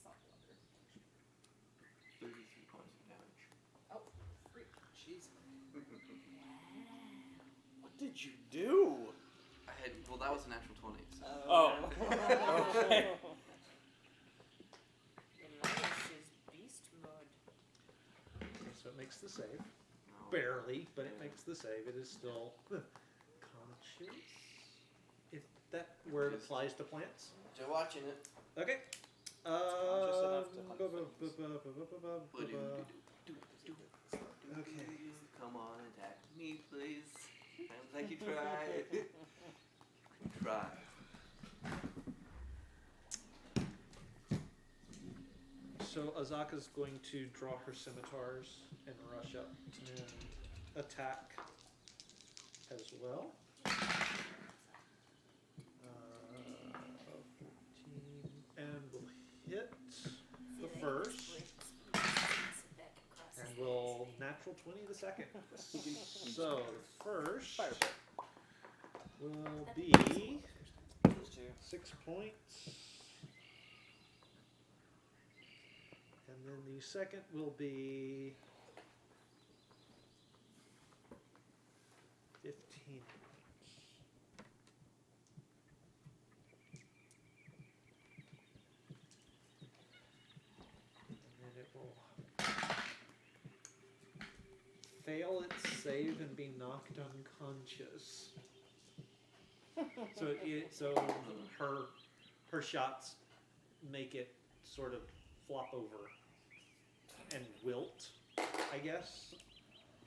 Salt water. 33 points of damage. Oh, freak. Jeez. What did you do? I had, well, that was a natural 20. So. Oh. Okay. Elias is beast mode. So it makes the save. No. Barely, but it makes the save. It is still conscious. If that word applies to plants. Just watching it. Okay. conscious enough to hunt Okay. Come on, attack me, please. Sounds like you tried. Try. So Azaka's going to draw her scimitars and rush up and attack as well. 14 and we'll hit the first and we'll natural 20 the second. So first will be Those two. 6 points. And then the second will be fail its save and be knocked unconscious. So her shots make it sort of flop over and wilt, I guess.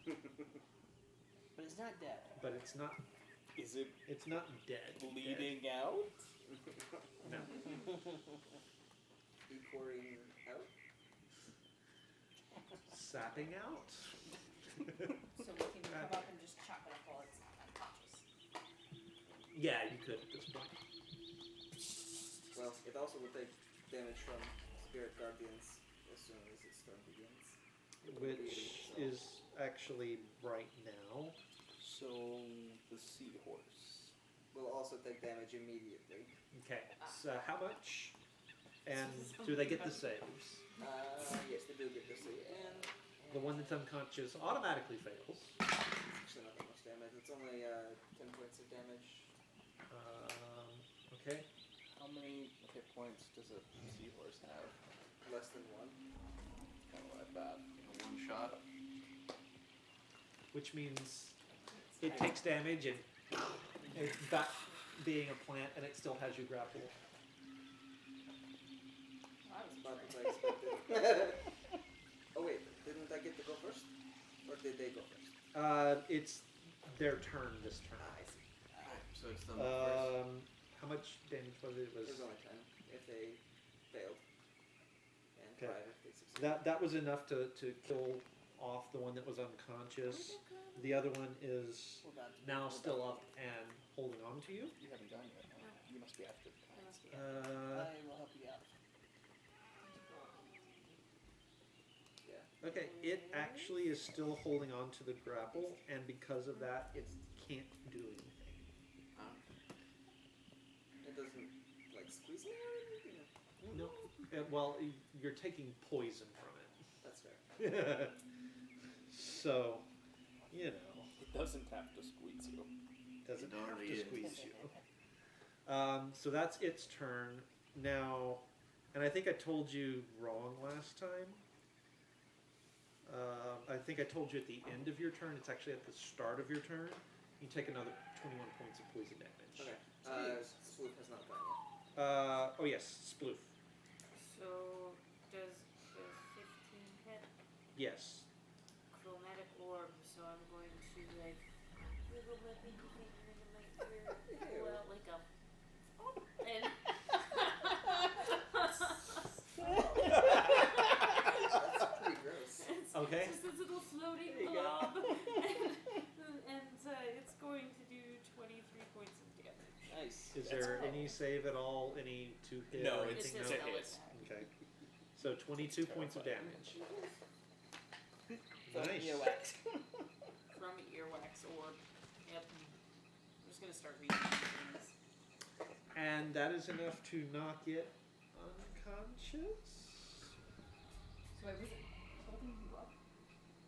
But it's not dead. But it's not. Is it It's not dead. bleeding out? No. Ecoring out. Sapping out. So we can come up and just chop it up while it's unconscious. Yeah, you could at this point. Well, it also will take damage from spirit guardians as soon as its turn begins. Which is actually right now. So the seahorse. Will also take damage immediately. Okay. So how much? And do they get the saves? Yes, they do get the save. And The one that's unconscious automatically fails. it's actually not that much damage. It's only 10 points of damage. Okay. How many hit points does a seahorse have? Less than 1. Kind of like that. One shot. Which means it takes damage and it's back being a plant and it still has you grappled. I was Not afraid. what I expected. Oh wait, didn't I get to go first? Or did they go first? It's their turn this turn. I see. So it's them first. How much damage was it? It It was was only 10 if they failed. And Okay. 5 if they succeeded. that was enough to kill off the one that was unconscious. The other one is Hold on. now still up and holding on to you. You haven't gone yet. Huh? You must be after the That time. must be it. I will help you out. Yeah. Okay, it actually is still holding on to the grapple, and because of that, it can't do anything. It doesn't like squeeze me or anything? No, well, you're taking poison from That's fair. it. So, you know, It doesn't have to squeeze you. doesn't It have already to is. squeeze you. So that's its turn now, and I think I told you wrong last time. I think I told you at the end of your turn. It's actually at the start of your turn. You take another 21 points of poison damage. Okay. Swoop has not gone yet. Oh yes, sploof. So does 15 hit? Yes. Chromatic orb, so I'm going to like wiggle my pinky finger into my ear, pull out like a and That's pretty gross. it's Okay. just this little floating There you go. blob, and it's going to do 23 points of damage. Nice. Is there any save at all? Any to hit No, or it's It's anything? just No? no hit. attack. Okay. So 22 points of damage. From Nice. earwax. From earwax orb. Yep. I'm just gonna start reading things. And that is enough to knock it unconscious. So I was holding you up.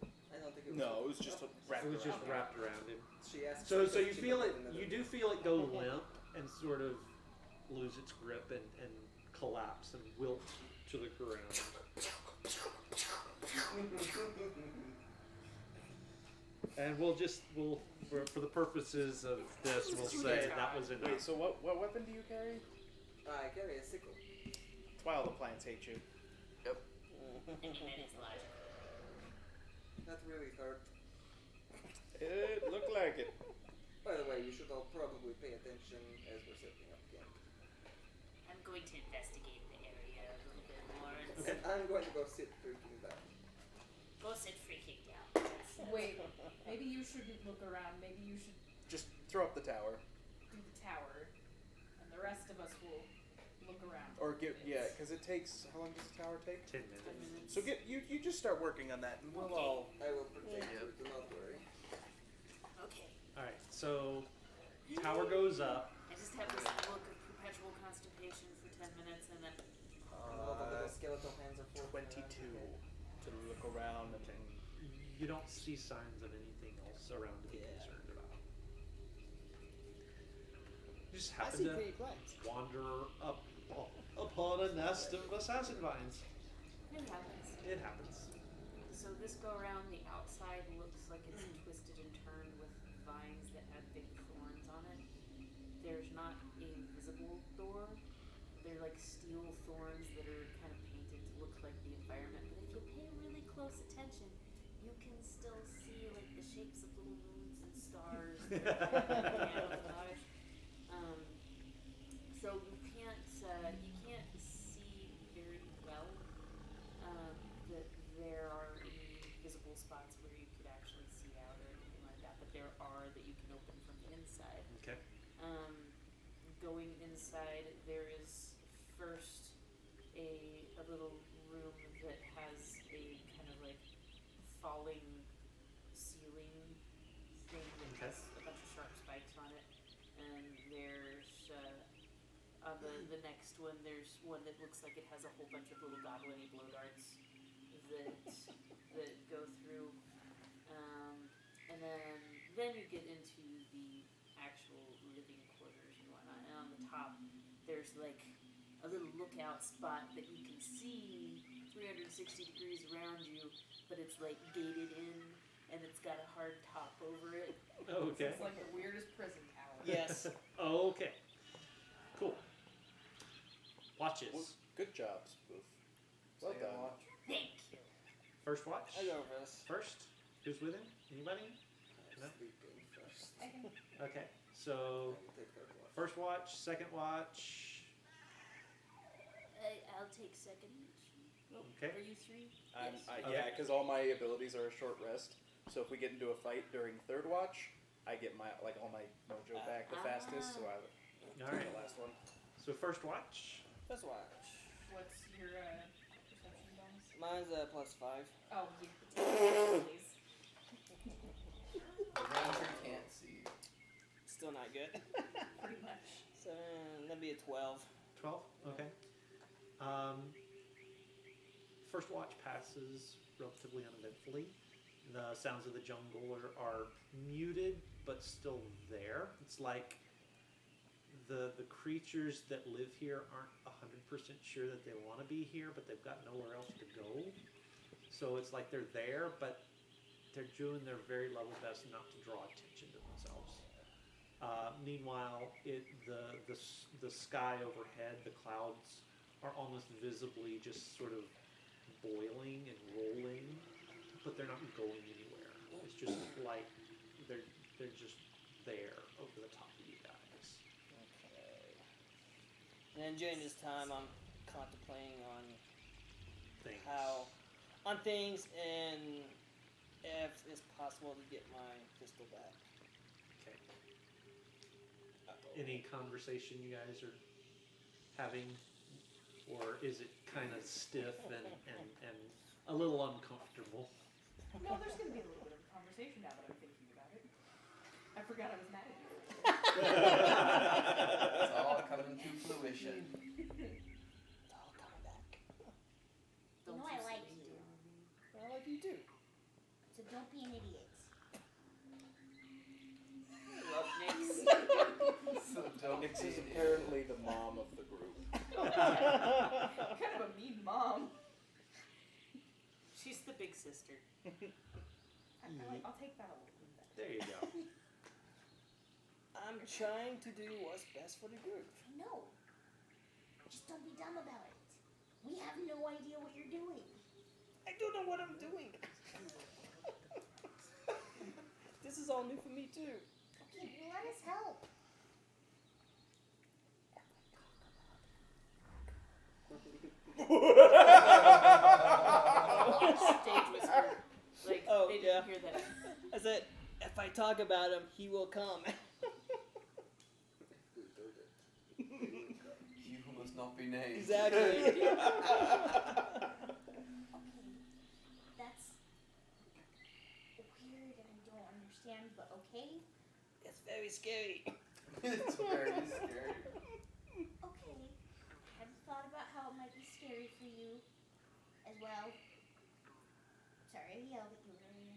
I don't think it was. No, it was just wrapped It was just around. wrapped around him. She asked. So she you said she feel it. wanted another You do one. feel it go limp and sort of lose its grip and collapse and wilt to the ground. And we'll for the purposes of this, we'll say that was enough. Wait, so what weapon do you carry? I carry a sickle. That's why all the plants hate you. I mean, that is logical. Not really hard. It looked like it. By the way, you should all probably pay attention as we're setting up camp. I'm going to investigate the area a little bit more and Okay. And I'm going to go sit freaking down. go sit freaking down. Yes. Wait, maybe you shouldn't look around. Maybe you should Just throw up the tower. do the tower, and the rest of us will look around. Or because it takes, how long does the tower take? 10 minutes. So you just start working on that and we'll all, I will protect Yeah. you, do not worry. Okay. All right. So tower goes up. I just have this look of perpetual constipation for 10 minutes and then All the little skeletal hands are full. 22 to look around and then You don't see signs of anything else around to be Yeah. concerned about. You just I happen see to pretty plants. wander up upon a nest of assassin vines. it happens. It happens. So this go around the outside looks like it's twisted and turned with vines that have big thorns on it. There's not a visible door. They're like steel thorns that are kind of painted to look like the environment. But if you pay really close attention, you can still see like the shapes of little moons and stars. that are kind of camouflage. So you can't see very well that there are any visible spots where you could actually see out or anything like that. But there are that you can open from the inside. Okay. Going inside, there is first a little room that has a kind of like falling ceiling thing that Okay. has a bunch of sharp spikes on it. And there's on the next one, there's one that looks like it has a whole bunch of little goblin-y blow darts that go through. And then you get into the actual living quarters and whatnot. And on the top, there's like a little lookout spot that you can see 360 degrees around you, but it's like gated in and it's got a hard top over it. Okay. It's like the weirdest prison tower. Yes. Okay. Cool. Watches. Well, good job, Spoof. Well Second done. watch. Thank you. First watch. I go first. First. Who's with him? Anybody? No? Sleeping first. I can. Okay. So I will take third watch. first watch, second watch. I'll take second. Okay. Are you three? Yes. Yeah, because all my abilities are a short rest. So if we get into a fight during third watch, I get my all my mojo back the fastest. So I All right. the last one. So first watch. First watch. What's your perception bonus? Mine's +5. Oh, yeah. Please. The ranger can't see. Still not good. Pretty much. So that'd be a 12. 12. Okay. First watch passes relatively uneventfully. The sounds of the jungle are muted, but still there. It's like the creatures that live here aren't 100% sure that they want to be here, but they've got nowhere else to go. So it's like they're there, but they're doing their very level best not to draw attention to themselves. Meanwhile, the sky overhead, the clouds are almost visibly just sort of boiling and rolling, but they're not going anywhere. It's just like they're just there over the top of you guys. Okay. And then during this time, I'm contemplating on Things. things and if it's possible to get my pistol back. Okay. Any conversation you guys are having, or is it kind of stiff and a little uncomfortable? No, there's gonna be a little bit of a conversation now that I'm thinking about it. I forgot I was mad at you. It's all coming to fruition. It's all coming back. You know I like you, I like you too. so don't be an idiot. Love Nyx. So don't Nix be is an idiot. apparently the mom of the group. Kind of a mean mom. She's the big sister. I'll take that a little bit better. There you go. I'm trying to do what's best for the group. I know. Just don't be dumb about it. We have no idea what you're doing. I don't know what I'm doing. This is all new for me too. Okay, well, let us help. Stage whisper. Like, Oh, they didn't yeah. hear that. I said, if I talk about him, he will come. He who must not be named. Exactly. Okay, that's weird and I don't understand, but okay. It's very scary. It's very scary. Okay. Have you thought about how it might be scary for you as well? Sorry, I yelled at you earlier.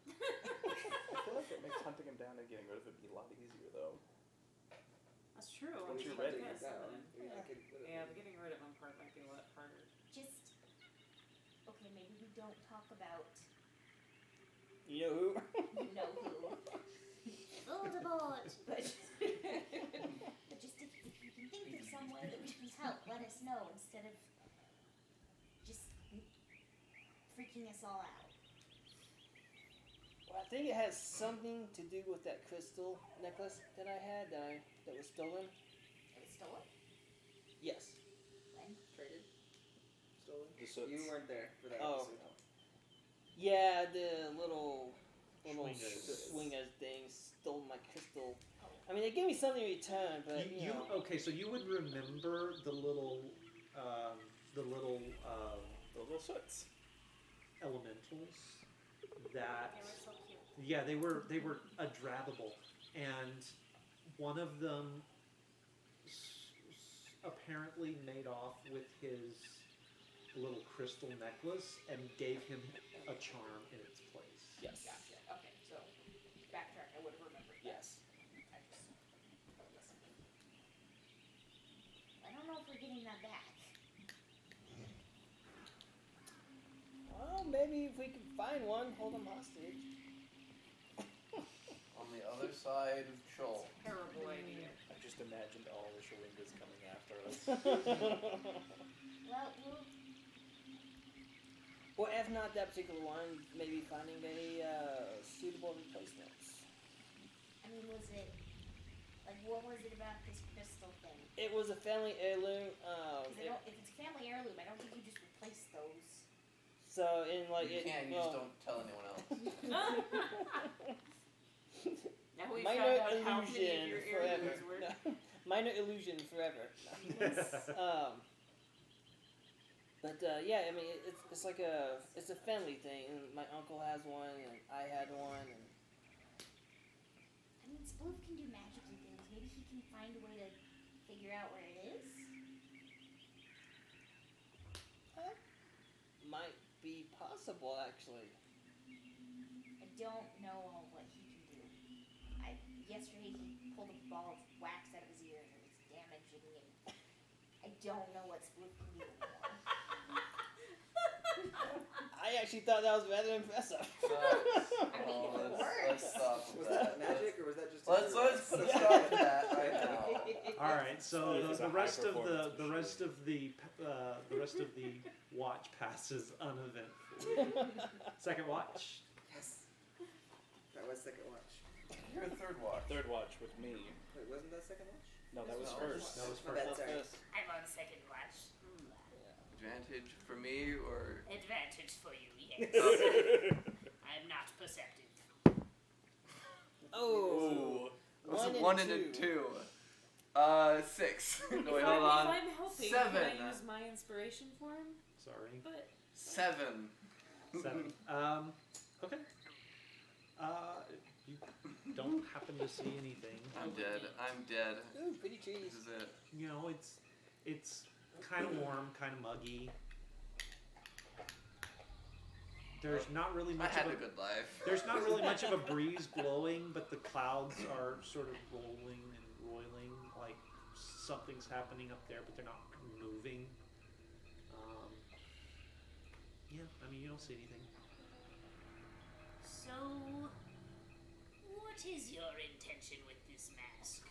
I feel like it makes hunting him down and getting rid of him be a lot easier, though. That's true. Once I you're mean, ready. I guess, Down. isn't it? I mean, I could put it Yeah, in. but getting rid of one part might be a lot harder. Just okay. Maybe we don't talk about You know who? you know who. Voldemort! But just if you can think of some way that we can help, let us know instead of just freaking us all out. Well, I think it has something to do with that crystal necklace that I had that was stolen. It was stolen? Yes. When? Traded? Stolen? The soots. You weren't there for that Oh. episode. Yeah, the little Schwingas. swingers thing stole my crystal. I mean, they gave me something in return, but you know. Okay, so you would remember the little soots. elementals that They were so cute. yeah, they were adorable, and one of them apparently made off with his little crystal necklace and gave him a charm in its place. Yes. Gotcha. Okay, so backtrack. I would have remembered that. Yes. I don't know if we're getting that back. Well, maybe if we can find one, hold them hostage. On the other side of Chol. Terrible idea. I just imagined all the Shawingas coming after us. Well, Or if not that particular one, maybe finding a suitable replacement. I mean, was it, like, what was it about this crystal thing? It was a family heirloom. 'Cause if it's a family heirloom, I don't think you just replace those. So in like You it, can't, you well, just don't tell anyone else. Now we minor found out how many of illusion your forever. earrings were. No, minor illusion forever. But yeah, I mean it's like it's a family thing. And my uncle has one, and I had one, and I mean, Sploof can do magical things. Maybe he can find a way to figure out where it is. might be possible actually. I don't know what he can do. Yesterday he pulled a ball of wax out of his ear and it was damaging him. I don't know what Sploof can do anymore. I actually thought that was rather impressive. I mean, if it let's works. stop with Was that. that magic or was that just? Let's put a stop to that right now. All right, so It was the a rest of high-performance the rest of the watch passes uneventfully. Second watch. Yes. That was second watch. You're third watch. Third watch with me. Wait, wasn't that second watch? No, that was No. first. That was My first. bad, sorry. I'm on second watch. Advantage for me or Advantage for you, yes. I'm not perceptive. Oh, It was One a and 1 and a two. 2. 6. No, wait, hold on. If I'm helping, 7. can I use my inspiration for him? Sorry. But 7. 7. Okay. You don't happen to see anything. I'm dead. I'm dead. ooh, pretty trees. This is it. You know, it's kind of warm, kind of muggy. There's not really I much had of a good life. There's not really much of a breeze blowing, but the clouds are sort of rolling and roiling, like something's happening up there, but they're not moving. Yeah, I mean, you don't see anything. So, what is your intention with this mask?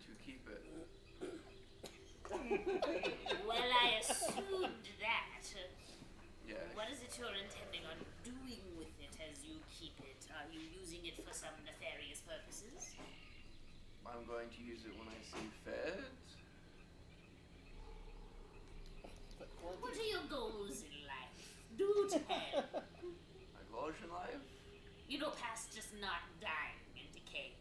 To keep it. Well, I assumed that. Yeah. What is it you're intending on doing with it as you keep it? Are you using it for some nefarious purposes? I'm going to use it when I see fit. What are your goals in life? Do tell. My goals in life? You know, past just not dying and decaying,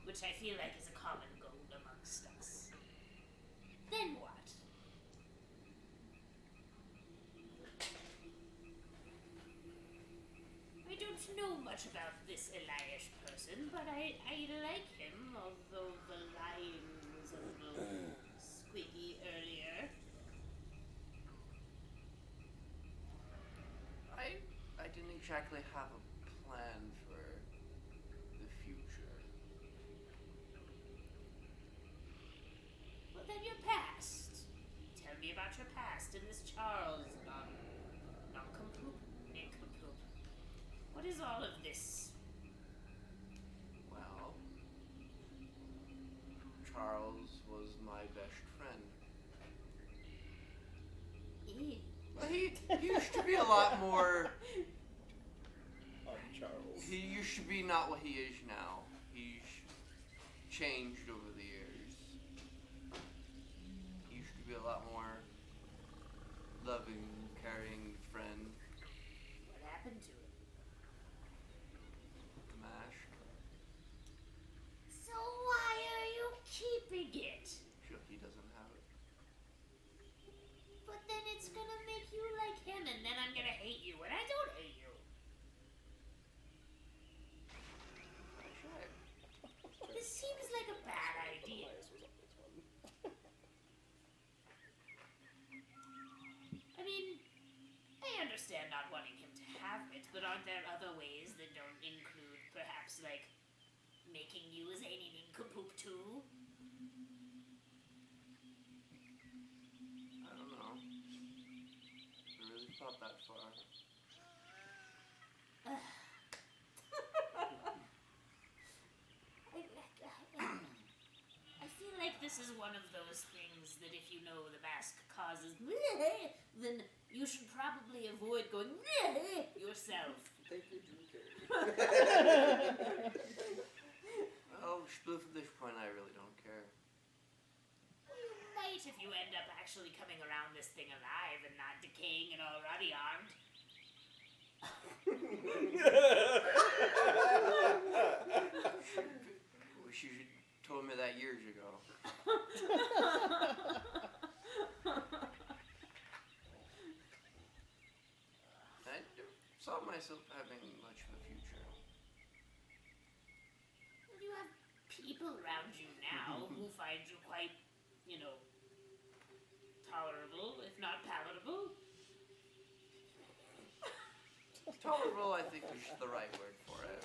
which I feel like is a common goal amongst us. Then what? I don't know much about this Elias person, but I like him, although the lying was a little squeaky earlier. I didn't exactly have a plan for the future. Well, then your past. Tell me about your past and this Charles, nincompoop. What is all of this? Well, Charles was my best friend. Well, he used to be a lot more. Charles. He used to be not what he is now. He's changed over the years. He used to be a lot more loving, caring friend. What happened to it? Mashed. So why are you keeping it? Sure, he doesn't have it. But then it's gonna make you like him, and then I'm gonna hate you, and I don't hate you. That's right. This seems like a bad idea. I mean, I understand not wanting him to have it, but aren't there other ways that don't include perhaps like making you a zany nincompoop too? I don't know. I really thought that far. I feel like this is one of those things that if you know the mask causes then you should probably avoid going yourself. Thank you, Drew Carey. Well, at this point, I really don't care. You might if you end up actually coming around this thing alive and not decaying and already armed. Wish you should told me that years ago. I saw myself having much of a future. Well, you have people around you now who find you quite, tolerable, if not palatable. Tolerable, I think, is the right word for it.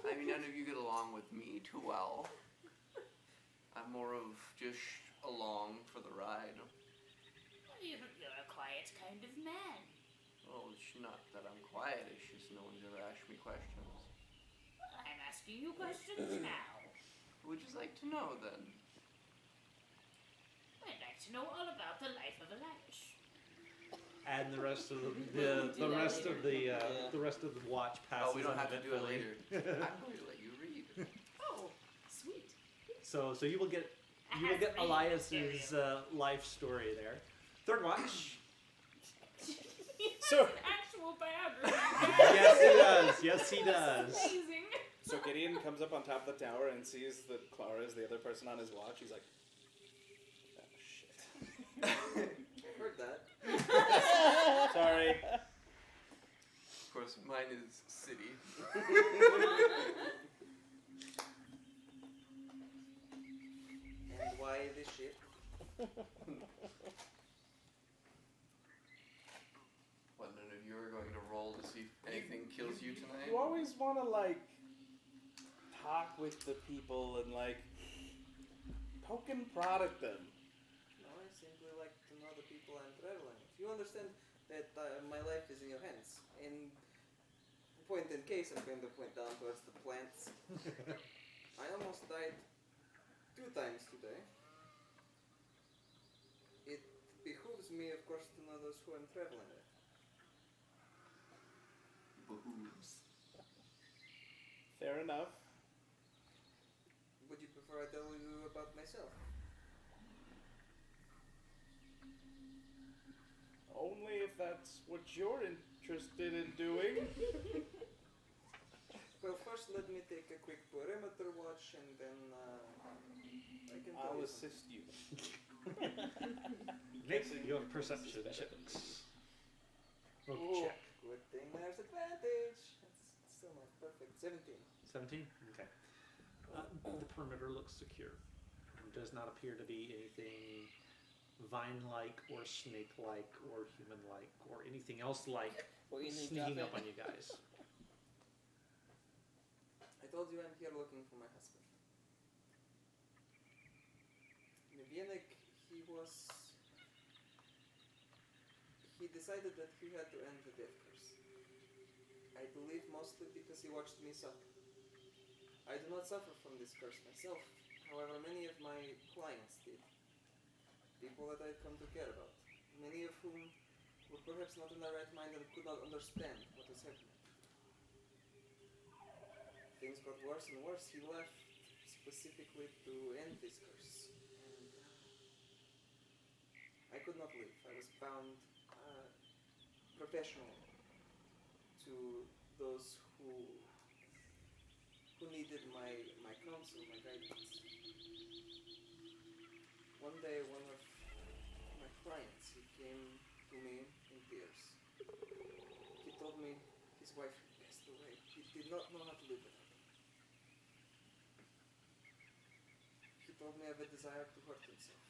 I mean, none of you get along with me too well. I'm more of just along for the ride. You're a quiet kind of man. Well, it's not that I'm quiet, it's just no one's ever asked me questions. I'm asking you questions now. Would you like to know, then? I'd like to know all about the life of Elias. And the rest of We'll do the that rest of later. the rest of the watch passes. Oh, we don't have to do it uneventfully. later. I'm going to let you read. Oh, sweet. So you will get I you will have get read Elias's life story there. Third watch. So- An actual biography. Yes, he does. Yes, he does. Amazing. So Gideon comes up on top of the tower and sees that Clara is the other person on his watch. He's like, oh, shit. I heard that. Sorry. Of course, mine is city. And why this ship? What, none of you are going to roll to see if anything kills you tonight? You always want to, talk with the people and, poke and prod at them. No, I simply like to know the people I'm traveling with. You understand that my life is in your hands. In point in case, I'm going to point down towards the plants. I almost died 2 times today. It behooves me, of course, to know those who I'm traveling with. Behooves. Fair enough. Would you prefer I tell you about myself? Only if that's what you're interested in doing. Well, first let me take a quick perimeter watch and then I can tell I'll you assist you. Make your perception checks. Ooh, Check. good thing there's advantage. That's still not perfect. 17. 17? Okay. The perimeter looks secure. There does not appear to be anything vine-like or snake-like or human-like or anything else like Or anything sneaking up dropping. on you guys. I told you I'm here looking for my husband. Maybe was he decided that he had to end the death curse. I believe mostly because he watched me suffer. I do not suffer from this curse myself, however many of my clients did. People that I'd come to care about, many of whom were perhaps not in their right mind and could not understand what was happening. Things got worse and worse. He left specifically to end this curse. And I could not leave. I was bound professionally to those who needed my counsel, my guidance. One day, one of my clients, he came to me in tears. He told me his wife had passed away. He did not know how to live without her. He told me of a desire to hurt himself.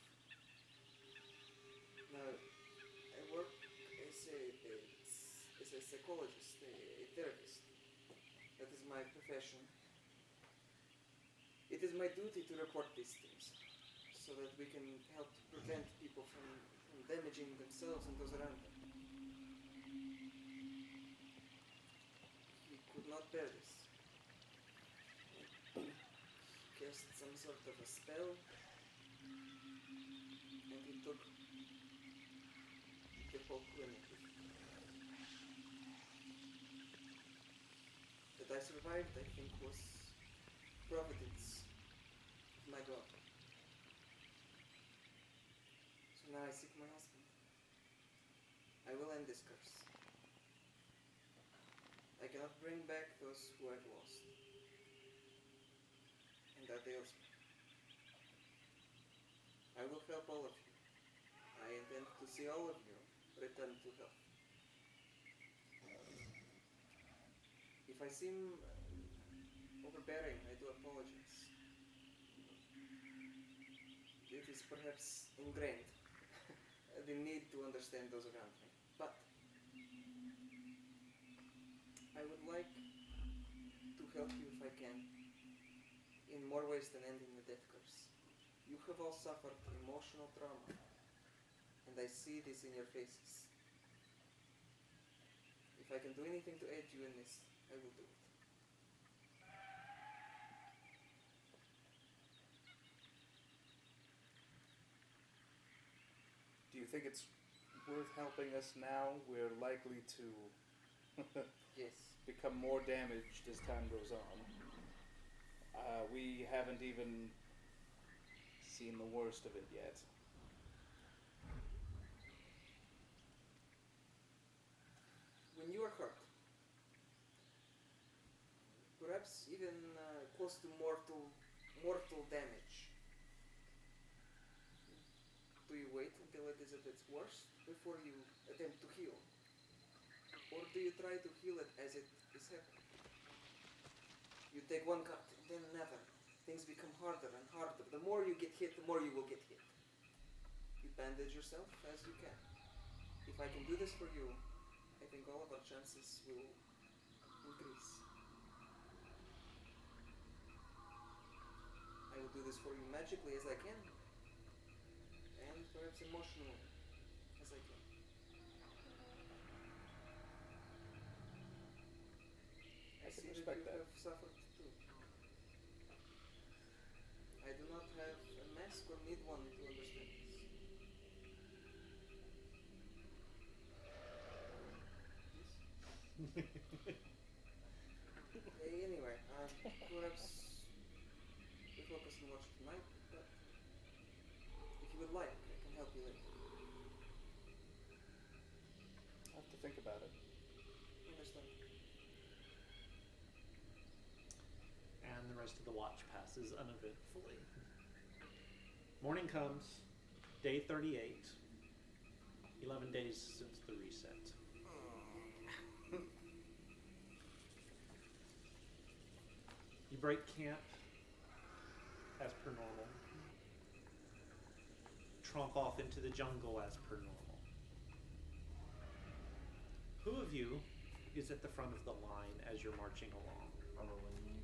Now, I work as a psychologist, a therapist. That is my profession. It is my duty to report these things so that we can help to prevent people from damaging themselves and those around them. He could not bear this. He cast some sort of a spell, and he took the whole clinic with him. That I survived, I think, was providence of my God. So now I seek my husband. I will end this curse. I cannot bring back those who I've lost. And that ails me. I will help all of you. I intend to see all of you return to health. If I seem overbearing, I do apologize. It is perhaps ingrained, the need to understand those around me. But I would like to help you if I can, in more ways than ending the death curse. You have all suffered emotional trauma, and I see this in your faces. If I can do anything to aid you in this, I will do it. Do you think it's worth helping us now? We're likely to Yes. become more damaged as time goes on. We haven't even seen the worst of it yet. When you are hurt, perhaps even close to mortal damage, do you wait until it is at its worst before you attempt to heal? Or do you try to heal it as it is happening? You take one cut, and then another. Things become harder and harder. The more you get hit, the more you will get hit. You bandage yourself as you can. If I can do this for you, I think all of our chances will increase. I will do this for you magically as I can, and perhaps emotionally as I can. I can see respect that you that. have suffered too. I do not have a mask or need one to understand this. Anyway, perhaps we focus on watch tonight, but if you would like, I can help you later. I'll have to think about it. Understand? And the rest of the watch passes uneventfully. Morning comes, day 38, 11 days since the reset. You break camp as per normal. Tromp off into the jungle as per normal. Who of you is at the front of the line as you're marching along? Probably me.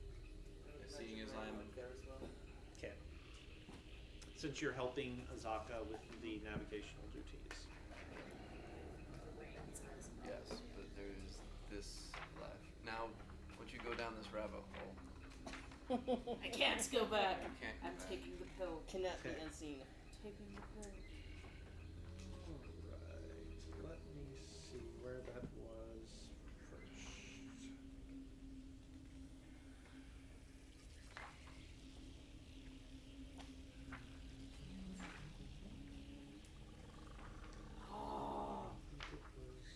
Seeing as I'm there as well. Okay. since you're helping Azaka with the navigational duties. Yes, but there's this left. Now, once you go down this rabbit hole, I can't go back. you can't go I'm back. taking the pill. Cannot Okay. be unseen. Taking the pill. Alright, let me see where that was first. Oh. I think it was.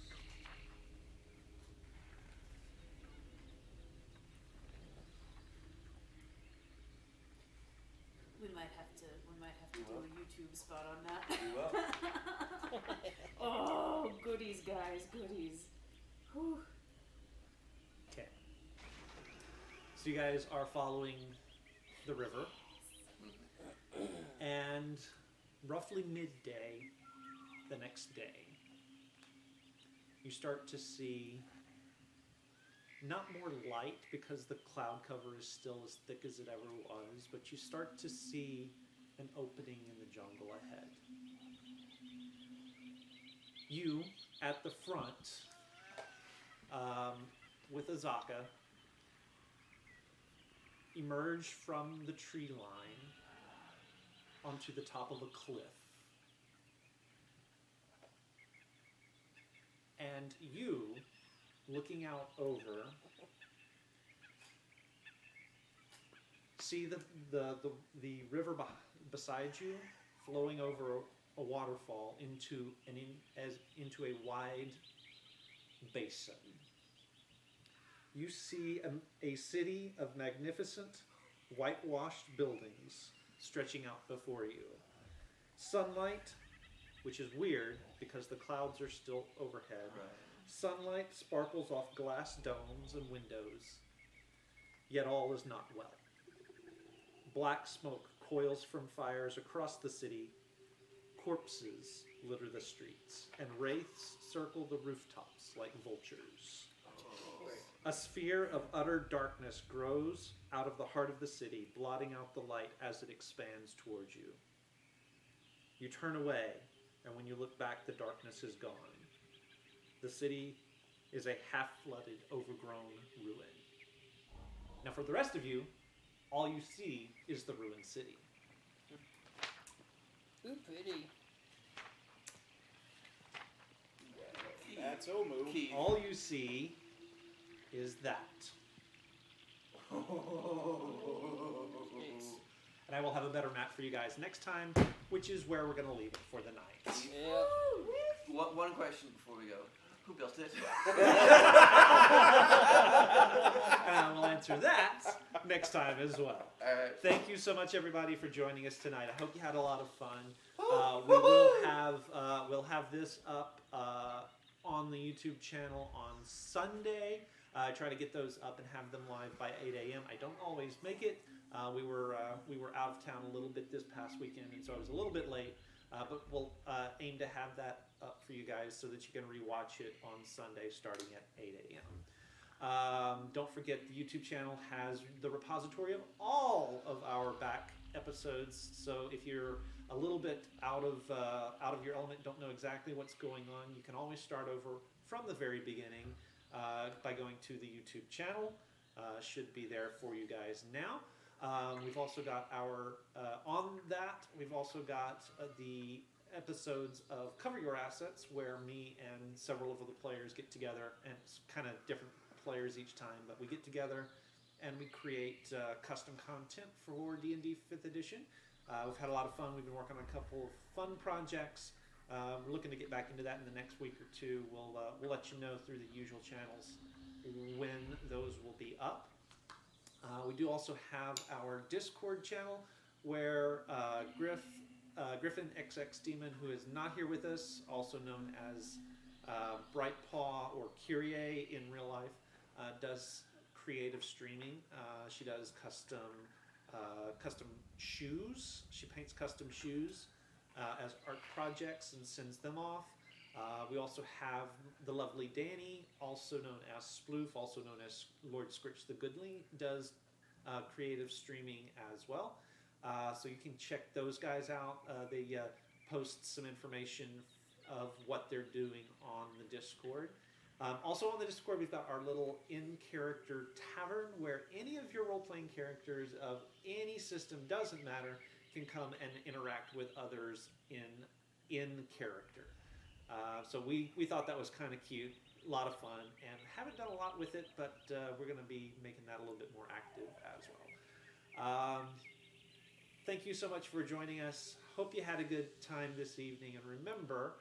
We might have to do a YouTube spot on that. We will. Oh, goodies, guys, goodies. Whew. Okay. So you guys are following the river, and roughly midday the next day, you start to see not more light because the cloud cover is still as thick as it ever was, but you start to see an opening in the jungle ahead. You, at the front, with Azaka, emerge from the tree line onto the top of a cliff. And you, looking out over, see the river beside you flowing over a waterfall into into a wide basin. You see a city of magnificent whitewashed buildings stretching out before you. Sunlight, which is weird because the clouds are still overhead. Right. Sunlight sparkles off glass domes and windows, yet all is not well. Black smoke coils from fires across the city. Corpses litter the streets, and wraiths circle the rooftops like vultures. A sphere of utter darkness grows out of the heart of the city, blotting out the light as it expands towards you. You turn away, and when you look back, the darkness is gone. The city is a half-flooded, overgrown ruin. Now for the rest of you, all you see is the ruined city. Ooh, pretty. That's Omu. Key. All you see is that. And I will have a better map for you guys next time, which is where we're going to leave it for the night. Yeah. One question before we go. Who built it? And we'll answer that next time as well. Alright. Thank you so much, everybody, for joining us tonight. I hope you had a lot of fun. We'll have this up on the YouTube channel on Sunday. I try to get those up and have them live by 8 a.m. I don't always make it. We were out of town a little bit this past weekend, and so I was a little bit late. But we'll aim to have that up for you guys so that you can rewatch it on Sunday starting at 8 a.m. Don't forget the YouTube channel has the repository of all of our back episodes. So if you're a little bit out of your element, don't know exactly what's going on, you can always start over from the very beginning by going to the YouTube channel. Should be there for you guys now. We've also got we've also got the episodes of Cover Your Assets, where me and several of the players get together, and it's kind of different players each time, but we get together and we create custom content for D&D 5th edition. We've had a lot of fun. We've been working on a couple of fun projects. We're looking to get back into that in the next week or two. We'll let you know through the usual channels when those will be up. We do also have our Discord channel where Griffin XX Demon, who is not here with us, also known as Brightpaw or Kyrie in real life, does creative streaming. She does custom shoes. She paints custom shoes as art projects and sends them off. We also have the lovely Danny, also known as Sploof, also known as Lord Scritch the Goodly, does creative streaming as well. So you can check those guys out. They post some information of what they're doing on the Discord. Also on the Discord, we've got our little in-character tavern where any of your role-playing characters of any system, doesn't matter, can come and interact with others in character. So we thought that was kind of cute, a lot of fun, and haven't done a lot with it, but we're going to be making that a little bit more active as well. Thank you so much for joining us. Hope you had a good time this evening, and remember,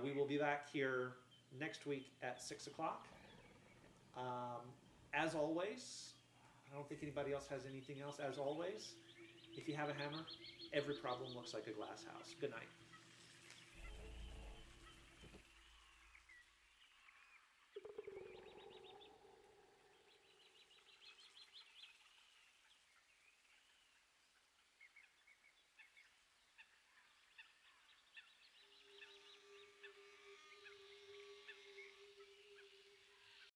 we will be back here next week at 6 o'clock. As always, I don't think anybody else has anything else. As always, if you have a hammer, every problem looks like a glass house. Good night.